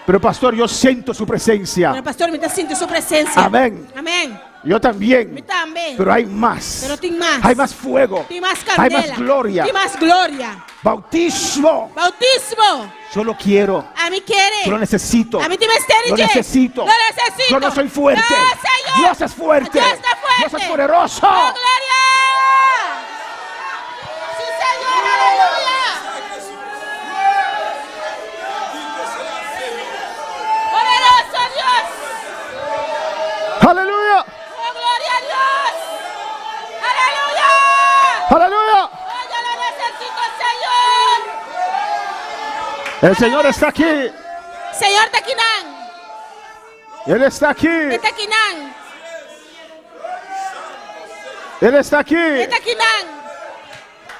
G: Pero pastor, yo siento su presencia.
F: Pero pastor, me está sintiendo su presencia.
G: Amén.
F: Amén.
G: Yo también.
F: Me también.
G: Pero hay más.
F: Pero tem más.
G: Hay más fuego.
F: Tem más
G: Hay
F: candela.
G: más gloria.
F: Tem más gloria.
G: Bautismo.
F: Bautismo.
G: Yo lo quiero.
F: A mí quiere.
G: Yo lo necesito.
F: A mí te me estere,
G: Lo necesito.
F: Lo necesito.
G: Yo no soy fuerte.
F: No, Señor.
G: Dios es fuerte.
F: Dios está fuerte.
G: Dios es poderoso.
F: ¡Oh, gloria! Sí, Señor, aleluya. Poderoso Dios.
G: Aleluya.
F: ¡Oh, gloria a Dios! ¡Aleluya!
G: Aleluya.
F: ¡Oh, yo lo necesito, Señor!
G: El Señor está aquí.
F: Señor Taquinán.
G: Él está aquí.
F: Taquinán.
G: Él está aquí.
F: Taquinán.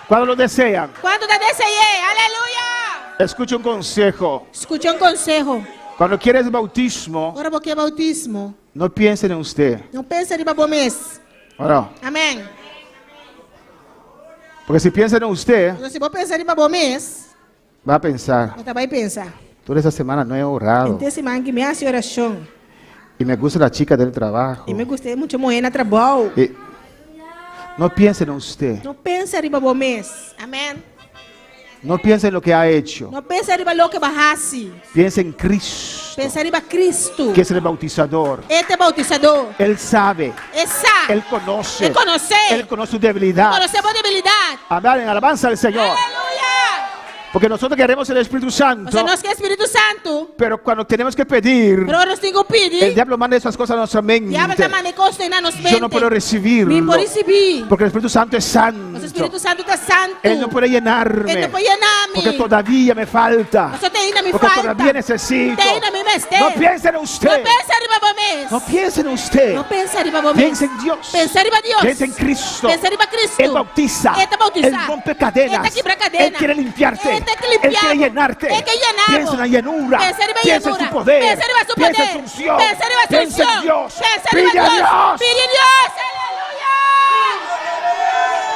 G: Cuando lo desean.
F: ¿Cuánto te deseé? ¡Aleluya!
G: Escucha un consejo.
F: Escuché un consejo.
G: Cuando quieres bautismo,
F: Agora porque é bautismo.
G: no piensen en usted.
F: Não pensa em babomês.
G: No.
F: Amém.
G: Porque si piensan en usted,
F: Se vou pensar em babomês,
G: va a pensar,
F: você vai pensar.
G: toda esa semana no he orado.
F: Então, semana que me hace oração.
G: Y me gusta la chica del trabajo.
F: E me gostei muito de morrer na trabalho.
G: Y no piensen en usted.
F: Não pensa em babomês. Amém.
G: No piensen en lo que ha hecho.
F: Não pensa em lo que barrasse.
G: Piensen en Cristo,
F: Pensa em Cristo.
G: que es el bautizador.
F: Este bautizador.
G: Él sabe,
F: Essa.
G: Él conoce,
F: Él conoce.
G: Él conoce su debilidad.
F: Conocer a debilidade.
G: Amén, en alabanza al Señor.
F: Aleluia.
G: Porque nosotros queremos el Espíritu Santo,
F: Você não quer Espírito Santo.
G: pero cuando tenemos que pedir,
F: Pero nós temos que
G: el
F: pedir.
G: diablo manda esas cosas a nuestra mente.
F: Diabo está manifestando nos mente.
G: Yo no puedo recibirlo,
F: Me pode receber.
G: porque el Espíritu Santo es
F: O
G: santo.
F: Espírito Santo está santo.
G: Él no puede llenarme,
F: Ele não pode llenar-me.
G: porque todavía me falta,
F: Você tem ainda me
G: porque
F: falta.
G: todavía necesito.
F: Tem ainda me mestre.
G: No piensen en
F: Não
G: usted,
F: pensa em babomês.
G: no piensen en usted,
F: Não pensa em babomês.
G: piensa en Dios,
F: Pensa em Deus.
G: piensa en Cristo.
F: Pensa em Cristo.
G: Él bautiza,
F: Ele te bautiza.
G: Él rompe cadenas,
F: Ele te quebra cadena.
G: Él quiere limpiarte,
F: Ele te
G: Él quiere
F: limpiamos.
G: llenarte.
F: Ele quer llenar.
G: Piensa en la llenura,
F: Pensa em
G: piensa en su
F: llenura.
G: poder,
F: Pensa em su
G: piensa en
F: poder.
G: su unción,
F: Pensa em
G: piensa en
F: unção.
G: Dios,
F: Pensa em
G: pide a Dios.
F: Pide a Deus. Aleluia.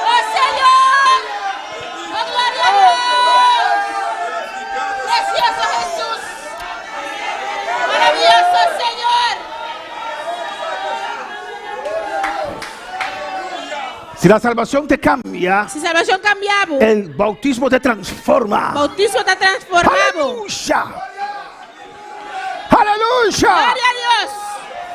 F: Oh, Senhor. Oh, glória a Deus. Precioso Jesus. Maravilhoso Senhor.
G: Si la salvación te cambia,
F: Se salvação cambiava.
G: el bautismo te transforma.
F: Bautismo está transformado.
G: Aleluya. Aleluya.
F: Glória a Deus.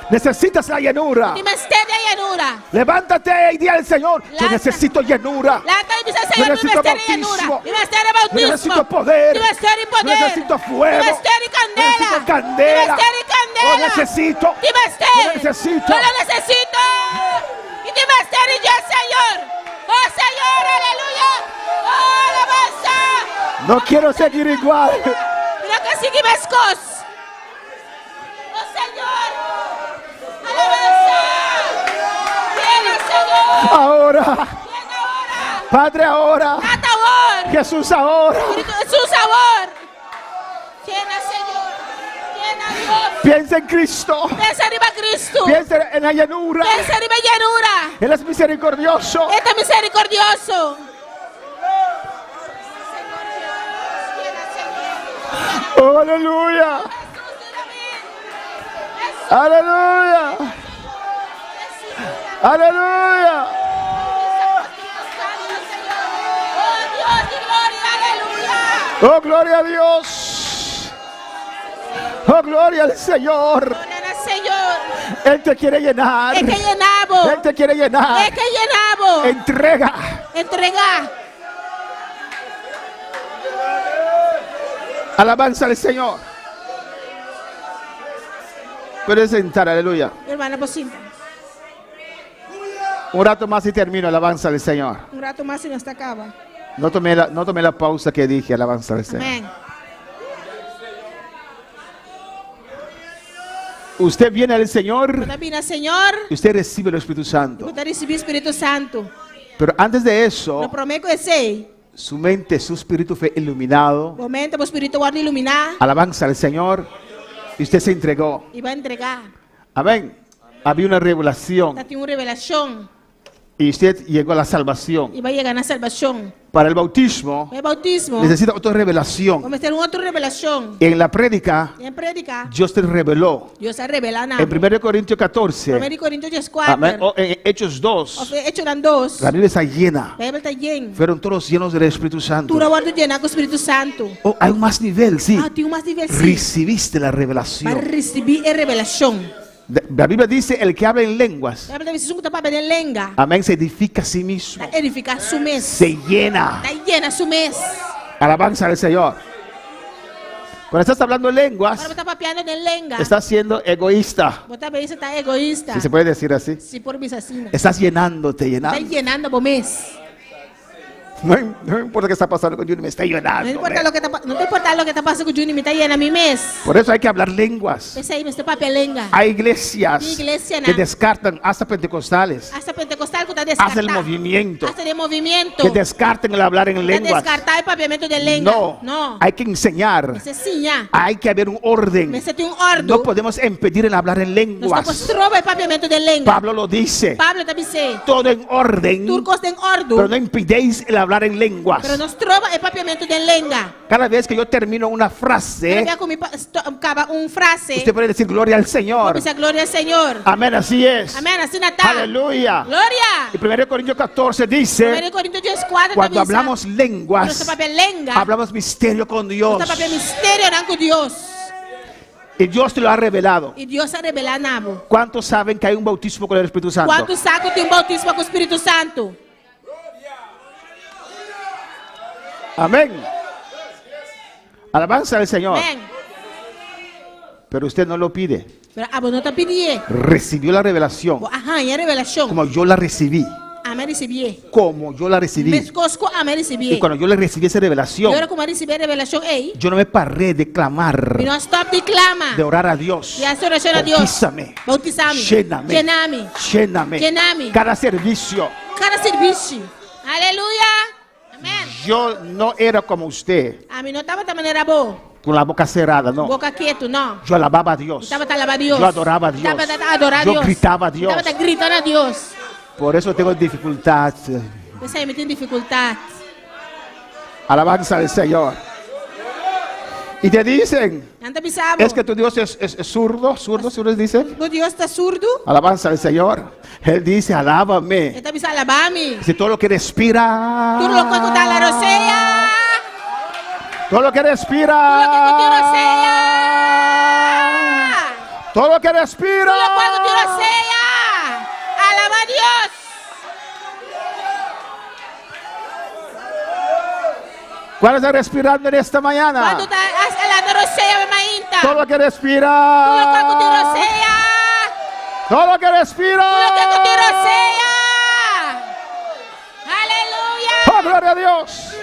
G: Necesitas la llenura.
F: E me estende a llanura.
G: Levántate y di al Señor, yo
F: Lanza.
G: necesito llenura.
F: Lá está e diz
G: Yo
F: Senhor, me
G: necesito
F: estende a
G: bautismo.
F: llanura. Me estende a
G: Yo
F: bautismo.
G: necesito poder.
F: Me estende em
G: Yo
F: poder.
G: necesito fuego.
F: Me estende em candela.
G: Necesito candela.
F: Me estende em
G: Yo
F: candela.
G: necesito.
F: Te me estende.
G: Yo necesito.
F: Eu lo necesito. E te me estende, Senhor. Oh, Senhor, aleluia.
G: No quiero seguir igual.
F: Não quero seguir mais coisas. Oh, Senhor. Alabança. Viene, Senhor.
G: Ahora.
F: Viene ahora.
G: Padre, ahora.
F: Hasta ahora.
G: Jesús, ahora.
F: Espíritu Jesús, sabor. Llena, Señor. Llena, Dios.
G: Piensa en Cristo.
F: Piensa arriba, Cristo.
G: Piensa en la llanura.
F: Piensa arriba, llanura.
G: Él es misericordioso.
F: Este es misericordioso.
G: Oh, aleluya. Aleluya. Aleluya.
F: Oh, Dios, y gloria, aleluya.
G: Oh, gloria a Dios. Oh, gloria al Señor.
F: Gloria al Señor.
G: Él te quiere llenar.
F: Es que llenamos.
G: Él te quiere llenar.
F: Es que llenamos.
G: Entrega.
F: Entrega.
G: Alabanza al Señor. Puedes sentar, aleluya.
F: Hermana, pues sienta.
G: Un rato más y termino, alabanza al Señor.
F: Un rato más y no está acaba.
G: No tomé la pausa que dije, alabanza al Señor.
F: Amén.
G: Usted viene al Señor
F: Cuando viene el Señor,
G: y usted recibe el Espíritu Santo.
F: usted recibe el Espíritu Santo.
G: Pero antes de
F: No
G: eso,
F: prometo ese.
G: su mente, su espíritu fue iluminado.
F: Momento, el Espíritu guarda iluminar
G: Alabanza al Señor. Y usted se entregó.
F: y va a entregar.
G: Amén. Había una revelación.
F: Tiene una revelación
G: Y usted llegó a la salvación.
F: y va a llegar a la salvación.
G: Para el bautismo,
F: El bautismo,
G: necesita otra revelación.
F: vamos a tener otra revelación.
G: En la prédica,
F: Y en prédica,
G: Dios te reveló.
F: Dios se revela nada.
G: En 1 Corintios 14,
F: 1 Corintios
G: amén,
F: 4,
G: o en Hechos 2,
F: Hecho eran dos.
G: la Biblia está llena.
F: La Biblia está llena.
G: Fueron todos llenos del Espíritu Santo.
F: Tú la guardas llena con el Espíritu Santo.
G: Oh, hay un más nivel, sí.
F: Ah, tiene más nivel. Sí.
G: Recibiste la
F: Va a
G: revelación.
F: recibir la revelación.
G: La Biblia dice, el que habla en lenguas,
F: La Biblia dice que está para ver lenga.
G: amén, se edifica a sí mismo.
F: Está edificar su mes.
G: Se llena.
F: Está llena su mes.
G: Alabanza al Señor. Cuando estás hablando en
F: Ahora
G: lenguas,
F: me está papeando en lenga.
G: estás siendo egoísta.
F: Vos también está egoísta.
G: Si se puede decir así.
F: Si por mis asesinos.
G: Estás llenándote,
F: Está
G: llenando.
F: llenando por mes.
G: No importa qué está pasando con Juni, me está
F: No
G: llenando.
F: importa lo que está, no te importa lo que está pasando con Juni, me está llena mi mes.
G: Por eso hay que hablar lenguas.
F: Ese ahí me está papeando lenga.
G: Hay iglesias
F: Iglesia,
G: que
F: na.
G: descartan hasta pentecostales.
F: Hasta pentecostal que está
G: Hasta
F: descartado.
G: el movimiento.
F: Hasta el movimiento.
G: Que descarten el hablar en
F: Está
G: lenguas.
F: descartado el papiamento de lenga.
G: No,
F: No.
G: hay que enseñar.
F: Ese sí ya.
G: Hay que haber un orden.
F: Me sete un ordo.
G: No podemos impedir el hablar en
F: Nos
G: lenguas.
F: estamos trova el papiamento de lenga.
G: Pablo lo dice.
F: Pablo también dice.
G: Todo en orden.
F: Turcos den ordo.
G: Pero no impidéis el hablar en lenguas.
F: Pero nos trova el papiamento de lenga.
G: Cada vez que yo termino una frase,
F: Había con mi acaba un frase.
G: usted puede decir gloria al Señor.
F: Dice gloria al Señor.
G: Amén, así es.
F: Amén, así Natal.
G: Aleluya.
F: Gloria.
G: Y 1 Corintios 14 dice,
F: 1 Corintios 4
G: cuando
F: también
G: hablamos
F: dice,
G: lenguas,
F: nuestro papel lenga.
G: hablamos misterio con Dios.
F: Nuestro papel misterio eran con Dios.
G: Y Dios te lo ha revelado.
F: Y Dios ha revelado nabo.
G: ¿Cuántos saben que hay un bautismo con el Espíritu Santo?
F: ¿Cuántos sacos de un bautismo con el Espíritu Santo?
G: Amén. Alabanza al Señor.
F: Amén.
G: Pero usted no lo pide.
F: Pero a vos no te pidí.
G: Recibió la revelación
F: Ajá, y revelación.
G: como yo la recibí.
F: Amén recibí.
G: Como yo la recibí.
F: Me cosco amén recibí.
G: Y cuando yo le recibí esa
F: Yo
G: revelación,
F: era como recibí revelación, ey.
G: yo no me paré de clamar,
F: Y no stop de clama.
G: de orar a Dios.
F: Y hacer oración a Dios.
G: Bautízame.
F: Bautizame.
G: Lléname.
F: Llename.
G: Lléname.
F: Llename.
G: Cada servicio.
F: Cada servicio. Aleluya. Amén.
G: Yo no era como usted,
F: A mí no estaba de manera vos.
G: con la boca cerrada, no.
F: Boca quieto, no.
G: Yo alababa a Dios.
F: Estaba a alabar a Dios.
G: Yo adoraba a Dios.
F: Estaba a adorar a
G: Yo
F: Dios.
G: gritaba a Dios.
F: Estaba gritando a Dios.
G: Por eso tengo dificultad.
F: Esa ahí me tiene dificultad.
G: Alabanza al Señor. Y te dicen,
F: Antes pensaba.
G: es que tu Dios es zurdo, zurdo, dice.
F: ¿Tu Dios está zurdo?
G: Alabanza al Señor. Él dice, alábame.
F: Esta pensaba alabarme.
G: Si todo lo que respira.
F: Tú lo puedes contar la rosella.
G: Todo lo que respira.
F: Tú lo que contigo rosella.
G: Todo lo que respira.
F: Tú lo puedes contigo rosella. Alaba a Dios.
G: ¿Cuál está respirando en esta mañana?
F: Cuando estás alando rosella, me mainta.
G: Todo lo que respira.
F: Tú lo puedes contigo rosella.
G: Todo lo que respira.
F: Tú lo que contigo rosella. Aleluya.
G: Oh, gloria a Dios.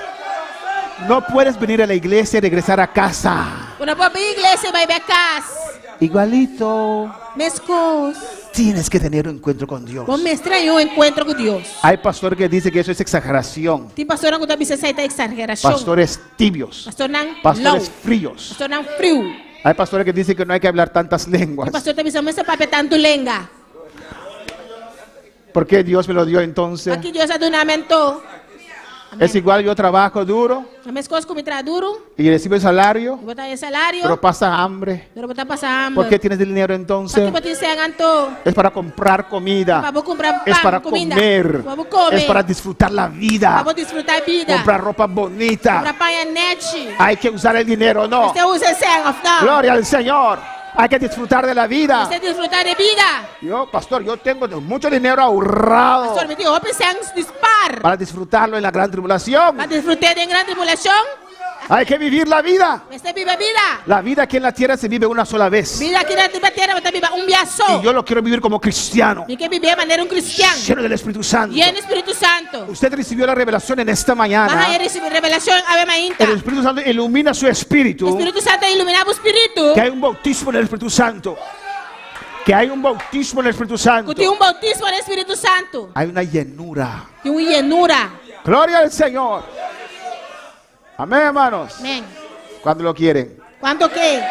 G: No puedes venir a la iglesia y regresar a casa.
F: Una pobre iglesia va a ir a casa.
G: Igualito.
F: Mescos.
G: Tienes que tener un encuentro con Dios.
F: Vamos me extraño un encuentro con Dios.
G: Hay pastores que dicen que eso es exageración.
F: Tem pastor que também se aceita exageração.
G: Pastores tibios.
F: Pastor não
G: Pastores
F: low.
G: fríos.
F: Pastor não frio.
G: Hay pastores que dicen que no hay que hablar tantas lenguas.
F: Tem pastor também se pape tanto lenga.
G: ¿Por qué Dios me lo dio entonces?
F: Aqui Deus adunamento.
G: Es igual, yo trabajo duro
F: A minhas coisas como duro.
G: y recibo el salario,
F: Eu botar salário.
G: pero pasa hambre.
F: Pero botar passar hambre.
G: ¿Por qué tienes el dinero
F: Aqui
G: entonces?
F: botar sem ganto.
G: Es para comprar comida.
F: Para comprar
G: Es
F: pan,
G: para
F: comida.
G: comer.
F: Para comer.
G: Es para disfrutar la vida.
F: Para desfrutar a vida.
G: Comprar ropa bonita.
F: Comprar panhanete.
G: Hay que usar el dinero, no.
F: Você usa sem não.
G: Gloria al Señor. Hay que disfrutar de la vida.
F: Você desfrutar de vida.
G: Yo, pastor, yo tengo mucho dinero ahorrado
F: Pastor, me dijo, sem dispar.
G: para disfrutarlo en la gran tribulación.
F: Para desfrutar de grande tribulação.
G: Hay que vivir la vida.
F: Você vive a vida.
G: La vida aquí en la tierra se vive una sola vez.
F: Vida aqui na terra, você vive dia
G: Y
F: só.
G: yo lo quiero vivir como cristiano,
F: E quer viver de maneira cristiano.
G: lleno del Espíritu Santo.
F: E no Espírito Santo.
G: Usted recibió la revelación en esta
F: Mas
G: mañana.
F: aí recebe revelação, ave mainta.
G: El Espíritu Santo ilumina su
F: O
G: espíritu.
F: Espírito Santo iluminava o Espírito.
G: Que hay un bautismo en el Espíritu Santo. Que hay un bautismo en el Espíritu Santo.
F: Que tem bautismo no Espírito Santo.
G: Hay una llenura.
F: Tem llenura.
G: Gloria al Señor. Amén, hermanos.
F: Amém.
G: Cuando lo quieren.
F: Quanto que?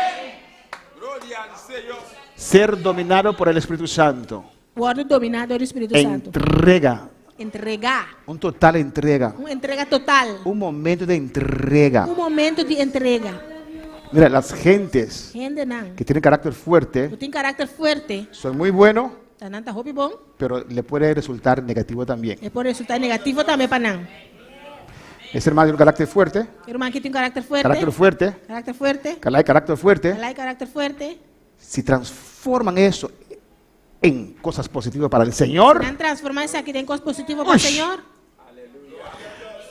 G: Ser dominado por el Espíritu Santo.
F: O ordem dominado do Espírito Santo.
G: Entrega.
F: Entregar.
G: Un total entrega.
F: Uma entrega total.
G: Un momento de entrega.
F: Momento de entrega.
G: Mira, las gentes
F: Gente não.
G: que tienen carácter fuerte
F: Tu tem carácter fuerte.
G: son muy buenos,
F: Tá não tá roupa bom.
G: pero le puede resultar negativo también.
F: E por resultar negativo também para não.
G: Ese hermano tiene un carácter fuerte,
F: Irmão que tem carácter fuerte.
G: carácter fuerte,
F: Carácter fuerte.
G: carácter fuerte.
F: Ela é carácter fuerte.
G: Si transforman eso en cosas positivas para el Señor,
F: Não transformar isso aqui em coisa positiva para o
G: Ush.
F: Senhor.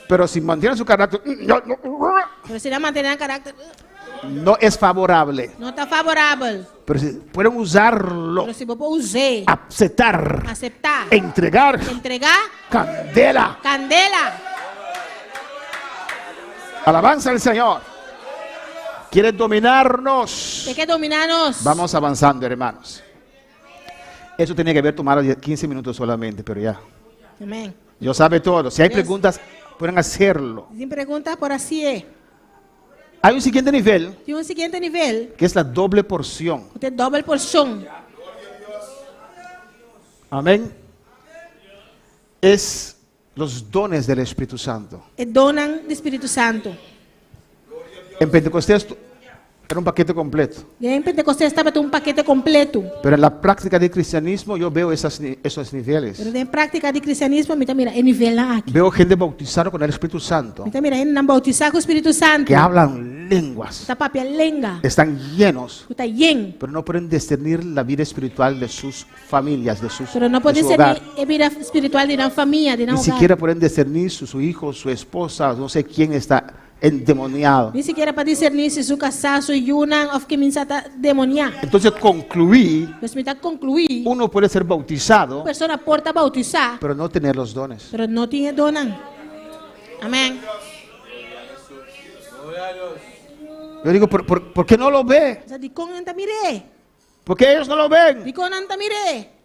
G: pero si mantienen su carácter,
F: Mas se não manter carácter,
G: no es favorable.
F: não está favorável.
G: Pero si pueden usarlo,
F: Mas se você usar,
G: aceptar,
F: aceitar,
G: entregar,
F: entregar,
G: candela,
F: candela.
G: alabanza al Señor. Quiere dominarnos.
F: Você quer dominar-nos?
G: Vamos avanzando, hermanos. Eso tenía que haber tomado 15 minutos solamente, pero ya.
F: Amém.
G: Yo sabe todo. Si hay
F: Yes.
G: preguntas, pueden hacerlo.
F: Sem pergunta, por assim é.
G: Hay un siguiente nivel,
F: Tem seguinte nível,
G: que es la doble porción.
F: que tem doble porção.
G: Amén. Es los dones del Espíritu Santo.
F: E donam do Espírito Santo.
G: En Pentecostés era un paquete completo.
F: E em Pentecostés estava um paquete completo.
G: Pero en la práctica del cristianismo yo veo esos niveles.
F: Pero em prática de cristianismo, me mira, é nível lá aqui.
G: Veo gente bautizada con el Espíritu Santo
F: Me mira, não bautizar com o Espírito Santo.
G: que hablan lenguas,
F: Está papel lenga.
G: están llenos,
F: Está yen.
G: pero no pueden discernir la vida espiritual de sus familias, de sus
F: Pero não
G: de
F: pode
G: su
F: ser
G: hogar.
F: a vida espiritual de uma família, de
G: Ni
F: um
G: siquiera
F: hogar.
G: pueden discernir su hijo, su esposa, no sé quién está endemoniado.
F: Nem sequer para discernir se su casar, su yunang, ou que me está demoniado.
G: Entonces concluí,
F: Mas me está concluir.
G: uno puede ser bautizado,
F: Uma pessoa porta bautizar,
G: pero no tener los dones.
F: pero não tinha donan. Amém.
G: Yo digo, ¿por qué no lo ve?
F: Sa di kong anta mire.
G: ¿Por qué ellos no lo ven?
F: Di kong anta mire.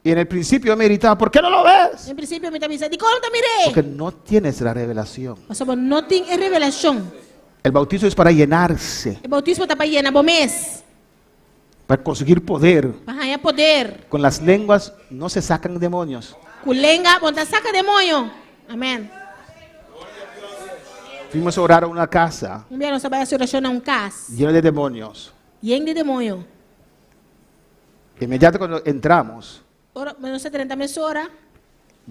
G: Y en el principio me gritaba, ¿por qué no lo ves?
F: Em princípio me tabisa, di kong anta mire.
G: Porque no tienes la revelación.
F: Mas sabi, não tem revelação.
G: El bautizo es para llenarse,
F: O bautismo está para llenar bomes.
G: para conseguir poder.
F: Para ganhar poder.
G: Con las lenguas no se sacan demonios.
F: Kulenga, ponta saca demônio. Amém.
G: Fuimos a orar a una casa
F: dia nós trabalhamos oração a casa.
G: llena de demonios.
F: Yen de demônio.
G: Inmediato cuando entramos,
F: Ora, menos 30 meses hora.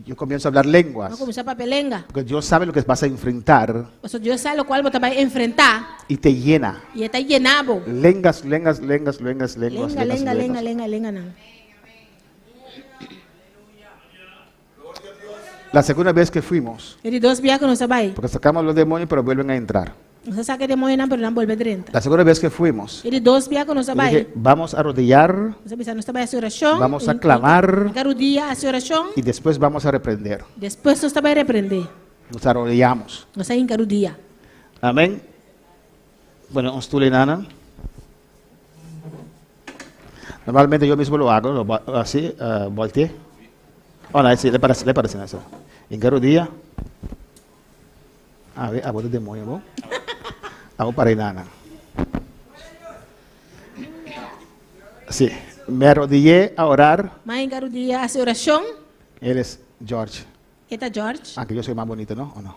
G: yo comienzo a hablar lenguas.
F: Não começar papelenga.
G: Porque Dios sabe lo que vas a enfrentar
F: Mas Deus sabe o qual você vai enfrentar.
G: y te llena.
F: E está llenado.
G: Lenguas, lenguas, lenguas, lenguas, lenguas,
F: Lenga,
G: lenguas,
F: lenga, lenga,
G: lenguas.
F: lenga, lenga, não.
G: La segunda vez que fuimos,
F: Ele 2 dias que nós trabalhamos.
G: porque sacamos los demonios, pero vuelven a entrar.
F: Você saca demônio não, pero não volve 30.
G: La segunda vez que fuimos,
F: Ele 2 dias que nós
G: yo
F: trabalhamos.
G: dije, vamos a arrodillar
F: Você pensa, nós trabalhamos oração.
G: Vamos a clamar.
F: Cada dia a oração.
G: y después vamos a reprender.
F: Depois nós trabalhamos repreender.
G: nos arrodillamos.
F: Nós saímos cada dia.
G: Amén. Bueno, un stoel nana. Normalmente yo mismo lo hago, así, volteé. Oh, no, sí, le parece eso. En cada día, a ver, a vos de demonio, ¿no? Hago para nana. Sí, me arrodillé a orar.
F: Mas em cada dia, a oração.
G: Él es George.
F: Eta George.
G: Aunque yo soy más bonito, ¿no? ¿O no?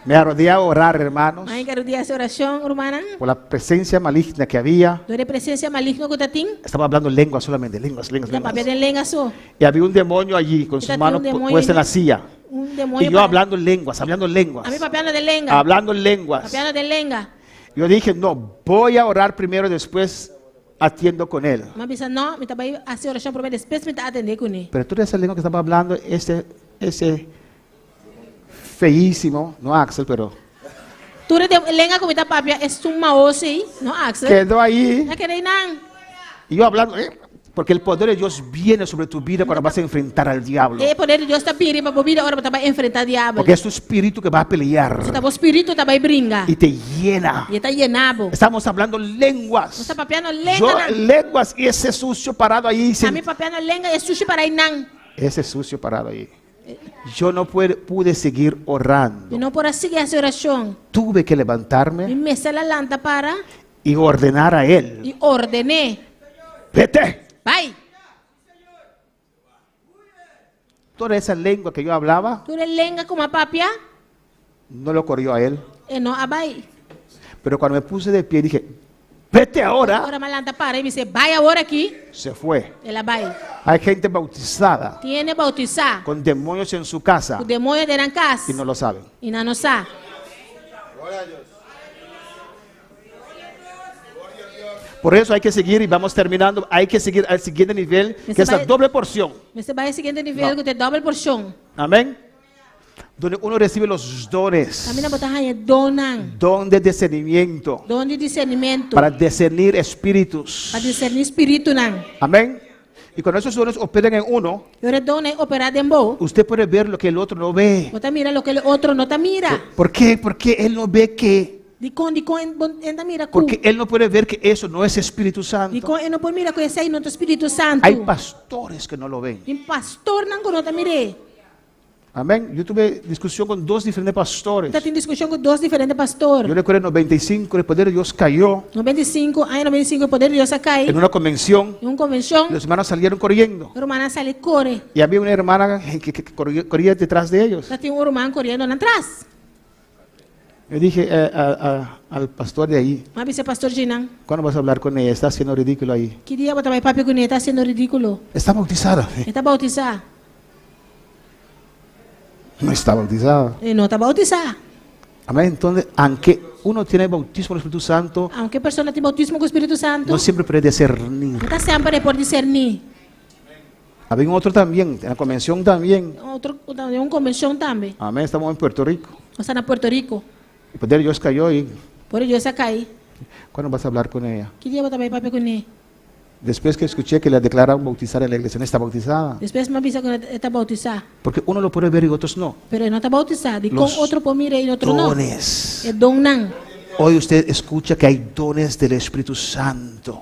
G: Me arrodillé a orar, hermanos,
F: Mas em cada dia, a oração, hermana.
G: por la presencia maligna que había.
F: Do de presença maligna que tem.
G: Estaba hablando lenguas solamente, lenguas.
F: Da papel de lenga só.
G: Y había un demonio allí con sus
F: Está
G: manos
F: un demonio
G: puestas en la
F: allí.
G: silla.
F: Um
G: Y
F: demônio.
G: yo hablando lenguas, hablando lenguas.
F: A mim papel de lenga.
G: Hablando lenguas.
F: Papel de lenga.
G: Yo dije, no, voy a orar primero y después atiendo con él.
F: Mas pensa, não, me trabalho a oração para depois me atender com ele.
G: Pero toda esa lengua que estaba hablando, ese feísimo, no Axel, pero
F: Tudo de lenga como está papel é uma osse, não Axel.
G: quedó ahí.
F: Não querei não.
G: Y yo hablando, porque el poder de Dios viene sobre tu vida cuando vas a enfrentar al diablo.
F: E poder de Deus está pedindo para vida agora para enfrentar o diabo.
G: Porque es tu espíritu que va a pelear
F: Você tá o espírito tá vai brincar.
G: y te llena.
F: E está llenado.
G: Estamos hablando
F: Você
G: lenguas.
F: está papel no
G: Yo,
F: lenga.
G: lenguas y ese sucio parado ahí.
F: A mim papel no lenga é sushi para aí não.
G: Ese sucio parado ahí. Yo no pude seguir orando.
F: E não por seguir essa oração.
G: Tuve que
F: E
G: levantarme
F: me la lanta para
G: y ordenar a él.
F: e ordenei.
G: Vete.
F: Vai.
G: Toda esa lengua que yo hablaba
F: Tudo lenga como a papia
G: no lo corrió a él.
F: e não abai.
G: Pero cuando me puse de pie dije, vete ahora.
F: Agora me lanta para e me dice, vai agora aqui.
G: Se fue.
F: Ela vai.
G: Hay gente bautizada
F: Tiene bautizar.
G: con demonios en su casa
F: O demônio de na casa.
G: y no lo saben.
F: E não sabe.
G: Por eso hay que seguir y vamos terminando. Hay que seguir al siguiente nivel, que es la doble porción.
F: Você vai ao seguinte nível que tem doble porção.
G: Amén. Donde uno recibe los dones.
F: Também na botarra é donan.
G: Don de discernimiento.
F: Don de discernimento.
G: Para discernir espíritus.
F: Para discernir espírito não.
G: Amén. Y cuando esos dones operan en uno,
F: Agora don é operar em bo.
G: usted puede ver lo que el otro no ve.
F: Você mira lo que o outro não tá mira.
G: ¿Por qué? Porque él no ve que.
F: Dicon ainda mira cu.
G: Porque él no puede ver que eso no es Espíritu Santo.
F: Dicon não pode mira com esse aí no Espírito Santo.
G: Hay pastores que no lo ven.
F: Tem pastor não tá mire.
G: Amén. Yo tuve discusión con dos diferentes pastores.
F: Tá tem discussão com dois diferentes pastores.
G: Yo recuerdo en 95 el poder de Dios cayó
F: 95, aí 95 o poder de Deus cai.
G: en una convención.
F: Em uma convenção,
G: Los hermanos salieron corriendo.
F: a irmã sale corre.
G: Y había una hermana que corría detrás de ellos.
F: Lá tem irmão correndo atrás.
G: Yo dije al pastor de ahí,
F: Mas vice pastor Ginan,
G: ¿cuándo vas a hablar con ella? Está haciendo ridículo ahí.
F: que dia botar mais papi com ele, tá sendo ridículo.
G: Está bautizada.
F: Ele tá bautizar.
G: No está bautizada.
F: Ele não tá bautizar.
G: Amén. Entonces, aunque uno tiene bautismo del Espíritu Santo,
F: Aunque a pessoa tem bautismo com o Espírito Santo,
G: no siempre puede discernir.
F: não tá sempre por discernir.
G: Había un otro también, en la convención también.
F: Outro, uma convenção também.
G: Amén. Estamos en Puerto Rico.
F: Nós está na Puerto Rico.
G: El poder de Dios cayó y
F: Por Deus cai.
G: ¿cuándo vas a hablar con ella?
F: Que dia botar mais papi com ele.
G: Después que escuché que la declararon bautizar en la iglesia, no está bautizada.
F: Depois me avisa que ele tá bautizar.
G: Porque uno lo puede ver y otros no.
F: Pero ele não tá bautizado. E com
G: Los
F: outro por mira e outro não.
G: Dones.
F: É dom não.
G: Hoy usted escucha que hay dones del Espíritu Santo.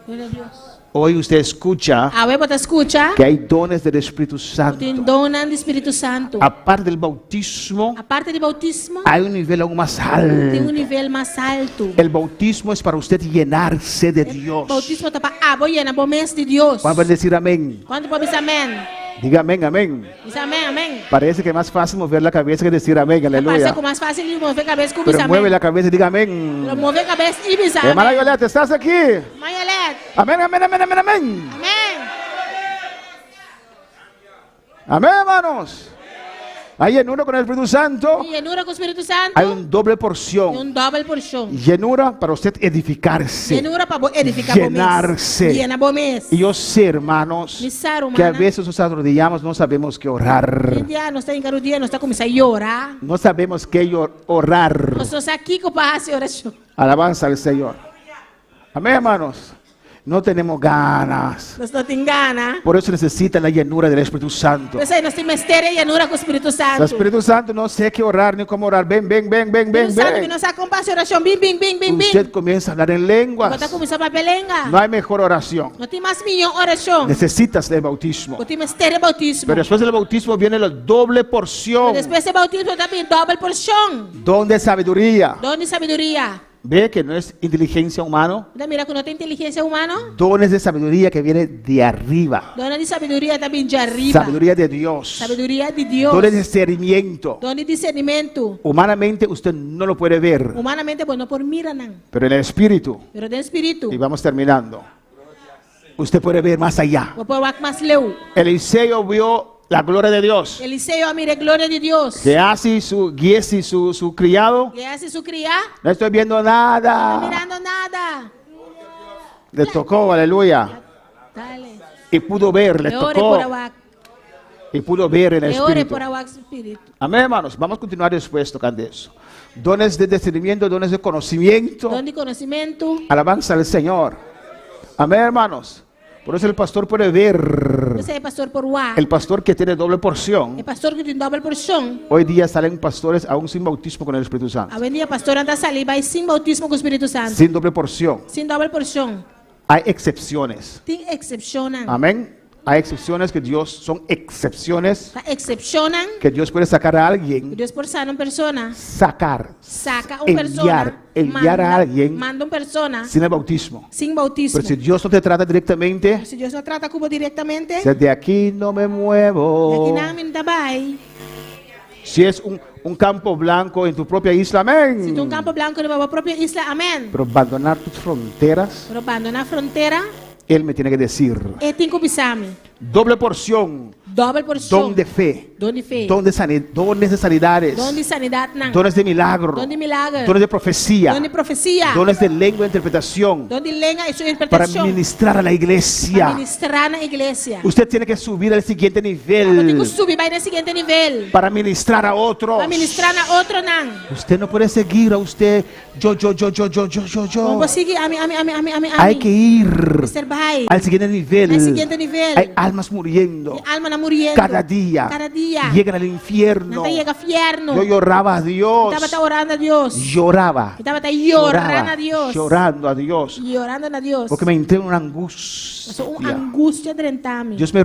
F: Glória a Deus.
G: Hoy usted escucha
F: A web botar escucha.
G: que hay dones del Espíritu
F: Tem
G: Santo.
F: dom do Espírito Santo.
G: Aparte del bautismo,
F: A parte de bautismo,
G: hay un nivel aún más
F: tem
G: alto.
F: nível mais alto.
G: El bautismo es para usted llenarse de Dios.
F: Bautismo tá para aboiar na bomens de Deus.
G: ¿Cuándo puede decir amén?
F: Quando pode dizer amém?
G: Diga amén, amén.
F: Diz amém, amém.
G: Parece que es más fácil mover la cabeza que decir amén,
F: Parece
G: aleluya.
F: que mais fácil de mover a cabeça com
G: Pero
F: diz
G: mueve
F: amém.
G: la cabeza y diga amén.
F: Pero mover a cabeça e diz
G: Hermana
F: amém.
G: Violeta, ¿estás aquí?
F: Mãe Elete,
G: Amén, amén, amén, amén, amén.
F: amém.
G: Amén, hermanos. Hay llenura con el Espíritu Santo.
F: E llenura com o Espírito Santo.
G: Hay una doble
F: E
G: porción.
F: doble porção.
G: Llenura para usted edificarse.
F: Llenura para edificar
G: Llenarse.
F: bomens. Llena bomens.
G: Y yo sé, hermanos,
F: Missar
G: que a
F: humana.
G: veces nos arrodillamos, no sabemos qué orar.
F: Dia nós está em cada dia, nós está começando a orar.
G: No sabemos qué orar.
F: Nós estamos aqui com para a oração.
G: Alabanza al Señor. Amén, hermanos. No tenemos ganas.
F: Nós não tem gana.
G: Por eso necesita la llenura del Espíritu Santo.
F: Por isso aí nós temos mistério e llanura com o Espírito Santo.
G: El Espíritu Santo no sé qué orar ni cómo orar. Ven, ven, ven, ven, ven,
F: Espírito Santo que
G: ven.
F: não sabe como fazer oração. Bim, bim, bim, bim, bim.
G: Usted comienza a hablar en lenguas.
F: Bota começar a pelenga.
G: No hay mejor oración.
F: Não tem mais melhor oração.
G: Necesitas el bautismo.
F: Não tem mistério bautismo.
G: Pero después del bautismo viene la doble porción.
F: Depois do bautismo também dobra porção.
G: Don de sabiduría.
F: Dom sabedoria.
G: Ve que no es inteligencia humana.
F: Mira que não tem inteligência humana.
G: Dones de sabiduría que viene de arriba.
F: Dona de sabedoria também de arriba.
G: Sabiduría de Dios.
F: Sabedoria de Deus.
G: Dones de discernimiento.
F: Dom de discernimento.
G: Humanamente usted no lo puede ver.
F: Humanamente, bueno, por mira não.
G: Pero en el espíritu,
F: Pero de espírito.
G: y vamos terminando, usted puede ver más allá.
F: Vou pôr o mais leu.
G: Eliseo vio la gloria de Dios.
F: Eliseu, mire, glória de Deus.
G: Gehazi, su criado,
F: Que hace su criar?
G: no estoy viendo
F: Não
G: nada.
F: mirando nada.
G: Le tocó, aleluya.
F: Dale.
G: Y pudo ver, le
F: Le ore por
G: tocó.
F: agua.
G: Y pudo ver en el
F: Le ore
G: espíritu.
F: por agua espírito.
G: Amén, hermanos. Vamos a continuar después tocando eso. Dones de discernimiento, dones de conocimiento.
F: Dom de conhecimento.
G: Alabanza al Señor. Amén, hermanos. Por eso el pastor puede ver.
F: Você é pastor por agua.
G: El pastor que tiene doble porción.
F: É pastor que tem doble porção.
G: Hoy día salen pastores aún sin bautismo con el Espíritu Santo.
F: Hoje em dia, pastor anda a sair, vai sem bautismo com o Espírito Santo.
G: Sin doble porción.
F: Sem doble porção.
G: Hay excepciones.
F: Tem excepcionan.
G: Amén. Hay excepciones que Dios son excepciones
F: Excepcionan.
G: que Dios puede sacar a
F: Que
G: alguien,
F: Deus por sana uma persona.
G: sacar
F: Saca uma
G: Enviar,
F: persona.
G: enviar a alguien
F: Manda uma persona.
G: sin el bautismo.
F: Sem bautismo.
G: Pero si Dios no te trata directamente,
F: Se Deus não trata como diretamente.
G: de aquí no me
F: Aqui
G: muevo.
F: namin trabalho.
G: Si es un campo blanco en tu propia isla,
F: Se tem
G: amén.
F: campo branco na própria isla, amém.
G: Pero abandonar tus fronteras,
F: Pero abandonar a fronteira,
G: Él me tiene que decir.
F: e tem que pisar-me.
G: Doble porción,
F: Doble porção.
G: don de fe,
F: Dom de fé.
G: dones de sanidades,
F: Dom de sanidade, não.
G: dones de milagro,
F: Dom de milagre.
G: dones de profecía,
F: Dom de profecia.
G: dones de lengua e interpretación,
F: Dom de lenga e sua
G: para
F: interpretação.
G: ministrar a la
F: Para
G: iglesia.
F: ministrar na igreja.
G: Usted tiene que subir al siguiente
F: Agora tem que
G: nivel
F: subir, vai no seguinte nível.
G: para ministrar a otros.
F: Para ministrar na outro, não.
G: Usted no puede seguir a usted, yo.
F: Não vou seguir, a mim.
G: Hay que ir
F: Ser vai.
G: al siguiente nivel.
F: Al siguiente nivel.
G: Hay almas muriendo
F: E alma na muriendo.
G: cada día.
F: Cada dia.
G: Llegan al infierno.
F: Não chega fierno.
G: Yo lloraba a Dios.
F: Estava orando a Deus.
G: Lloraba.
F: Estava orando a Deus.
G: Llorando a Dios.
F: E orando a Deus.
G: Porque me entré en una
F: Passou uma
G: angustia.
F: angústia dentro.
G: Dios me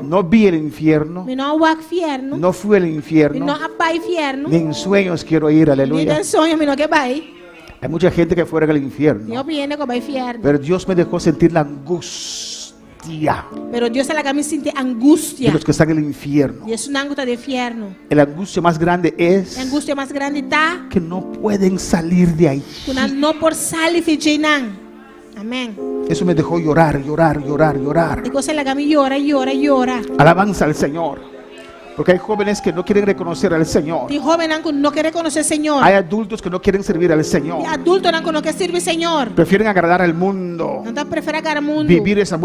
G: no vi el infierno.
F: Me não ao fierno.
G: No fui al
F: Me
G: infierno.
F: não abai fierno.
G: Ni en sueños quiero ir,
F: Ni
G: aleluya.
F: den sonho, me não que vai.
G: Hay mucha gente que fuera al
F: Eu
G: infierno.
F: viene com vai fierno.
G: Pero Dios me dejó sentir la angustia
F: Pero Deus ela que me sente
G: de
F: angústia.
G: los que están en el infierno.
F: E isso não angústia de fierno.
G: La angustia más grande es
F: A angústia mais grande tá
G: que no pueden salir de ahí.
F: quando não por sali fichei não. Amém.
G: Eso me dejó llorar.
F: E você ela que me llora.
G: Alabanza al Señor. Porque hay jóvenes que no quieren reconocer al Señor.
F: Tem jovem que não quer reconhecer Senhor.
G: Hay adultos que no quieren servir al Señor.
F: Tem adulto que não quer servir Senhor.
G: Prefieren agradar al mundo.
F: Não tá prefere agarrar o mundo.
G: Vivir esa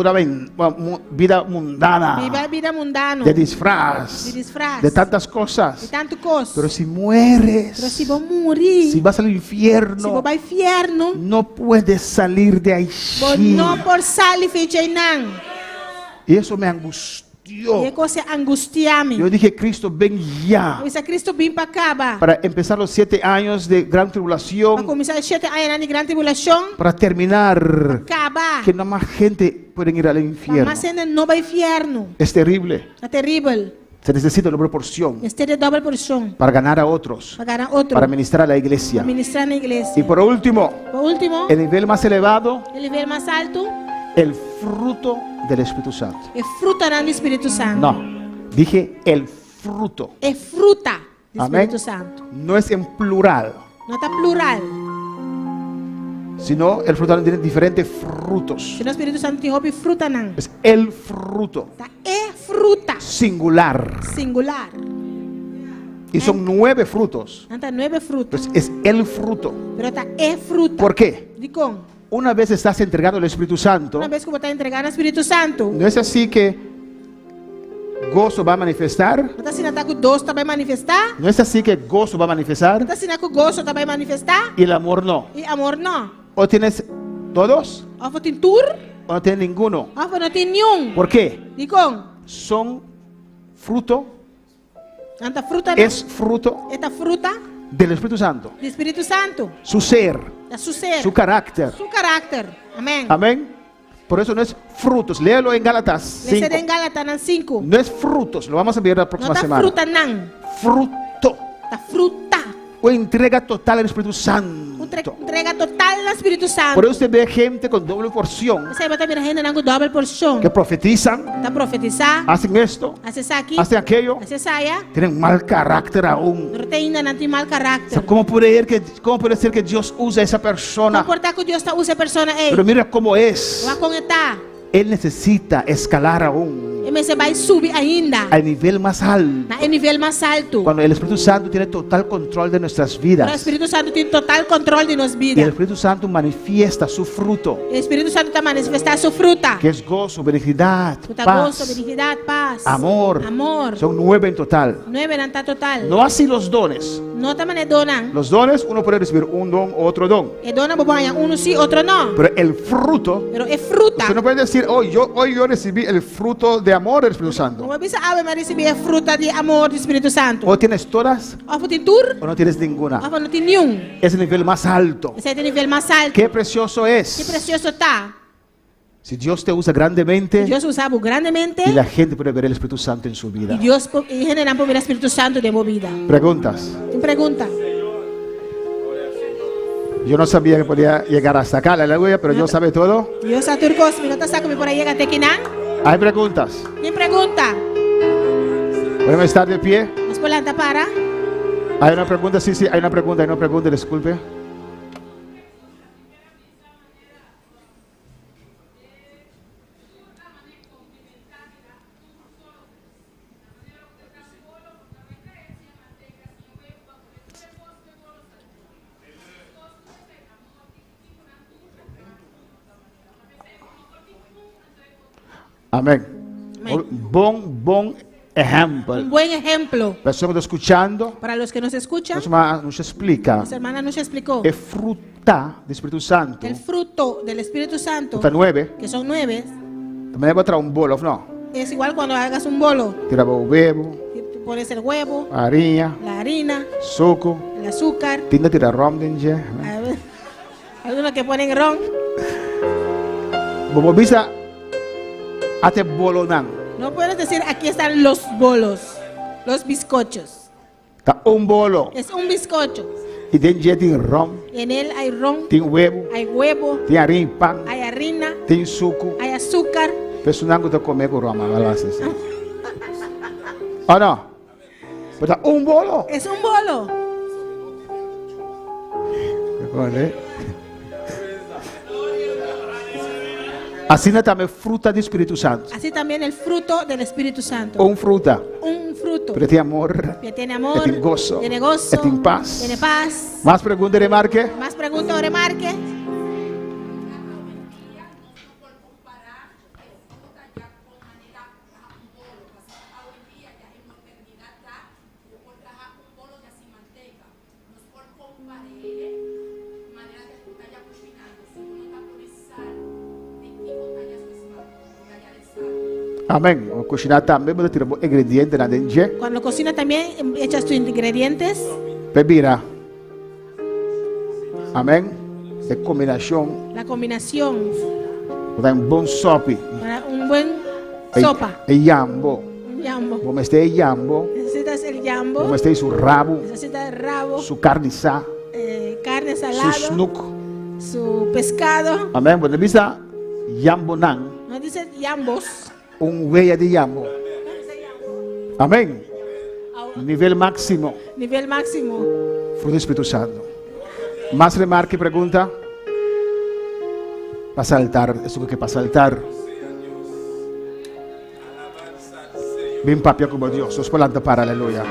G: vida mundana.
F: Viva a vida mundana.
G: De disfraz.
F: De disfraz.
G: De tantas
F: De
G: cosas.
F: tanto coisa.
G: Pero si mueres,
F: Pero se vou morir.
G: si vas al
F: Se vou
G: infierno,
F: para inferno.
G: no puedes salir de ahí.
F: Vou não por sali fichei não.
G: Y eso me angustió.
F: E você angustia-me.
G: Yo dije, Cristo, ven ya.
F: Isso Cristo vem para cá.
G: Para empezar los 7 años de gran
F: Para
G: tribulación.
F: começar a 7 anos de grande tribulação.
G: Para terminar,
F: Acabar.
G: que no más gente puede ir al infierno.
F: Mas ainda não vai inferno.
G: Es terrible.
F: É terrível.
G: Se necesita doble porción
F: Este de doble porção.
G: para ganar a otros,
F: Para ganhar outro.
G: para ministrar a la iglesia.
F: Ministrar na
G: Y
F: igreja.
G: por último,
F: Por último,
G: el nivel más elevado,
F: o nível mais alto
G: el fruto del Espíritu Santo.
F: é fruta do Espírito Santo.
G: No, dije el fruto.
F: É fruta do
G: Amén.
F: Espírito Santo.
G: No es en plural,
F: Não está plural.
G: sino el fruto tiene diferentes frutos.
F: Se o Espírito Santo tem roupa fruta não.
G: Es el fruto
F: Tá? É fruta
G: singular.
F: singular.
G: Y son 9 frutos.
F: Não tá 9 frutas.
G: Entonces es el fruto.
F: Pero tá é fruta.
G: ¿Por qué?
F: De como?
G: Una vez estás entregado al Espíritu Santo,
F: Uma vez que você está entregando ao Espírito Santo,
G: no es así que gozo va a manifestar.
F: não está assinando que o doce também manifestar.
G: No es así que gozo va a
F: Não
G: manifestar
F: está assinando que o gozo também manifestar.
G: y el amor no.
F: E amor não.
G: O tienes ¿Todos?
F: Of het in toer?
G: ¿O no tienen ninguno?
F: Of het in nyong?
G: ¿Por qué?
F: Di kong.
G: Son fruto,
F: Anta fruta na.
G: es fruto
F: Esta fruta
G: del Espíritu Santo.
F: do Espírito Santo.
G: Su ser,
F: Da su ser.
G: su carácter.
F: Su carácter. Amén.
G: Amén. Por eso no es frutos. Léelo en Gálatas
F: Le
G: 5.
F: sede en Gálatas 5.
G: No es frutos. Lo vamos a ver la
F: No
G: próxima
F: ta
G: semana.
F: fruta nan.
G: Fruto.
F: Ta fruta.
G: O entrega total al Espíritu Santo.
F: Entrega total al Espírito Santo.
G: Por eso usted ve gente con doble porción
F: Você vai também gente nango double porção.
G: que profetizan,
F: Ta profetizar.
G: hacen esto,
F: Hace aqui.
G: hacen aquello,
F: Hace saya.
G: tienen mal carácter aún.
F: Não tem ainda nanti mal
G: O sea,
F: carácter.
G: ¿cómo puede ser que Dios use a esa persona?
F: Comportar que Deus está usa persona ei.
G: Pero mira cómo es.
F: Vai conectar.
G: Él necesita escalar aún
F: E você vai subir ainda.
G: al nivel más alto.
F: Na nível mais alto.
G: Cuando el Espíritu Santo tiene total control de nuestras
F: O
G: vidas.
F: Espírito Santo tem total controle de nossas
G: Y el
F: vidas.
G: Espíritu Santo manifiesta su fruto,
F: O Espírito Santo está manifestar sua fruta.
G: que es gozo, benignidad,
F: Fruta gozo,
G: paz,
F: benignidade, paz.
G: amor.
F: Amor.
G: Son 9 en total.
F: 9 nanta total.
G: No así los dones.
F: Não tá mané donan.
G: Los dones, uno puede recibir un don o otro don.
F: E dona bobanha, um sim, outro não.
G: Pero el fruto,
F: Pero é fruta.
G: usted no puede decir, hoy yo recibí el fruto de amor del Espíritu Santo.
F: Não bisa ave mas receber fruta de amor do Espírito Santo.
G: O tienes todas
F: Of tem tur,
G: o no tienes ninguna.
F: of não tem nenhum.
G: Es el nivel más alto.
F: Esse é o nível mais alto.
G: Qué precioso
F: Que
G: es.
F: precioso tá.
G: Si Dios te usa grandemente
F: Deus usava grandemente.
G: y la gente puede ver el Espíritu Santo en su
F: E
G: vida.
F: Deus e generar por o Espírito Santo de movida.
G: Preguntas.
F: Tem pergunta.
G: Yo no sabía que podía llegar hasta acá, aleluya, pero Dios sabe todo.
F: Deus a turcos, me nota saco me por aí até aqui não.
G: Hay preguntas.
F: Tem pergunta.
G: ¿Podemos estar de pie?
F: Mas polanta para.
G: Hay una pregunta, sí, hay una pregunta, disculpe. Amén.
F: Amén.
G: Buen ejemplo.
F: Um bom exemplo
G: Estamos escuchando,
F: para os que nos escuchan.
G: nos explica.
F: Nossa hermana nos explicou.
G: Es fruta del Espíritu Santo.
F: El fruto del Espíritu Santo,
G: Está 9.
F: que son 9,
G: También voy a traer un bolo, ¿no?
F: es igual cuando hagas un bolo.
G: Tira huevo,
F: Y tú pones el huevo,
G: harina,
F: la harina,
G: suco,
F: el azúcar.
G: tinda tira rom dinje.
F: A ver, algunos que ponen ron.
G: Bobo bisa ate bolo nan.
F: No puedes decir aquí están los bolos, los bizcochos.
G: Ta un bolo.
F: Es un bizcocho.
G: Y dinje tin rom,
F: En él hay ron,
G: tin huevo,
F: hay huevo,
G: tin harina, pan,
F: hay harina,
G: tin suco.
F: hay azúcar.
G: Pero nango te come con roma, ¿verdad? ¿O no? Pero ta un bolo.
F: Es un bolo.
G: Así no también fruta del Espíritu Santo.
F: Así también el fruto del Espíritu Santo.
G: Un fruta.
F: Un fruto
G: Pero tiene amor.
F: que tiene amor,
G: Que tiene gozo,
F: tiene gozo,
G: que tiene paz.
F: tiene paz.
G: Más preguntas de Marque.
F: Más preguntas o remarques.
G: Amén. O cocinar también, pero tiramos ingredientes na dentro.
F: Cuando cocina también echas tus ingredientes.
G: Bebida. Amén. De combinación.
F: La combinación
G: Da un buen sopi.
F: para un buen sopa.
G: E jambo.
F: Un jambo.
G: Como este jambo.
F: Necesitas el
G: Como
F: jambo.
G: este su rabo.
F: Necesitas el rabo.
G: Su carne sa.
F: Carne
G: Su
F: salada.
G: snook.
F: Su pescado.
G: Amén. Bueno, bisa jambo nan.
F: No dice jambos.
G: Un huella de jambo. Amén. Nivel máximo.
F: Nivel máximo.
G: Fruto del Espíritu Santo. Más remarque, pregunta. Para saltar, eso que para saltar. Bien papia como Dios. Os polanta para, aleluya.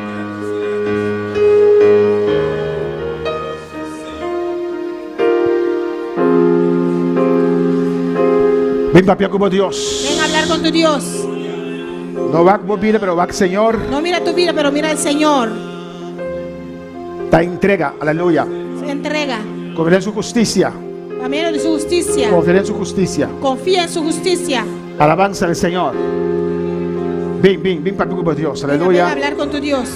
G: Bien papia como Dios.
F: Ven a hablar con tu Dios.
G: No va como vida, pero va Señor.
F: No mira tu vida, pero mira al Señor.
G: Da entrega, aleluya.
F: Se entrega
G: Con su justicia.
F: Camino de su justicia.
G: Confiar en su justicia.
F: Confía en su justicia.
G: Alabanza al Señor. Ven para con Dios.
F: Ven a
G: Aleluya.
F: hablar con tu Dios.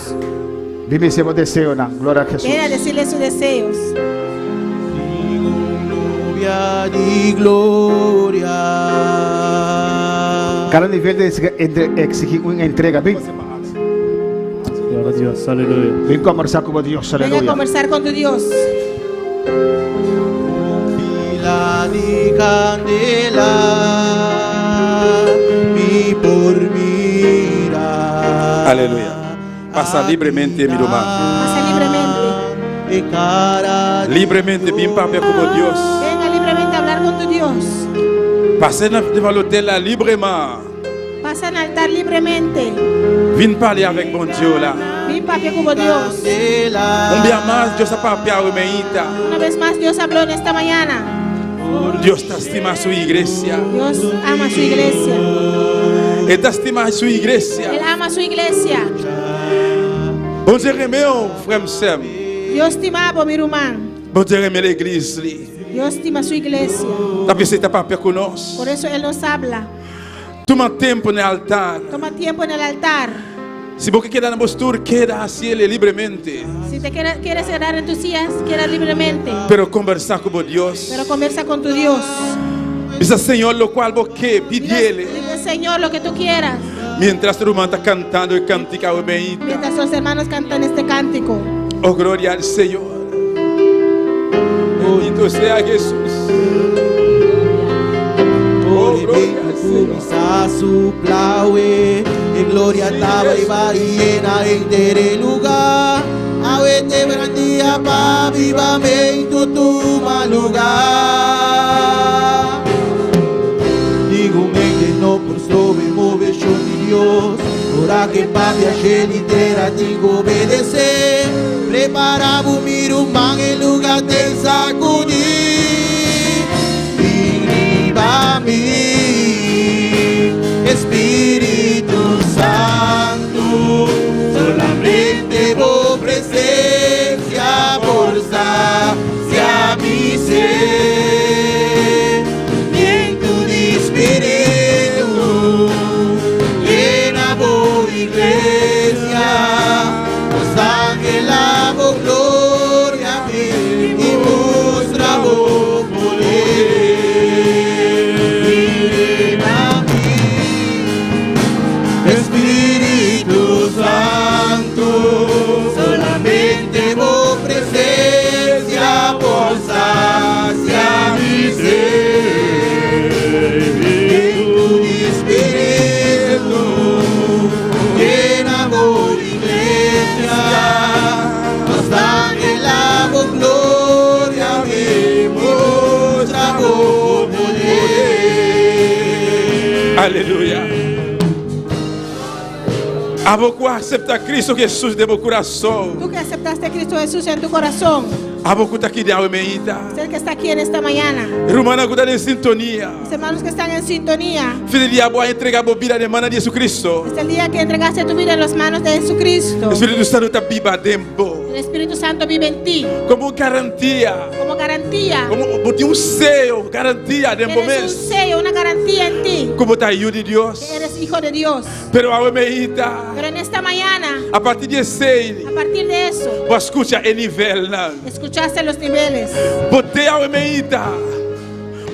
G: Ven y se deseo. Gloria a Jesús.
F: Ven a decirle sus deseos.
B: Gloria di gloria.
G: Cada nivel de exigir una entrega. Ven.
H: Gloria a Dios, aleluya.
G: Ven a conversar con Dios.
F: Ven a
G: Aleluya.
F: conversar con tu Dios.
B: Pila di candela, mi por mirar.
D: Aleluya. Pasa libremente, mi hermano.
F: Pasa libremente.
B: E cara
D: Libremente, bien papel como Dios.
F: Venga libremente a hablar con tu Dios.
D: Passez devant l'autel là librement.
F: Pasa en altar libremente.
D: Viens parler avec mon Dieu là.
F: Ven papi como Dios.
D: Un día más, Dios ha papiado y me ita.
F: Una vez más Dios habló en esta mañana.
D: Dios te estima a su iglesia.
F: Dios ama a su iglesia.
D: Él te estima a su iglesia.
F: Él ama a su iglesia.
D: Bon Dieu remet au frère Sem.
F: Dios estima a mi hermano.
D: Bon Dieu remet l'église.
F: Dios estima a su iglesia.
D: T'as pensé que t'as pas peur conosco.
F: Por eso Él nos habla.
D: Toma tempo no altar.
F: Toma tiempo en el altar.
D: Se você quer dar na postura, queda assim ele livremente.
F: Si te quieres quedar en tus sillas, queda libremente.
D: Pero conversar com Deus.
F: Pero conversa con tu Dios.
D: Diz Senhor, lo qual você pede ele.
F: Dile, Señor, lo que tú quieras.
D: Mientras tu irmã está cantando e cantica o meita.
F: Mientras los hermanos cantan este cántico.
D: Oh, glória ao Senhor. Bendito sea Jesus. Oh, glória ao Senhor.
B: su plaue, en gloria estaba y variena en tere lugar. Awete brandia pa vivamente tu lugar. Digo mente no por sobre mover yo mi Dios. Ora que papi a genitera digo obedecer. Preparamos mi rumán en lugar de sacudir. Viva mí. Espíritu Santo, solamente vos presencia por sacia mi ser. Bien tu espíritu, llena vos iglesia, los ángeles vos gloria y muestra vos poder. Espíritu Santo, solamente vos presencia por sacia mi ser. En tu espíritu, llena vos iglesia, los ángeles vos gloria, vemos a vos poder.
D: Aleluia. A você aceitar Cristo Jesus de meu coração.
F: Tú que aceptaste a Cristo Jesús en tu corazón.
D: A você está aqui de Almeida.
F: Usted que está aquí en esta mañana.
D: Romana que está em sintonia.
F: Los hermanos que están en sintonía.
D: Fidelidade boa entregar a vida de mana de Jesus Cristo.
F: Es el día que entregaste tu vida en las manos de Jesucristo.
D: O Espírito Santo está viva dentro.
F: El Espíritu Santo vive en ti.
D: Como garantia.
F: Como garantía.
D: Como botar sello, garantia dentro
F: Tienes un
D: mês.
F: sello, una garantía en ti.
D: Como está ayuda de Deus.
F: Que eres hijo de Dios.
D: Pero a Almeida.
F: Pero en esta mañana,
D: A partir de 6,
F: a partir de eso,
D: você escuta em nível não.
F: escuchaste los niveles.
D: Botei a Almeida.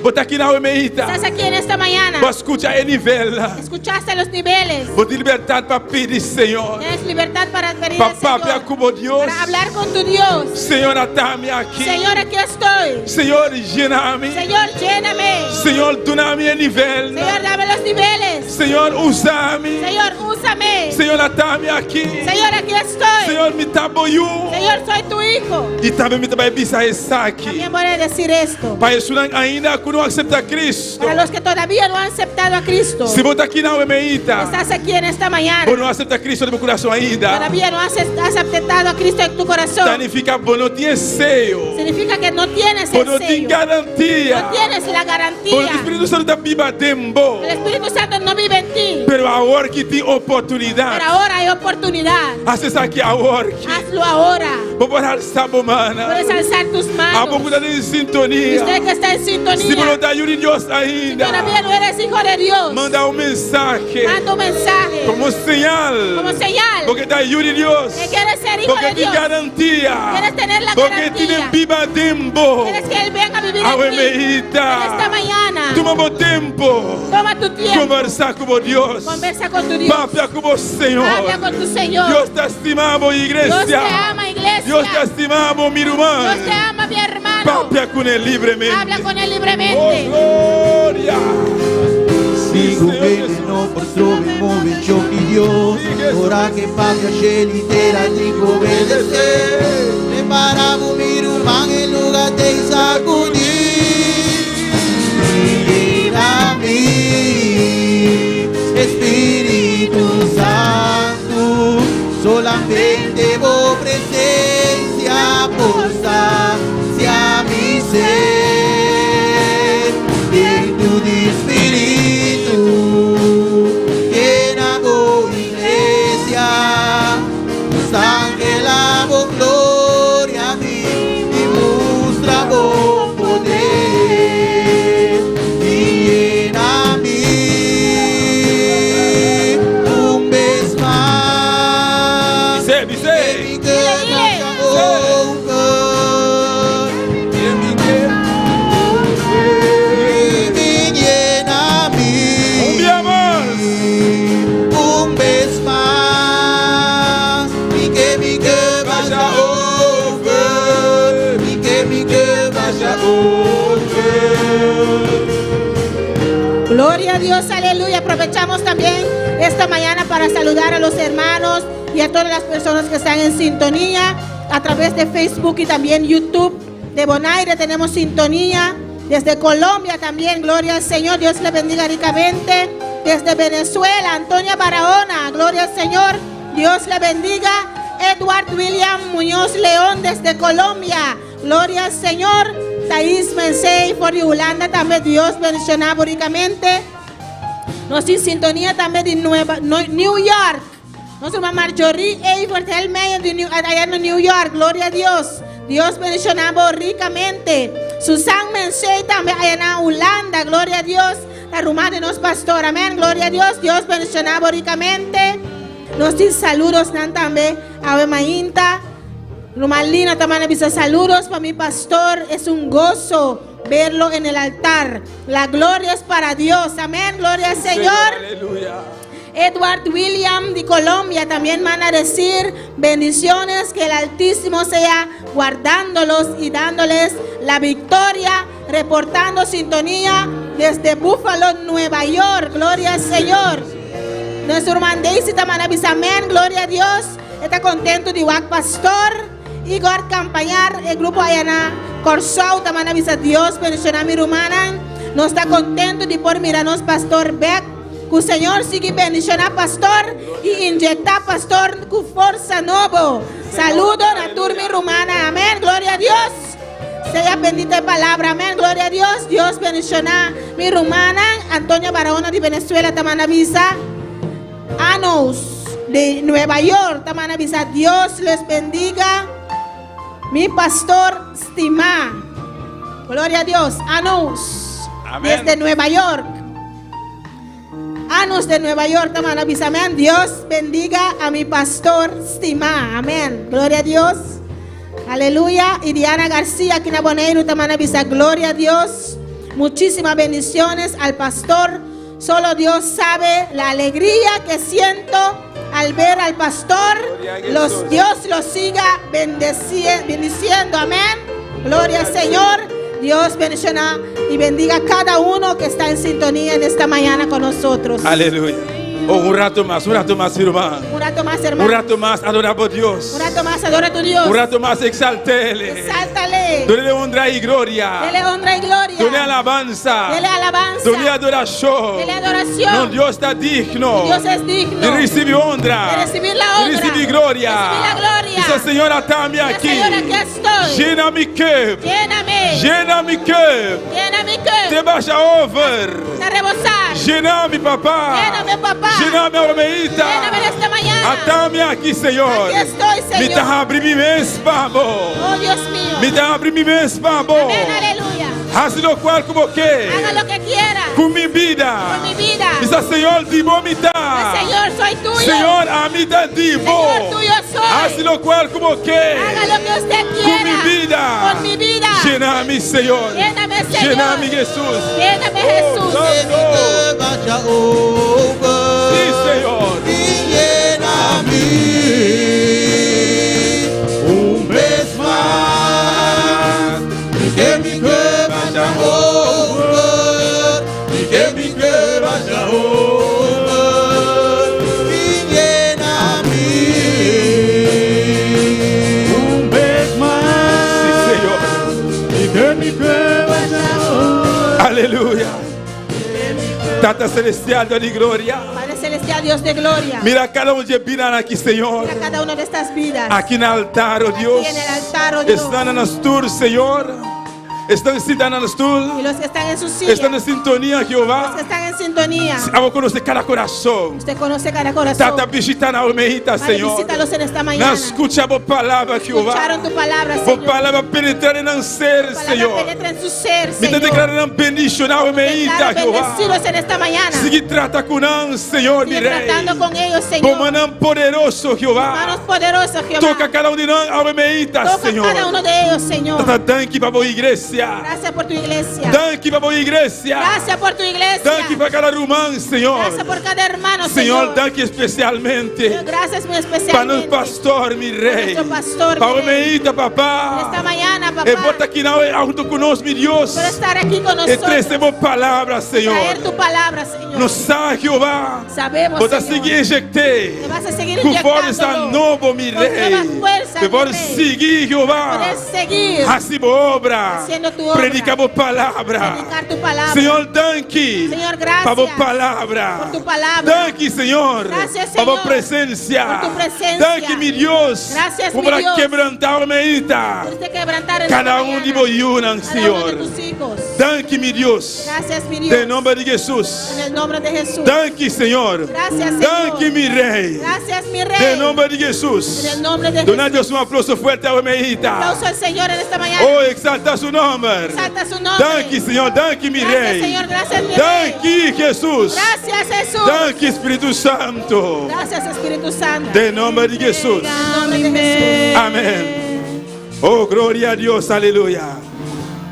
D: Botar aqui na Almeida.
F: Estás aquí en esta mañana.
D: Você escuta em nível.
F: Escuchaste los niveles.
D: Botar liberdade para pedir, Senhor.
F: Tienes libertad para pedir al
D: Papá,
F: Señor.
D: como Deus.
F: Para hablar con tu Dios.
D: Senhor, está-me aqui.
F: Señor, aquí estoy.
D: Senhor, llena-me.
F: Señor, lléname.
D: Senhor, dá-me nível.
F: Señor, dame los niveles.
D: Senhor, usa-me.
F: Señor, úsame.
D: Senhor, está-me aqui.
F: Señor, aquí estoy.
D: Senhor, me taboiu.
F: Señor, soy tu hijo.
D: E também me trabalha bisa essa aqui.
F: También voy a decir esto.
D: Para isso ainda que não aceita Cristo.
F: Para los que todavía no han aceptado a Cristo.
D: Se você aqui na Almeida.
F: Estás aquí en esta mañana.
D: Ou não aceita Cristo no meu coração ainda.
F: Todavía no has aceptado a Cristo en tu corazón.
D: Significa que não tem sello.
F: Significa que no tienes
D: Ou
F: el
D: não tem
F: sello.
D: garantia.
F: No tienes la
D: Ou o
F: garantía.
D: Espírito Santo está viva dentro.
F: El Espíritu Santo no vive en ti.
D: Pero ahora que tem
F: Pero
D: oportunidade,
F: ahora hay oportunidad.
D: haces aqui agora.
F: Hazlo ahora.
D: Vamos alçar a mana.
F: Puedes alzar tus
D: A
F: manos.
D: pouco da em
F: Y
D: sintonia.
F: usted que está en
D: Se
F: sintonía,
D: não tá de Deus
F: si
D: ainda,
F: todavía no eres hijo de Dios,
D: manda mensaje
F: manda un mensaje
D: como señal.
F: como señal
D: Porque está de Deus.
F: que quieres ser hijo
D: Porque
F: de
D: tem
F: Dios.
D: garantia.
F: Quieres tener la
D: Porque
F: garantía.
D: tem biba tempo.
F: Quieres que Él venga a vivir
D: A
F: en ti. En
D: meita.
F: esta mañana,
D: Toma bom tempo.
F: toma tu tiempo.
D: Conversar com o Deus.
F: Conversa con tu Dios.
D: Papia com o Senhor.
F: Habla con tu Señor.
D: Deus te estimamos,
F: Dios
D: igreja.
F: te ama, iglesia.
D: Deus te estimamos, mi irmão.
F: Dios te ama, mi hermano.
D: Papia com ele livremente.
F: Habla con Él
D: Oh,
F: libremente.
D: glória.
B: Sigo bene por trove muove giochi Dio. Ora che paga scegli intera ti obedecer. Preparavo mi rumang e lugar dei sacudi. Lléname, Espíritu Santo, solamente vos presencia posa hacia mi ser. Dentro de Espíritu, llena go iglesia, los ángeles amo gloria a mí y muestra vos poder. Y llena a mí un vez más.
D: Dice, dice.
B: Mi casa over. Y llena a mí.
D: Un día más.
B: Un vez más, y que mi que vaya over, y que mi que vaya over.
F: Gloria a Dios, aleluya. Aprovechamos también esta mañana para saludar a los hermanos y a todas las personas que están en sintonía a través de Facebook y también YouTube. De Bonaire tenemos sintonía. Desde Colombia también, gloria al Señor. Dios le bendiga ricamente. Desde Venezuela, Antonia Barahona, gloria al Señor. Dios le bendiga. Edward William Muñoz León desde Colombia, gloria al Señor. Thais Mensei por Holanda también, Dios bendicioná ricamente. Nos en sintonía también de New York. Nuestra mamá Marjorie Evert Helmeyer allá en New York, gloria a Dios. Dios bendicionamos ricamente. Susan Mensei también allá en Holanda, gloria a Dios. La rumana nos pastor, amén, gloria a Dios. Dios bendicionamos ricamente. Nos dice saludos también a Mainta. Rumalina también avisa saludos para mi pastor. Es un gozo verlo en el altar. La gloria es para Dios, amén, gloria al Señor.
D: Aleluya.
F: Edward William de Colombia también van a decir bendiciones, que el Altísimo sea guardándolos y dándoles la victoria, reportando sintonía desde Buffalo, Nueva York, gloria al Señor. Nuestro hermano Daisy también avisa amén, gloria a Dios. Está contento de igual pastor Igor Campañar, el grupo Ayana Corsau también avisa Dios, bendición a mi rumana. No está contento de por mirarnos pastor Beck. Que el Señor siga bendicionando pastor y inyecta pastor con fuerza nueva. Saludo a turmi rumana, amén, gloria a Dios. Sea bendita palabra, amén, gloria a Dios. Dios bendiciona mi rumana. Antonia Barahona de Venezuela también avisa. Anos de Nueva York también avisa. Dios les bendiga. Mi pastor estima. Gloria a Dios. Anos
D: Amén.
F: desde Nueva York. Anos de Nueva York también avisa. Amén. Dios bendiga a mi pastor estima. Amén. Gloria a Dios. Aleluya. Y Diana García, aquí en Aboneiro, también avisa. Gloria a Dios. Muchísimas bendiciones al pastor. Solo Dios sabe la alegría que siento al ver al pastor. Dios los siga bendiciendo. Amén. Gloria al Señor. Dios bendiga y bendiga a cada uno que está en sintonía en esta mañana con nosotros.
D: Aleluya. Oh, un rato más, irmão.
F: Un rato más, hermano.
D: Un rato más, adoramos a Dios.
F: Un rato más, adora a tu Dios.
D: Un rato más, exaltele.
F: Exáltale.
D: Dale honra y gloria.
F: Dele honra y gloria.
D: Dale alabanza.
F: Dele alabanza.
D: Dale adoración.
F: Dele adoración.
D: No, Dios está digno.
F: Dios es digno
D: de recibir honra.
F: de recibir la honra.
D: De recibir gloria.
F: De recibir la gloria.
D: Dice, Señor, atame aquí.
F: Señor, aquí estoy.
D: Llena mi cup.
F: Lléname.
D: Llena mi cup.
F: Llena mi cup.
D: Te vaya over.
F: A rebosar.
D: Lléname, papá.
F: Lléname, papá.
D: Lléname, Almeita.
F: Lléname en esta mañana.
D: Atame aqui, Senhor.
F: Aquí estoy,
D: Me
F: Señor.
D: abre mi mês, Pablo.
F: Oh, Dios mío.
D: Me abre mi mês, Pablo.
F: Amén, aleluya.
D: Haz lo cual como que.
F: Haga lo que quiera.
D: Com minha vida.
F: Con mi vida.
D: Diz a Senhor, de vomitar.
F: Señor, soy tuyo.
D: Senhor, a mim dá divo.
F: Señor, tuyo soy.
D: Haz lo cual como que.
F: Haga lo que usted quiera.
D: Com minha vida.
F: Con mi vida.
D: Llena-me, Senhor.
F: Lléname, Señor.
D: Llena-me, Jesus.
F: Lléname, Jesús.
D: Santo.
B: Baja over.
D: Sim, Senhor.
B: Y lléname un vez más. Y que mi que vaya over. Y que mi que vaya over. Y lléname un vez más.
D: Sim, Senhor.
B: Y que mi que vaya over.
D: Aleluia. Tata Celestial, Deus de glória.
F: Padre Celestial, Dios de gloria.
D: Mira cada um de Binana aqui, Senhor.
F: Mira cada una de estas vidas.
D: Aqui no altar, oh Deus.
F: Aquí en el altar, oh Dios.
D: Estão nas tuas, Senhor. Estão sentados nas
F: Y
D: tuas.
F: los que están en su silla.
D: Estão em sintonia,
F: Los que
D: Jeová.
F: están en sintonía.
D: Vamos conhecer cada coração.
F: Usted conoce cada corazón.
D: Tata visita na Almeida,
F: Padre,
D: Senhor.
F: visítalos en esta mañana.
D: Nós escutamos a palavra, Jeová.
F: Escucharon tu palabra,
D: A
F: Señor.
D: palavra penetrar em ser,
F: Tu palabra
D: Senhor.
F: penetra en su ser,
D: Me
F: Señor.
D: declarando bendición na Almeida,
F: Declaro
D: Jeová.
F: bendecidos en esta mañana.
D: Sigue trata com nós, Senhor,
F: Sigue
D: mi rei.
F: tratando con ellos,
D: Como
F: Señor.
D: não poderoso, Jeová.
F: Manos poderosas, Jehová.
D: Toca cada um de nós, Almeida,
F: Toca
D: Senhor.
F: cada uno de ellos, Señor.
D: Tata danke para a igreja.
F: Gracias por tu iglesia.
D: Danke para a igreja.
F: Gracias por tu iglesia.
D: Danke para cada irmão, Senhor.
F: Gracias por cada hermano,
D: Senhor,
F: Señor.
D: danke especialmente
F: Gracias muy
D: para
F: especialmente.
D: o pastor, mi rei.
F: Nuestro pastor,
D: Para
F: mi
D: o
F: rey.
D: Almeida, papá.
F: Esta mañana, papá.
D: E bota aqui junto conosco, meu Deus.
F: Por estar aquí con
D: E
F: nosotros.
D: trazemos palavras, Senhor.
F: Traer tu palabra, Señor.
D: Nos sabe, Jeová.
F: Sabemos,
D: Bota
F: Señor.
D: seguir injectar.
F: Que vas a seguir
D: Com força
F: inyectándolo.
D: novo, mi
F: Con
D: rei.
F: nuevas fuerzas,
D: Que
F: mi
D: pode
F: rey.
D: seguir, Jeová.
F: Poder seguir.
D: Hacemos obra.
F: Haciendo tu obra.
D: Predicamos palavra.
F: Predicar tu palabra.
D: Senhor, danke.
F: Señor, gracias.
D: Para a palavra.
F: Por tu palabra.
D: Danke, Senhor.
F: Gracias,
D: Para a
F: Señor.
D: presença.
F: Por tu presencia.
D: Danke, meu Deus.
F: Gracias, mi
D: Para
F: Dios.
D: quebrantar a meita.
F: Por este quebrantar en
D: Cada
F: esta
D: um de
F: mañana.
D: boiunan,
F: Cada uno de
D: Senhor.
F: tus hijos.
D: Danke, meu Deus.
F: Gracias, mi Dios.
D: Em nome de Jesus.
F: En el nombre de Jesús.
D: Danke, Senhor.
F: Gracias, Señor.
D: Danke, mi rei.
F: Gracias, mi rey.
D: Em nome de Jesus.
F: En el nombre de
D: Dona a
F: Jesús.
D: Deus um aplauso fuerte ao Meita.
F: Aplauso al Señor en esta mañana.
D: Oh, exalta su nome.
F: Exalta su nombre.
D: Danke, Senhor. Danke, mi
F: Gracias,
D: rei.
F: Señor. Gracias, mi rey.
D: Danke, Jesus.
F: Gracias, Jesús.
D: Danke, Espírito Santo.
F: Gracias, Espíritu Santo.
D: Em nome de Jesus.
F: En el nombre de Jesús.
D: Amém. Oh, glória a Deus. Aleluia.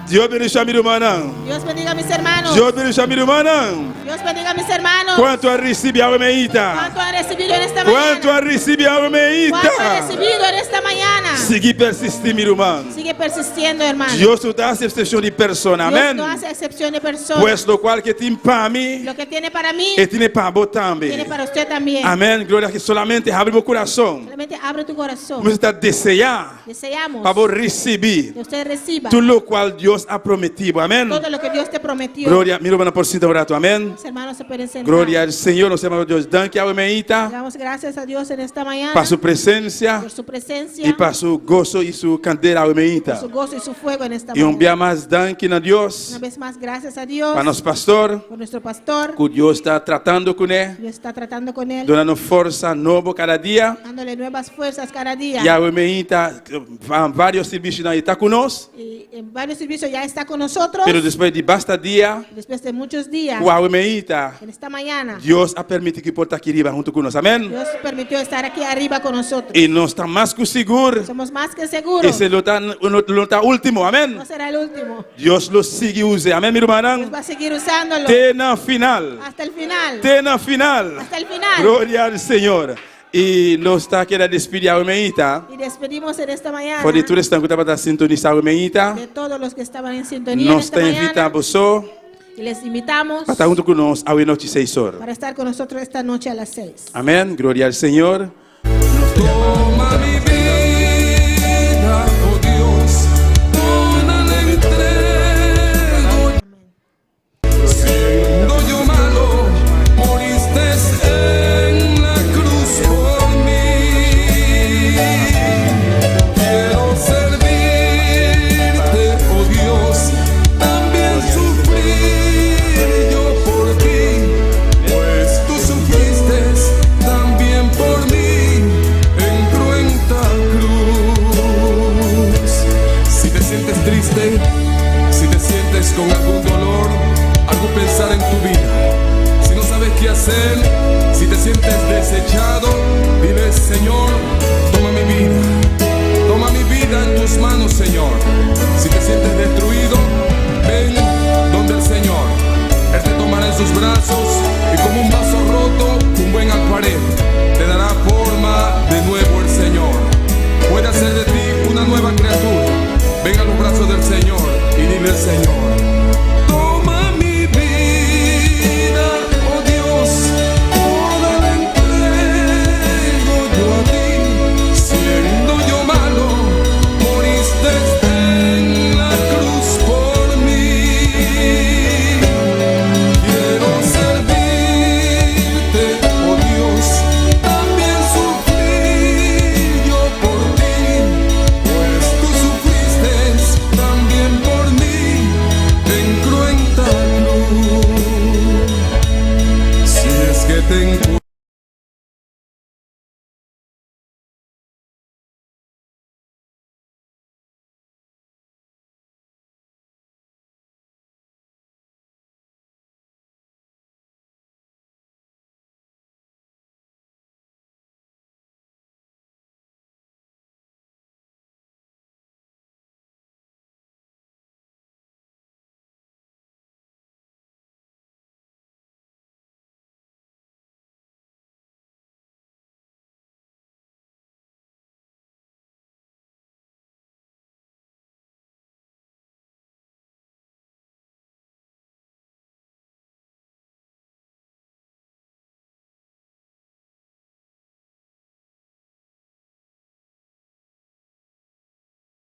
D: Deus bendiga meu irmão.
F: Dios bendiga a mis hermanos.
D: Deus bendiga meu irmão.
F: Dios bendiga a mis hermanos.
D: Quanto a receber a Meita.
F: ¿Cuánto han recibido en esta
D: Quanto
F: mañana?
D: a receber a Meita.
F: ¿Cuánto han recibido en esta mañana?
D: Seguir persistir, meu irmão.
F: Sigue persistiendo, hermano.
D: Deus não dá excepção de persona.
F: Dios
D: Amém.
F: no hace excepción de personas.
D: Pues lo cual que tem para mim,
F: Lo que tiene para mí,
D: e tiene para vos
F: tiene
D: também.
F: para usted también.
D: Amém. Glória que solamente abre meu coração.
F: Solamente abre tu corazón.
D: Vamos estar desejar
F: Deseamos
D: para vos receber
F: que usted reciba
D: tudo lo qual Deus ha prometido. Amém.
F: todo lo que Dios te prometió.
D: Glória, meu irmão, por cima orato. Amém.
F: Mis hermanos se pueden sentar.
D: Glória ao Senhor, nosso amado Deus. Danke ao Meita
F: Damos gracias a Dios en esta mañana
D: para sua presença
F: por su presencia,
D: e para seu gozo e sua candeira ao
F: por
D: Meita.
F: su gozo y su fuego en esta
D: E um
F: mañana.
D: dia mais danke a Deus
F: Una vez más, gracias a Dios
D: para nosso pastor,
F: por nuestro pastor.
D: que Deus está tratando com ele,
F: Dios está tratando con él,
D: dando força nova cada dia.
F: dándole nuevas fuerzas cada día.
D: E ao Meita, vários serviços aí está conosco.
F: Y en varios servicios ya está con nosotros.
D: Pero depois de bastante dia,
F: Después de muchos días,
D: o Almeida,
F: en esta mañana,
D: Deus ha permitido que porta aqui arriba junto conosco. Amém?
F: Dios permitió estar aquí arriba con nosotros.
D: E nós estamos mais que seguros.
F: Somos más que seguros.
D: Esse não está último. Amém?
F: No será el último.
D: Deus lo sigue use. Amém, meu
F: Dios
D: irmão?
F: va a seguir usándolo
D: Até na final.
F: hasta el final.
D: Até na final.
F: Hasta el final.
D: Glória ao Senhor. E nós está querendo despedir a Almeida.
F: Y despedimos en esta mañana
D: Por todos estão que estavam sintonizar a Almeida.
F: de todos los que estaban en sintonía en
D: Nós
F: esta
D: te
F: mañana.
D: invitamos
F: Y les invitamos
D: para estar junto conosco à noite 6 horas.
F: para estar con nosotros esta noche a las 6.
D: Amém. Glória ao Senhor.
A: Toma mi vida, oh Dios, toda la entrego. Siendo yo malo, moriste en la cruz por mí. Quiero servirte, oh Dios, también sufrir yo por ti. vives con algún dolor, algún pensar en tu vida, si no sabes qué hacer, si te sientes desechado, dile: Señor, toma mi vida en tus manos, Señor. Si te sientes destruido, ven donde el Señor. Él te tomará en sus brazos y como un vaso roto, un buen alfarero, te dará forma de nuevo el Señor. Puede hacer de ti una nueva criatura. Ven a los brazos del Señor y dile: Señor,